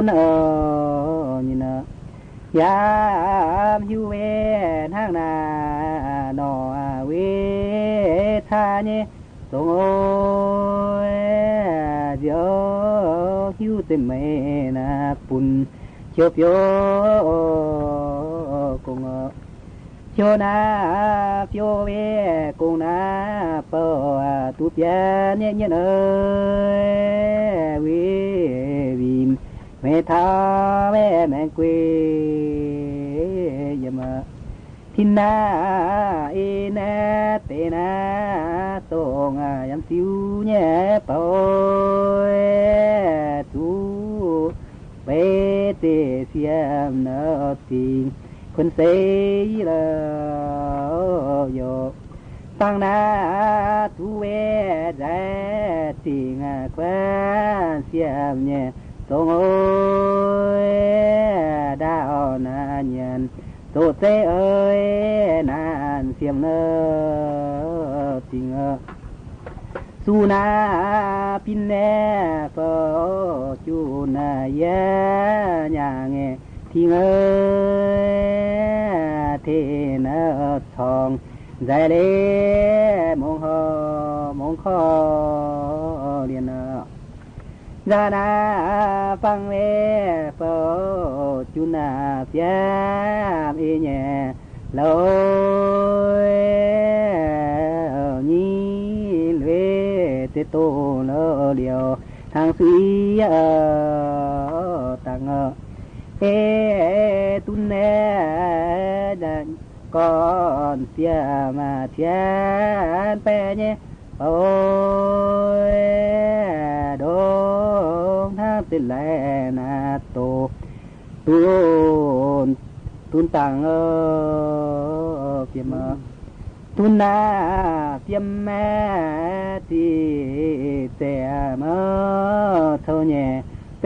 นนี่นะยามหิวเวทางนาหนอเวทานี่ตรงโอยเดียวหิวเต็มเมนาปุ่นเชียวเปียวกงเชียวนาเปียวเวกงนาเปิดตุเปียเนี่ยเนี่ยเอ้ยวิมเมธาเวแมงกุยยามทินนาเอนาเตนาตงยามสิวเนี่ยเปยตูเปเตเสียมเนติคนเสยเลยโยฟังนาทูเวใจติงแควนเสียมเนี่ยตรงโอยดาวนาเนียนโตเตเอ้ยนานเสียมเนติง สุนาปินแน่ปอจูนายะญาเงทิงเทนทองใจเลมงคอเรียนจานาฟังเวปอจุนาเปียมเอเนลอยนี่เวเตโตเลเดียวทางสุยตังเอตุนเนดันก่อนเสียมาเทียนไปเนี่ยโอ้ยดงท่าติแลนาโตตุนตังเปียมาตุนนาเปียมแม่ที่เสียมาเท่าเนี่ยเป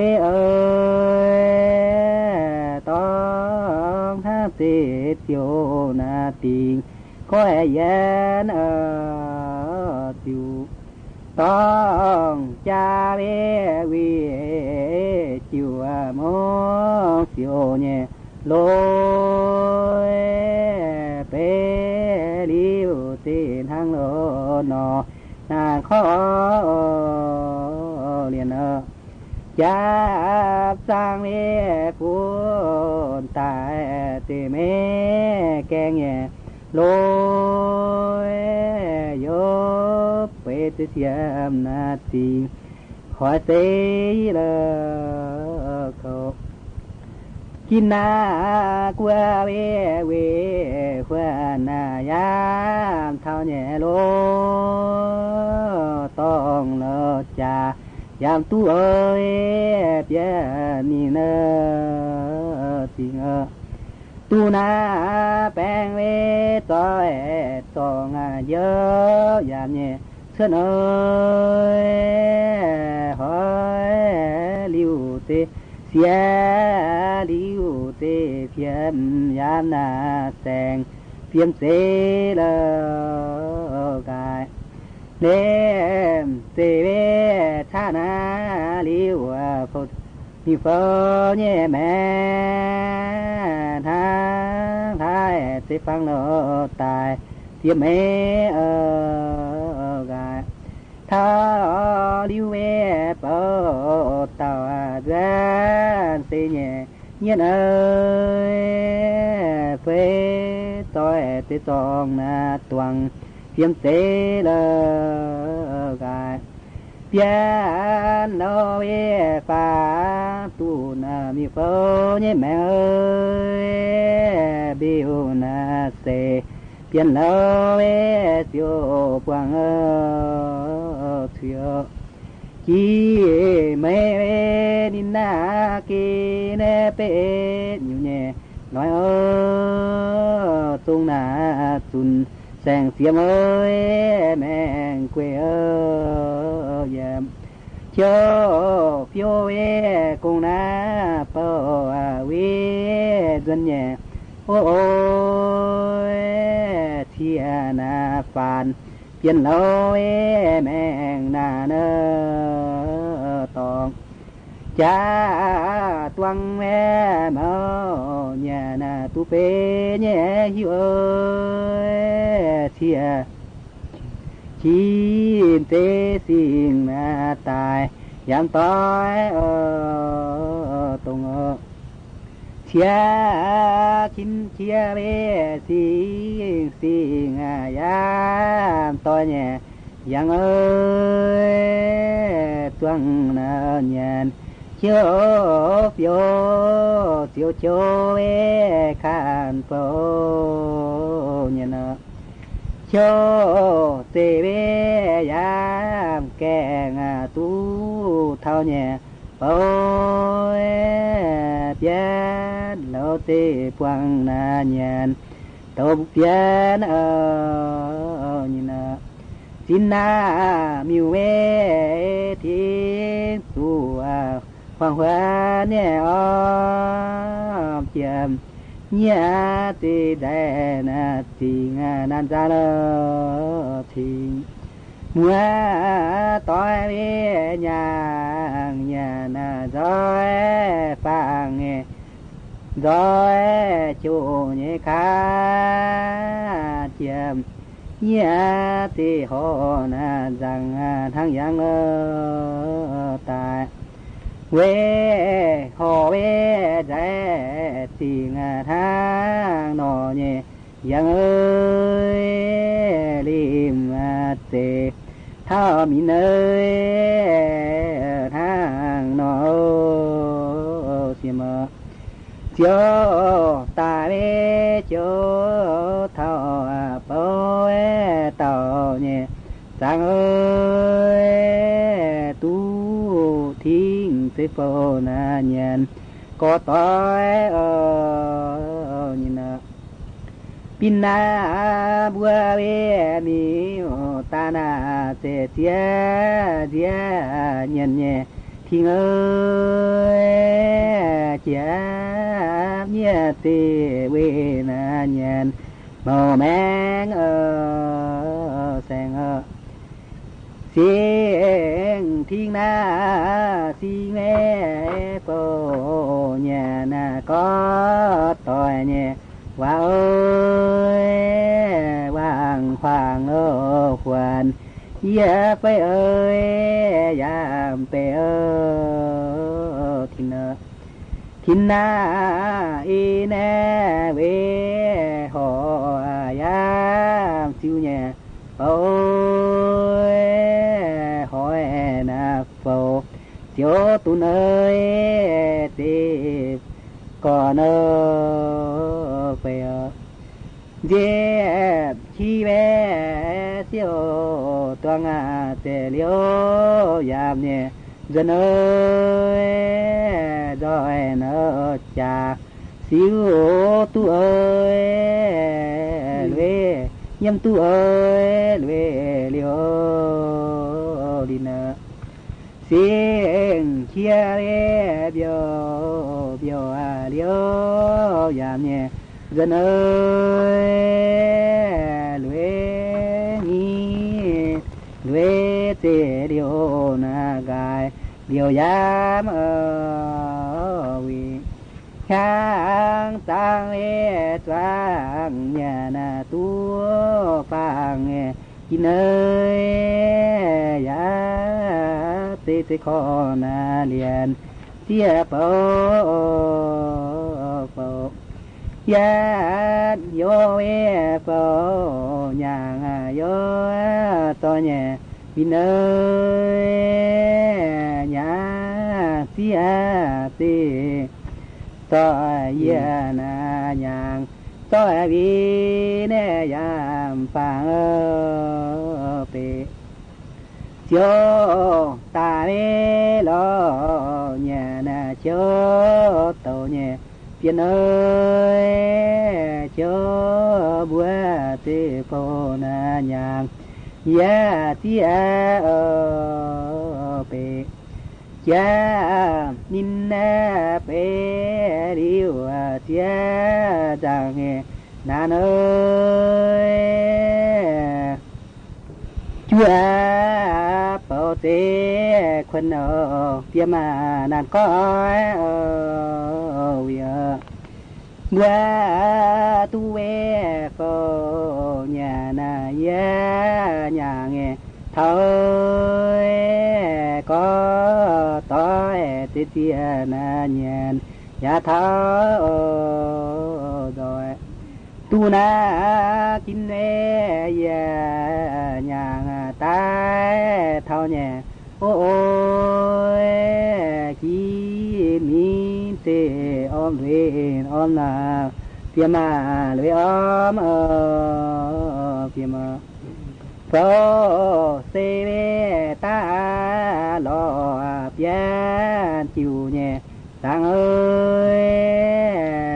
ต้องท่าติเที่ยวนาติงก็แย่นติวต้องจาเววีจิวมอเสียวเนี่ยลอยเปลิวตีทางโลนอนาข้อเรียนจับสร้างเมพูนตายเตเมแกงเนี่ยโลยโยเปตเสียมนาทีขอเตยละเขากินนากว่าเวขวานายามเท่าเนี่ยโลต้องเลิศจ่ายามตู้เอ้ยเปียนี่เนอสิงตูนาแปลงเวต่อยต่องเยอะยามเนี่ยเชื่อเอ้ยหอยลิวเตเสียลิวเตเพียมยามนาแสงเพียมเสลกายเนมเสเวชานาลิวพดมีเฟอเนี่ยแม่ทางท้ายเสฟังโลตายเทียมเมกายท้าลิวเวปอตาเดือนเสเนี่ยเงี้ยเอ้ยเฟต่อยเตจองนาตวงเพียมเสลกายเปียนโนเวฟ้าตูนามีเฟอเนี่ยแม่เอ้ยบิวนาเสเปียนโนเวเสียวปวงเสียวกีเมเวนินากีเนเปอยู่เนี่ยน้อยตรงนาจุนแสงเสียมเอ้ยแมงเกวเยี่ยมเจ้าเพียวเวกงนาเป้าเวจนเนี่ยโอ้ยเทียนาฟานเปลี่ยนเราเวแมงนาเนตองจ้าตวงแม่เมาเนี่ยนาตุเปเนี่ยหิวเอ้ยเทียชีนเตสิงนาตายยามต้อยตรงเชียคินเชียเวสิงยามต้อยเนี่ยยังเอ้ยตวงนาเนียนเชียวเปียวเจียวเจียวเวคานโปเนี่ยนะเชียวเตเวยามแกงตูเท่าเนี่ยโอ้ยเปียนเราเตปวงนาเนียนตบเปียนนี่นะสินนามิวเวทิตัวฟังหัวเนี่ยเจียมเนี่ยตีได้นาทิงนันจาลทิง mua tỏi về nhà na rồi phang nghe rồi chủ nhé khá chiêm nhà thì họ na rằng thằng giang tại quê họ về trái tình thang nọ nhé giang ơi lim tê thao mi nơi thang nọ xiêm chiếu ta về chiếu thao bố tàu nhé giang ơi tu thiên thế phô na nhận có tối nhìn nè pin na bua về mi ta na sẽ chia nhận nhẹ thiên ơi chia nhẹ tê về na nhận màu mang sang xiên thiên na xi nghe phô nhà na có tỏi nhẹ hoa ơi hoàng hoàng khoan ya phải ơi yam pe thiên na ine về họ yam siêu nhẹ ôi hỏi na phô chiếu tu nơi tiếp còn về dép chi bé siêu toang tề liêu yam nhẹ dân ơi rồi nó cha siêu tu ơi lue nhâm tu ơi lue liêu đi nè xiên chia lê biểu liêu yam nhẹ dân ơi lue tê liêu na gai liêu yam wi khang sang lê choang nhà na tu phang in ơi ya tê tê khó na liền tia phô ya yo e phô nhà yo to nhẹ in ơi nhà tia tê to ya na nhang to vi ne yam phang pe chiếu ta về lo nhà na chiếu tàu nhẹ biển ơi chiếu búa tê phô na nhang ya tia pe cha min na pe liu tia giang nghe nan ơi chúa bảo tế quân phía mà nan có mưa tu về phô nhà na ya nhà nghe thôi có tối tê tia na nhàn ya thao rồi tu na kinh nghe ya nhà ta thao nhẹ ôi chi mi tê om về om là phía mà lưỡi om phía mà phô xê bê ta lo phía chiều nhẹ sang ơi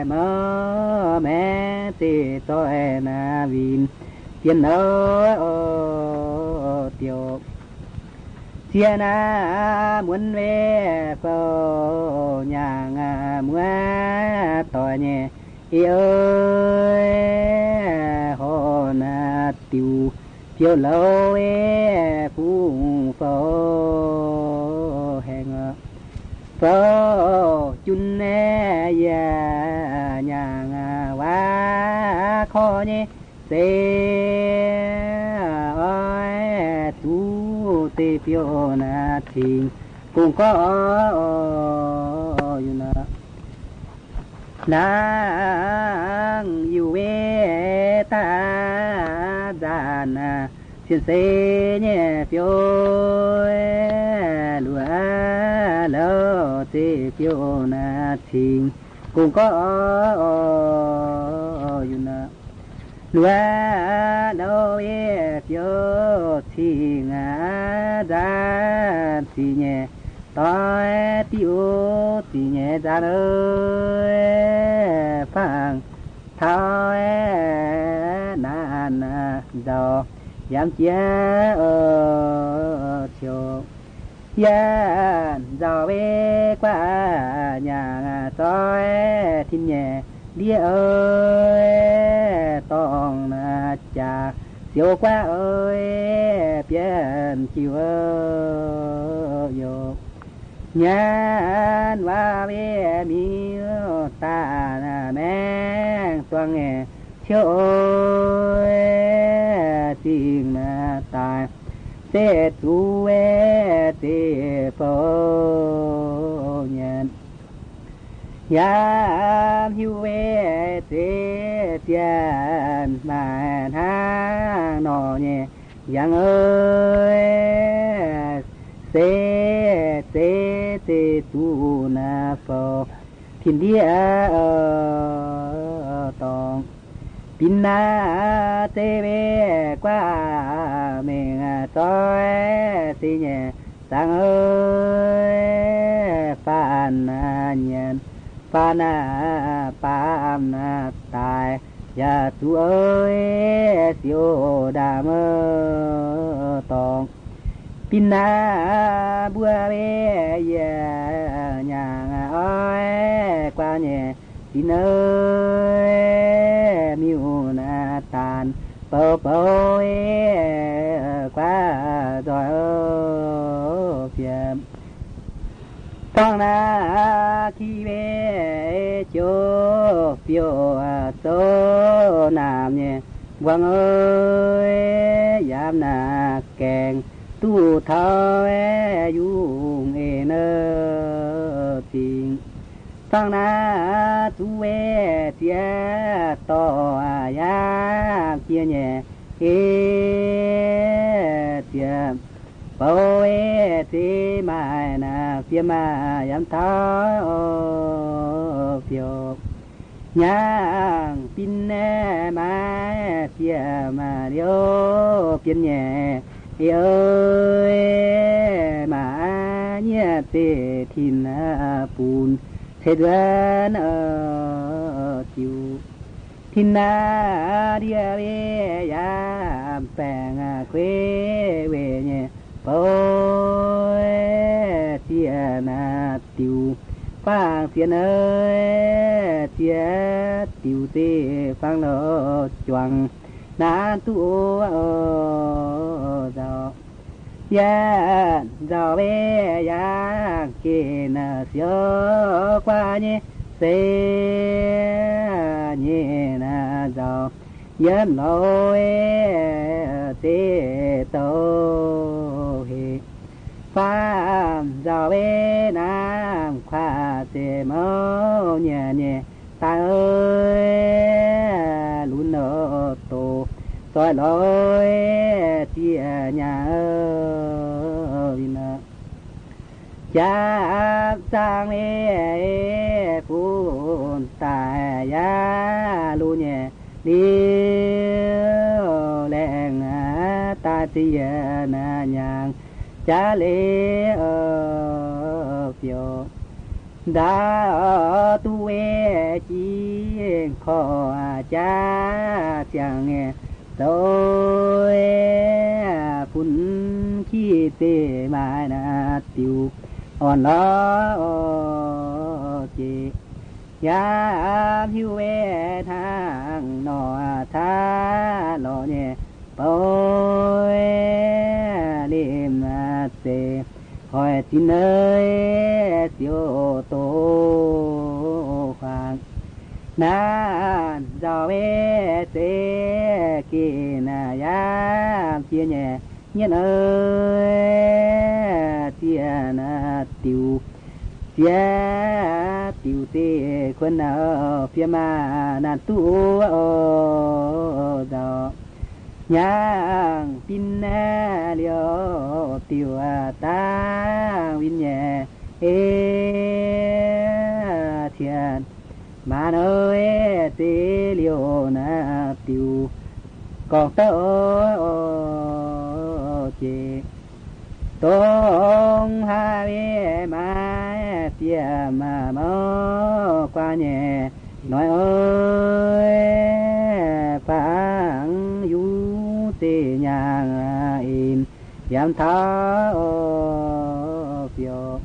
mơ mẹ tê tôi na vin tiền ơi tiểu thiên muốn về phô nhà mua tỏi nhẹ ơi hồ na tiêu phiêu lâu ผู้เฝ้าแห่งเฝ้าจุนแน่ยาญางว่าขอเนี่ยเสียตูเตเปียวนาทิ้งกุงก็อยู่นะนางอยู่เวตาดานาเสียนเสียเนี่ยเปียวลัวแล้วเตเปียวนาทิ้งกุงก็อยู่นะลัวแล้วเอเปียวทิ้งดาที่เนี่ยตอยติโอติเนี่ยจานฟังเท้านานาดอยามเจ้าเชียวยานเจ้าเวกว่าอย่างตอยทิ้งเนี่ยเดียวต้องนาจากเสียวกว่าเปลี่ยนจิวโยญาณว่าเวมีตาแมงตัวเงเชี่ยวจริงมาตายเสตุเวเตโปญาณยามหิวเวเตเตียนมาทางนอเนี่ยยังเสเตเตตูนาฟอทินเดียตองปินนาเตเวกว่าเมงตอยสิเนี่ยสังฟานนาเนียนฟานาปามนาตายยาตัวเสียวดามตองปินาบัวเวยญางอ้อยกว่าเนี่ยปินมิวนาตานเป่าเป่ากว่าดอยเพียมต้องนาคีเวโจเปียวโตนามเนี่ยวังยามนาแกงตู้เท้ายุงเนจริงตั้งนาตู้เตียต่อยาเกียเนี่ยเตียเป่าตีมานาเปียมายามเท้าเปียวญางปินแน่มาเปียมาเดียวเปียนแย่มาเนี่ยเตทินปูนเทดวันจิวทินนาเดียเวยามแปงเควเวเนี่ยโปเสียนาติวฟังเสียเนเสียติวเตฟังโลจวงนาตัวเจ้ายาเจ้าเวยาเกณฑ์เสียกว่าเนี่ยเสียเนี่ยนะเจ้ายันลอยเตโตเฮฟ้าเจ้าเวน้ำข้าเสมอเนี่ยตาลุนโตซอยลอยเตียญาวินาจากสร้างปูนตายาลูเนี่ยเลี้ยวแรงตาเตียนาญางจาเลเปียวดาตุเวจีขอจ้าเสียงโดยพุ่นขี้เตมานาติวอ่อนล้อเจยามหิวเวทางนอทาลอเนี่ยปอยเลี้ sẽ hỏi tin ơi siêu tô khoan na giàu bé sẽ kia na ya chia nhẹ nhân ơi chia na tiêu tê quân ở phía mà na tu giàu nhang pin liêu tiêu ta vin nhẹ thiền mà nơi tê liêu na tiêu còn tớ chê tông hai bé mai tia mà mơ qua nhẹ nói ơi phang du tê nhang in yam tha phiêu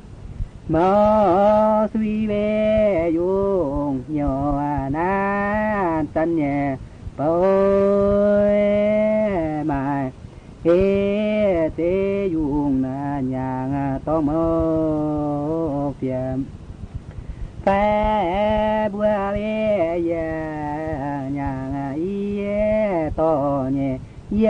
mơ suy về dùng nhỏ nan tân nhẹ bơi mai ê tê dùng nhang to mơ phiền phê bùa bê nhang y to nhẹ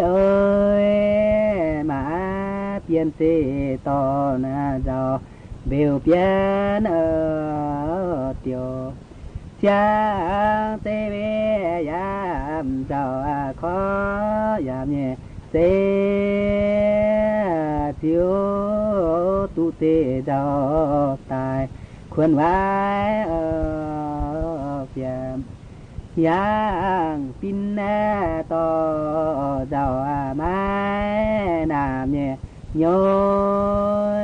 ơi mà biến tê to na giàu biểu biến ở tiểu cha tê bê yam giàu khó yam nhẹ tê thiếu tu tê giàu tài khuôn vai ở phiền yang pin to giàu mai nam nhẹ nhối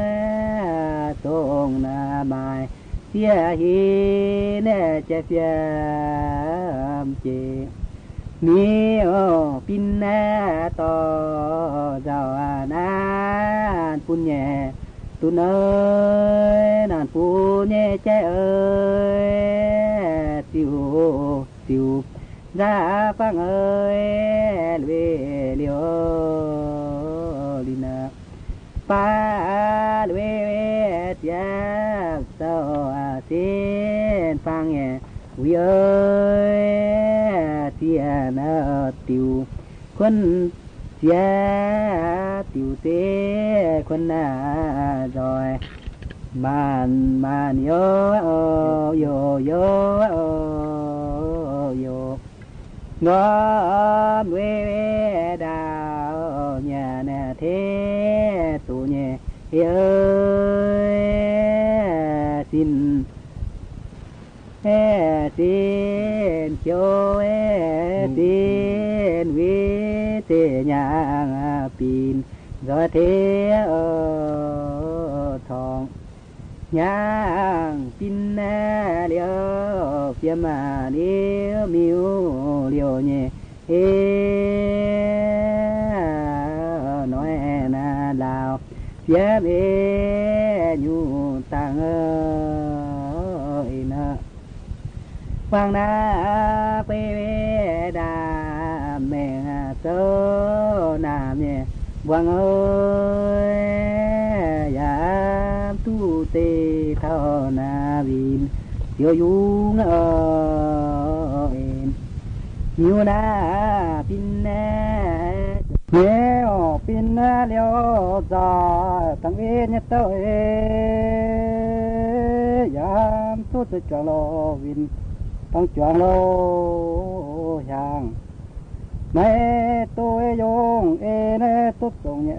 tông na mai chia hi nè che phiền chê mi pin to giàu nan pun nhẹ tu nơi nan pun nhẹ che ơi tiêu tiêu ra phang ơi lue liêu lina pa lue tia sao xin phang nhẹ ui ơi tia na tiêu quân tia tiêu tê quân na rồi man yo yo yo yo ngõ quê đào nhà nè thế tụ nhẹ ơi xin chiều xin quý thế nhà pin rồi thế ở thòng nhang pin liêu phía mà liêu miu liêu nhẹ nói na lao phía bên nhu tăng ơi na quang na pe đà mẹ sơ nam nhẹ quang ơi ya tu tê thọ na vin yo yung em nhiều na pin nhiều pin liêu già tăng viên nhất tới yam tu tự cho lo vin tăng choang lo hàng mẹ tôi dùng nè tốt dùng nhẹ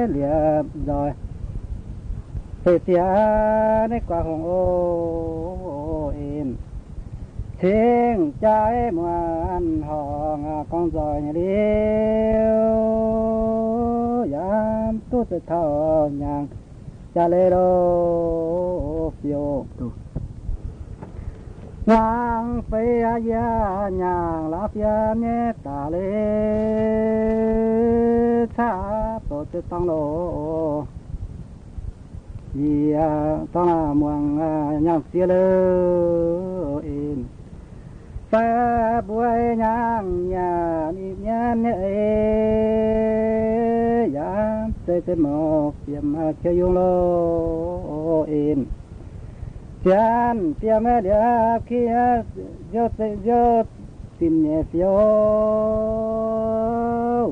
liệp rồi thì tia nè qua hồng ô em thiên trái ngoan hòn con giỏi nhẹ liêu yam tốt tự thọ nhang cha lê đô phiêu ngang phê ya nhang la phia nhé ta lê cha tổ chức tăng lô vì tăng là muang nhang xia lơ in phê buổi nhang nhà nhẹ ใจหมอกเปียมาเขียวยงโลเอ็นจานเปียแม่เดียบเขียยอดยอดติมเนี่ยเฟียว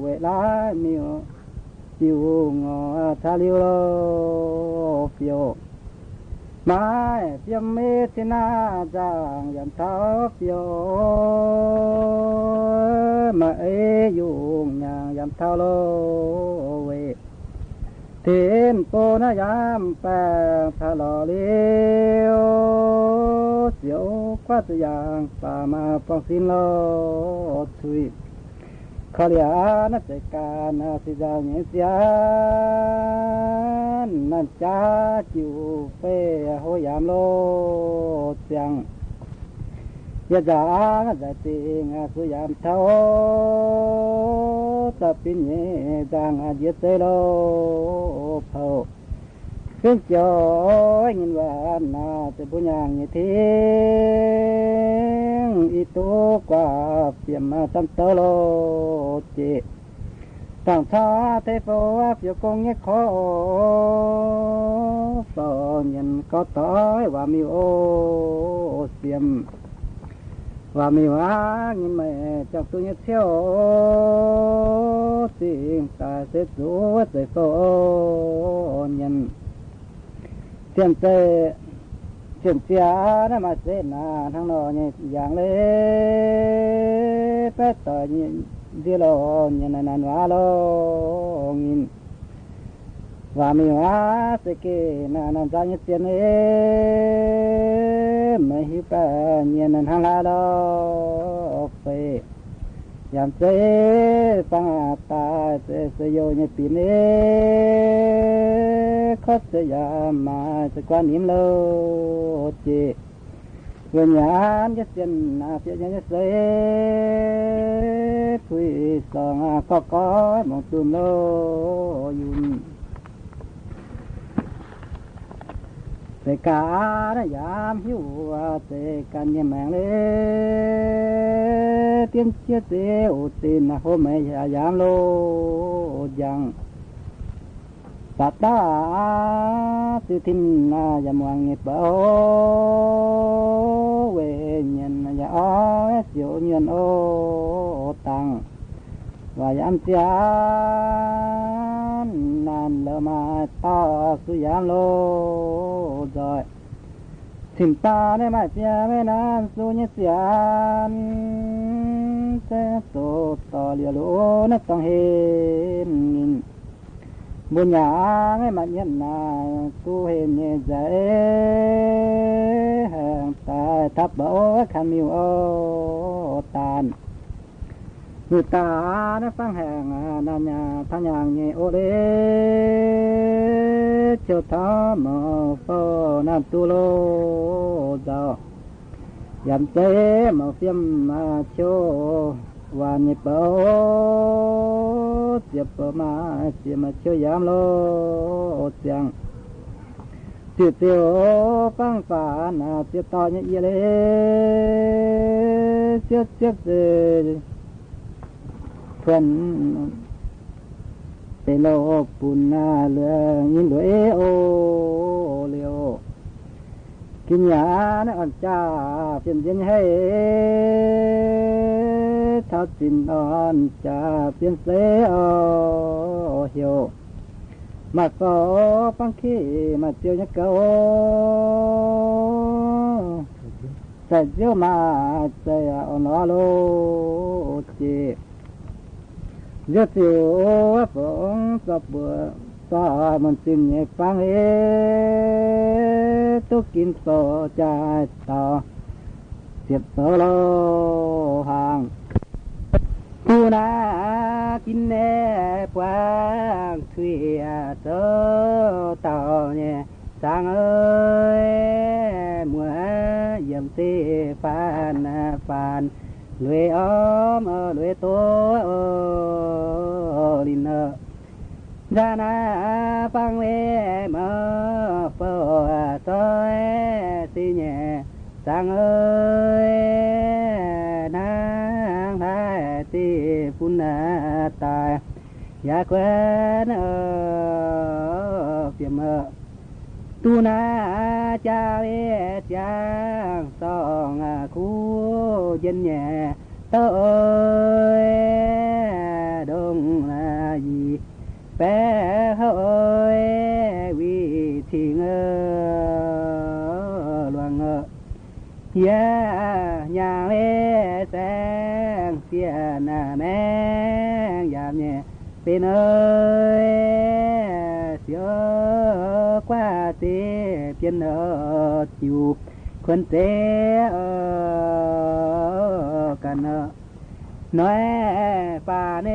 เวลามิวจิวงอทาลิโลเฟียวมาเปียเมตินาจางยันเท้าเฟียวมาอยู่อย่างยันเท้าโลเวเทียนโปนยามแปลทะลอเลี้ยวเสียวกว่าตัวอย่างป่ามาปองสินโลทุยขลียนักการนาสิจางเสียนนั่นจ้าจิวเป้โหยามโลเสียงยะจางจะติงสุยามเท้าตะปินเยจางเยเตโลเผาขึ้นจอยยินว่านาจะบุญยังเทียงอีตุกว่าเปียมาตั้งเตโลเจตั้งชาเทโฟเปียกงเงขอสอนยันก็ต้อยว่ามีโอเสียมว่ามีว่าเงินแม่จากตัวเที่ยวสิ่งตาเสียสูดเสียโฟนยันเสียนเสียนะมาเสนาทั้งนอเนี่ยอย่างเล็บไปต่อเนี่ยเดียวยันนันว่าโลงินว่ามีว่าสเกนานันใจเสียนไม่หิปะเนี่ยนันหังลาโลเฟยามเสปังตาเสยโยเนี่ยปีนี้ขดยามมาสกวานิมโลเจวิญญาณจะเสียนนาเสียจะเสคุยสองก็ก้อยมองตุ่มโลยุนเสกาณยามหิวเสกันยแมงเลเตียนเชียเสอุตินโหไม่ยามโลยังสัตตาสิทินนายามวังเงปะโอเวญนยาอ้อเสียวเงินโอตังวายามเสียนนานเลมาต่อสุยามโลจอยสิมตาในไม้เสียไม่นานสุญเสียนเสโตต่อเลียโลนักต้องเห็นบุญญาให้มันยันนากูเห็นเยใจแห่งตายทับบ่ขันมิวโอตานมือตาในฟังแห่งนันยาทัญญาเยโอเลเจ้าทามโฟนันตุโลเจ้ายามเตมาเฟียมมาโชวันนี้เปาเสียบมาเสียมาช่วยยามโลเสียงเสียเตียวปังฝานาเสียต่อเนี่ยเยเลเสียเสียเพื่อนเตโลปุนนาเลือยินด้วยโอเลียวกินยานะอันจ้าเพียนเย็นให้ท้าจินอ่อนจ้าเพียนเสียเหี่ยวมาสอปังขี้มาเจียวยักเกาใส่เจียวมาใส่อ่อนโลเจเจียวเจียวฝงสับเบื่อสามันจินเนี่ยฟังตุกินโซจาต่อเสียบโซโลหางกูนากินแน่ปวางทุยโซต่อเนี่ยสังเอ้ยมัวเยี่ยมตีฟานรวยอ้อมรวยตัวลินเนอจานาปังเวมาเฝ้าซอยสิเนสังเอ้ยนางไทยที่ปุณตาย ยาแควนเปียมตูนาจาเวจางสองคู่เย็นแย่เต้ยดงนายีแปะเฮยวิธีเงลวงยาญาเวแสงเสียนาแมงยามเนี่ยเป็นเอยเสียกว่าเตเพียนอยู่คนเตกันน้อยป่าเน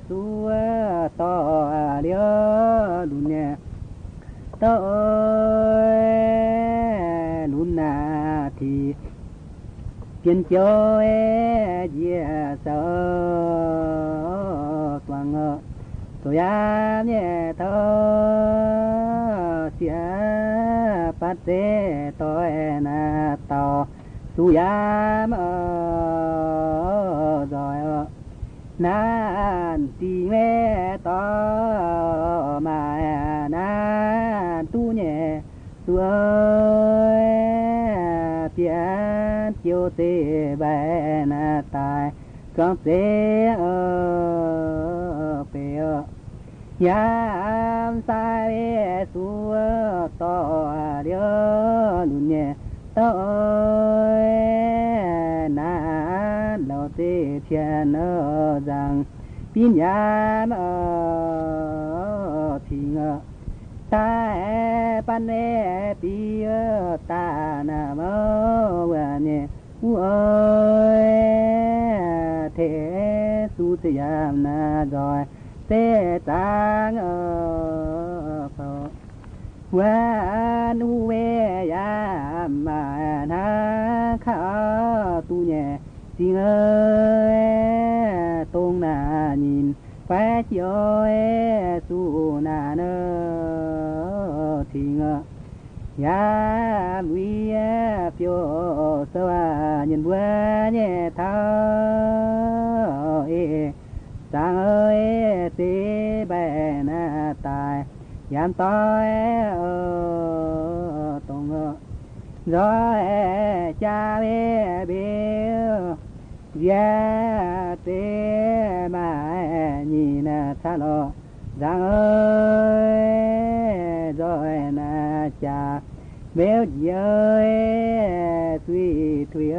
สัวต่อเลี้ยลุนเนี่ยต่อลุนนาทีเพียนเจ้าเยี่ยเสอตัวเงาตัวยามเนี่ยเธอเสียปัดเตต่อยนาต่อสุยามจอยนานตีแม่ต่อมานานตู้เนี่ยตัวเปียนเกี่ยวเตใบนาตายก็เสียเปียยามสายสัวต่อเดียวลุนเนี่ยต่อนานเราเตเทียนจังปิญญามทิ้งตาปันเนปีตาหน้ามวันเนี่ยเทสุสยามนาจอยเตตังพอวันเวยามมานาข้าตูเนี่ยสิงตรงนานินแฝงเจียวสู่นาเนทิ้งยามวิเปียวสวายันบัวเนี่ยเท้าสังเตแบนาตายยามตายตรงร้อยจาเบยาเตมานีนาทะโลสังร้อยนาจาเบลเยสุยทุย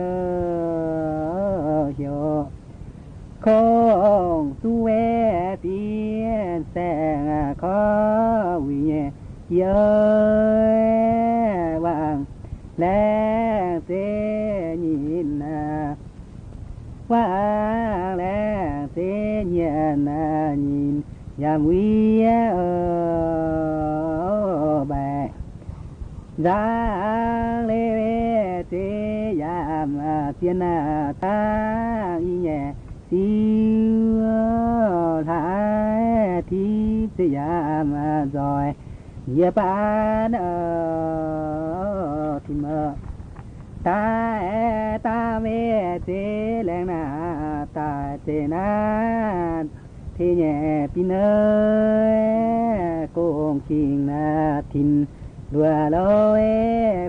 เหียวคงสุเวเปียนแสงขอวิเยวังแลเสยินนาว่างแลเสยนายินยามวิแบจางเลเวเตยามเพียนาตาอีแยสิวทายที่สยามจอยเยปานทิมตาตาเมเตแรงนาตาเตนาที่แย่ปีเนโกงคิงนาทินดัวโลเอ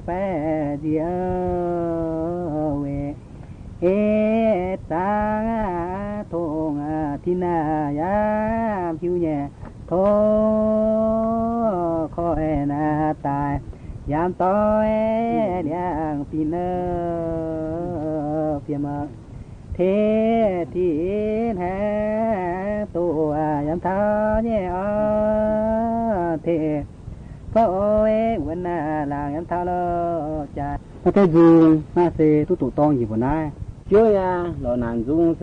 แปเดียวเวเอตังทงทินายามผิวแย่ทคอยนาตายยามต้อยเดียงปีเนเพียมเทที่แห่ตัวยามเท้าเนี่ยเทพระโอเอวันนาลางยามเท้าโลจ่าพระเจ้าจูมาเซตุตุตองอยู่บนนั้นเจ้าอย่าเราหนานจุงเซ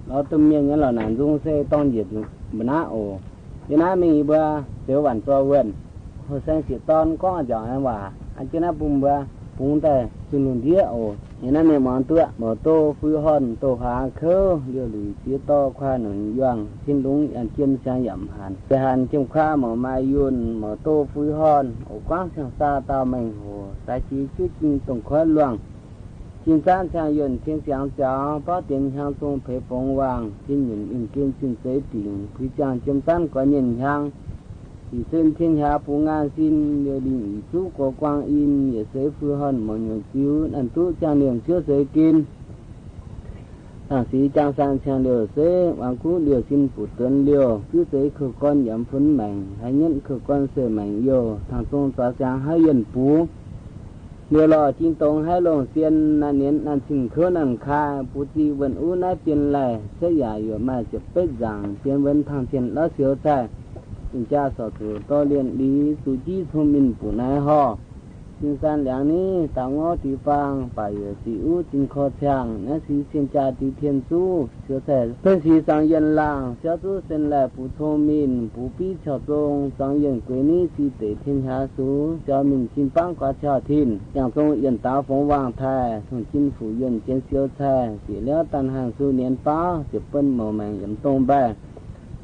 เราตุ้มยังเราหนานจุงเซต้องเหยียดบนนั้นโอยันนั้นมีบัวเสียวหวานตัวเวินหัวเส้นเสียตอนก็จ่อว่าอันเจ้านั้นปุ่มบัวปุ่มแต่จุนลุนเดียโอยันนั้นเนี่ยมันตัวหมอโตฟื้นหอนโตหาเค้อเรือหลุยเสียต่อควาหนุนย่างทิ้นลุงอันเจียมชายหย่ำหันไปหันเจียมข้าหมอมายุนหมอโตฟื้นหอนโอกว้างเสียงซาตาแมงโหสายชีชื่อจริงตรงคว้าหลวงเจ金山相愿天相交，宝殿香中配凤凰，天云应见金水顶，回将金山观音香。以身天下不安心，琉璃以诸国光阴，也随富汉蒙有救，难度将两chưa随kinh。Thằng sĩ trang sang trang liều xế, hoàng cú liều xin phụ tuấn liều, cứ tới khử con giảm phấn mạnh, hãy nhận khử con sửa mạnh yêu, thằng tôn tỏa trang hai yên phú. Liều lò chinh tông hai lồng xiên, nà niên nà trình khứa nàn kha, bố chi vẫn ú nái tiền lẻ, sẽ giả yếu mà chụp bết giảng, tiền vẫn thằng tiền đó xíu chạy. Tình cha sở thủ to liền lý, sú chi thông minh phụ nái hò. Chính san làng ní tạo ngõ tí vang, phải ở tí ú chính khó chàng, nè xí xin cha tí thiên su, xíu thể phân xí sang yên làng, xíu chú xin lẻ phụ thông minh, phụ bí cho dông, sang yên quế ní xí tế thiên hạ sú, cho mình xin băng quá cho thiên, chẳng dông yên táo phóng vàng thai, thùng chính phủ yên trên xíu thai, chỉ léo tàn hàng su niên phá, chỉ phân màu màng yếm tông bè.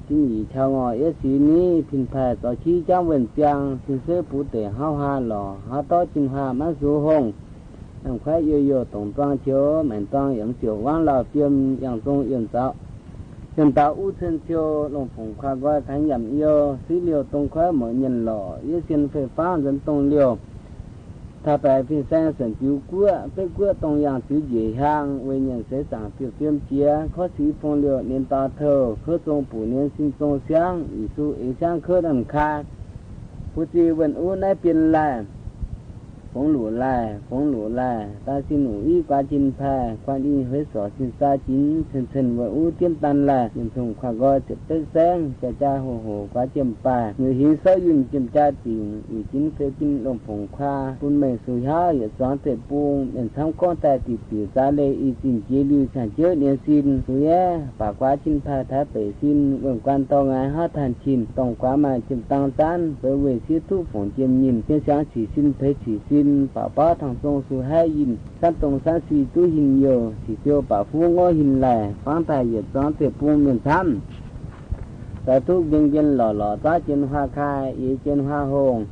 Chính ý chào ngồi yết xí ní, phình phè tỏ chi trang vần trang, xin sơ phụ tể hao hà lò, hao tó chinh hà mát sú hồng. Nằm khoái yêu tổng toan chiếu, mảnh toan yếm xỉu vang lò tiêm, yang zông yên tạo. Yên tạo ưu thân chiếu, lồng phùng khoa gói khánh nhằm yêu, xí liều tông khoái mở nhân lò, yết xin phê phá dân tông liều. Thà bè phình sang sẵn chiếu cua, phê cua tông yang xứ dễ hang, về nhận sẽ sẵn phiêu tiêm chia, khó xí phong liều nên ta thơ, khớ tông phủ nên xin tông sáng, ý su ý sáng khớ đàn kha. Phụ trì vẫn ưu nái biên lại, phóng lũ lại, ta xin ủ ý qua chín phà, quan đi huế sỏ xin xa chín, thần và ưu tiên tàn lại, nhìn thùng khoa gọi chụp tết sáng, cha hồ qua chiếm bà, người hiến sơ dùn chiếm cha tỉnh, ý chín phê kinh lồng phóng khoa, bùn mệnh sùi há, ý xoán thể buông, nhận thăm con tài tỷ tỷ ra lê ý xin chế lưu sản chớ niên xin, sùi bà qua chín phà thái bể xin, vườn quan to ngái hát thàn chín, tổng quá mà chiếm tăng tán, với về xí thu phóng chiếm nhìn, thiên sáng chỉ xin phê chỉ xin, bà bá thằng sông su hai yin, san tông san si tu hình nhiều, chỉ tiêu bà phu ngõ hình lẻ, phán tài yết doan thể buông miền tham. Tại thuốc viên lò ta trên hoa khai, ý trên hoa hồng,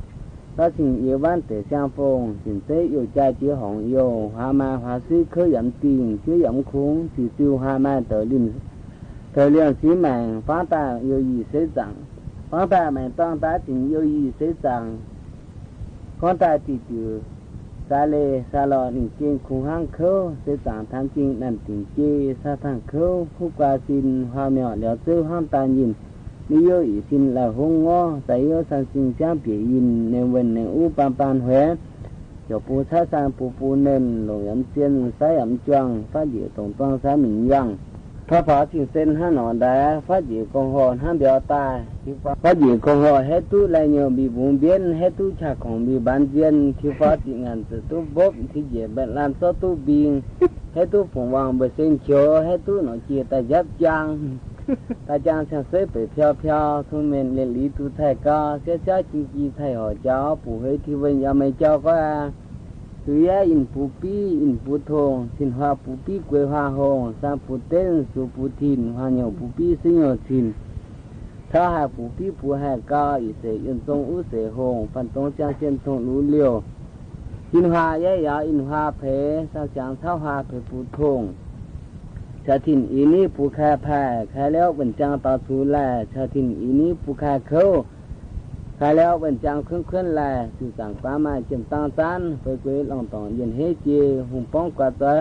ta xin yêu bán thể sang phong, xin tế yêu trai chứa hỏng yêu, hoa ma hoa sư khơi giảm tiền, chứa giảm khốn, chỉ tiêu hoa ma tờ liền xí mạng, phán tài yêu gì sẽ rằng, phán tài mạng tăng ta xin yêu gì sẽ rằng, con ta chỉ từ xa lê xa lò nỉnh trên khung hang khâu sẽ giảm tham chính nằm tỉnh chê xa thang khâu khúc qua xin hoa mèo léo tư hoang ta nhìn nếu yêu ý xin là hông ngó giải yêu sang xin trang bể in nên vần nên u pan huế cho bố xa sang bố nên lồng ấm chiên xa ấm choang phát địa tổng toang xa mình yang phát phá trình sen hát nọ đá phát địa con hồn hát béo ta phát địa con hồn hết tu lại nhiều bị vùng biên hết tu chả còn bị bán diên khi phát địa ngàn từ tu bóp thì dễ bệnh làm sao tu biên hết tu phồng vàng bởi sen chiếu hết tu nó chia ta giáp trang ta trang sang xếp bởi theo thu men lên lý tu thầy ca sẽ cha chính chi thầy họ cháu phụ hơi thì bên nhà mày cháu có à thứ in phụ pi in phụ thong xin hoa phụ pi quê hoa hồng sang phụ tên su phụ thìn hoa nhiều phụ pi sinh nhiều thìn thà hà phụ pi phụ hà ca ý sẽ yên sông u sẽ hồng phần tông trang sen thong lú liều in hoa in hoa phế sao chẳng thao hoa phế phụ thongชาทินอีนี้ผู้ค้าผ้าขายแล้วเป็นจังต่อสูแลชาทินอีนี้ผู้ค้าเขาขายแล้วเป็นจังเครื่องแลสื่อต่างฟ้ามาเจียมต่างจานไปเกยลองต่อเย็นเฮเจหุ่มป้องกว่าตัว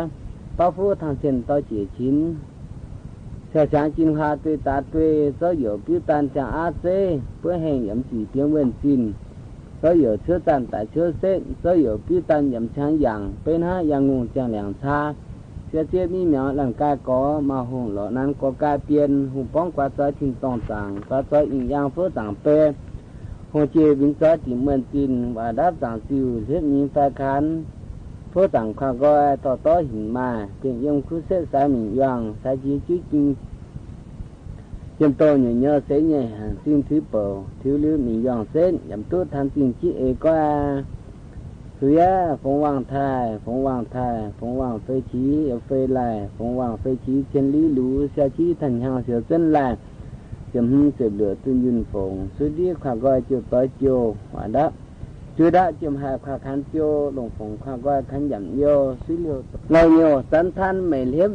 ป้าฟูทางเส้นต่อเจี๋ยชิ้นชาช้างจินหาตัวตาตัวก็อยู่พิตันจังอาเซเพื่อแห่งยำสีเพียงเว้นจินก็อยู่เชื้อตันแต่เชื้อเส้นก็อยู่พิตันยำช้างอย่างเป็นห้ายางงูจังเหลียงชาเสียมีเหมียวหลังกายก่อมาหงหล่อนั้นก็กลายเปลี่ยนหูป้องกว่าซอยทิ้งตองต่างกว่าซอยอีกอย่างเพื่อต่างเปรหงเจวินซอยที่เหมือนจินว่าดับต่างซิวเสียมีไฟคันเพื่อต่างข้าก็ต่อหินมาเป็นยังคุเสสายหมิ่งยังสายจีจุจริงเจียมโตเหนื่อยเสียใหญ่หันซิ่งถือเป่าถือลื้อหมิ่งยังเส้นยำตู้ทำจริงจีเอก็คือฝงวางไทยฝงวางเฟชีเฟลายฝงวางเฟชีเชนลีหลูเสียชีทันหางเสียเส้นลายจำเสียเหลือตุนยืนฝงสุดที่ข้าก็เจียวต่อเจียวว่าดับ chưa đã chìm hạ khả khăn tiêu lồng phồng khả qua khăn giảm vô suy liều lâu nhiều sẵn than mày hiếp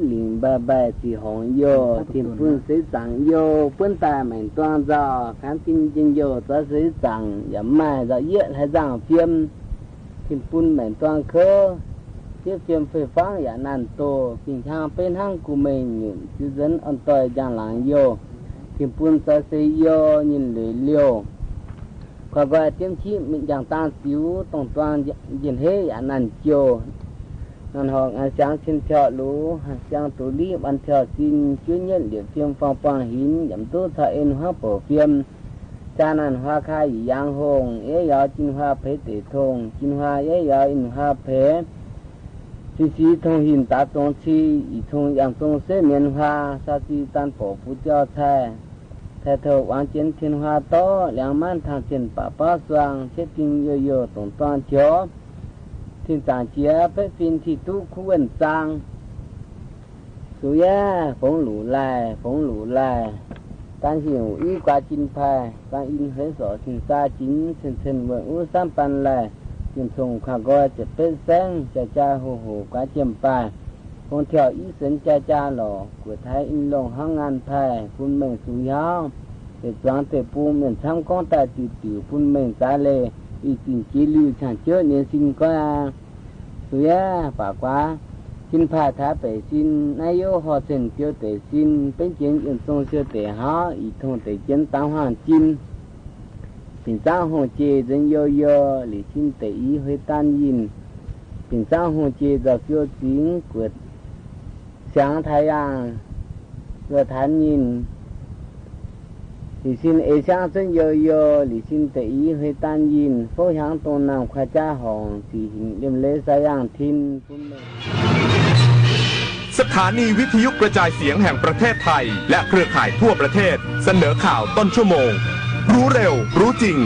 lình bà bà thì hỏng vô thì phương sẽ sẵn vô phương ta mày toan do khán tin trên vô ta sẽ sẵn giảm mai do yết hay rằng phim thì phương mày toan khơ tiếp phim phê phá giả nàn tổ kinh hàng bên hàng của mình những chứ dẫn ẩn tội chẳng làng vô thì phương ta sẽ vô nhìn lưỡi liều qua qua tiếng chí mình chẳng tan xíu tổng toàn diện hết giả nàn chiều nên họ sáng xin theo lũ sáng tổ lý ban theo xin chú nhận địa phim phong quang hiến giảm tốt thay en hóa bổ phim cha nàn hoa khai giang hồng ấy giờ chín hoa phế tể thùng chín hoa ấy giờ in hoa phế xí thông hình tá tông chi thông yang tông sẽ miền hoa sa chi tan phổ phú cho thay thay thầu quán chiến thiên hoa to两万tháng tiền bà bá xoang chết kinh yo tổng toàn chó thiên tàng chia phép phim thì tu khu vận sang suy á phóng lũ lại tan hiểu ý qua chín phai tan in hết rõ thiên xa chính sen vượng u sam pan lại tiền sùng khả gọi chật bết sáng cha hồ quá chiêm phai con theo ý sến cha lò của thái in lồng hăng ngàn phai phun mình suy hao để choáng thể pu miền tham con tài tiểu phun mình ra lề ý tình chí lưu sản chứa nên sinh có suy á bà quá xin phai thái bể xin nay yo họ sen tiêu tể xin bên chiến yên sông tiêu tể há ý thông tể chiến tao hoàng chim bình sao hồ chê dân yo lì xin tể ý hơi tan nhìn bình sao hồ chê giờ phiêu tiếng của sáng thái阳giờ thán nhìn thì xin ế sáng dân yo lì xin tể ý hơi tan nhìn phố hàng tôn nam khoa cha hòn thì hình liêm lễ sa yang thiên สถานีวิทยุกระจายเสียงแห่งประเทศไทยและเครือข่ายทั่วประเทศเสนอข่าวต้นชั่วโมงรู้เร็วรู้จริง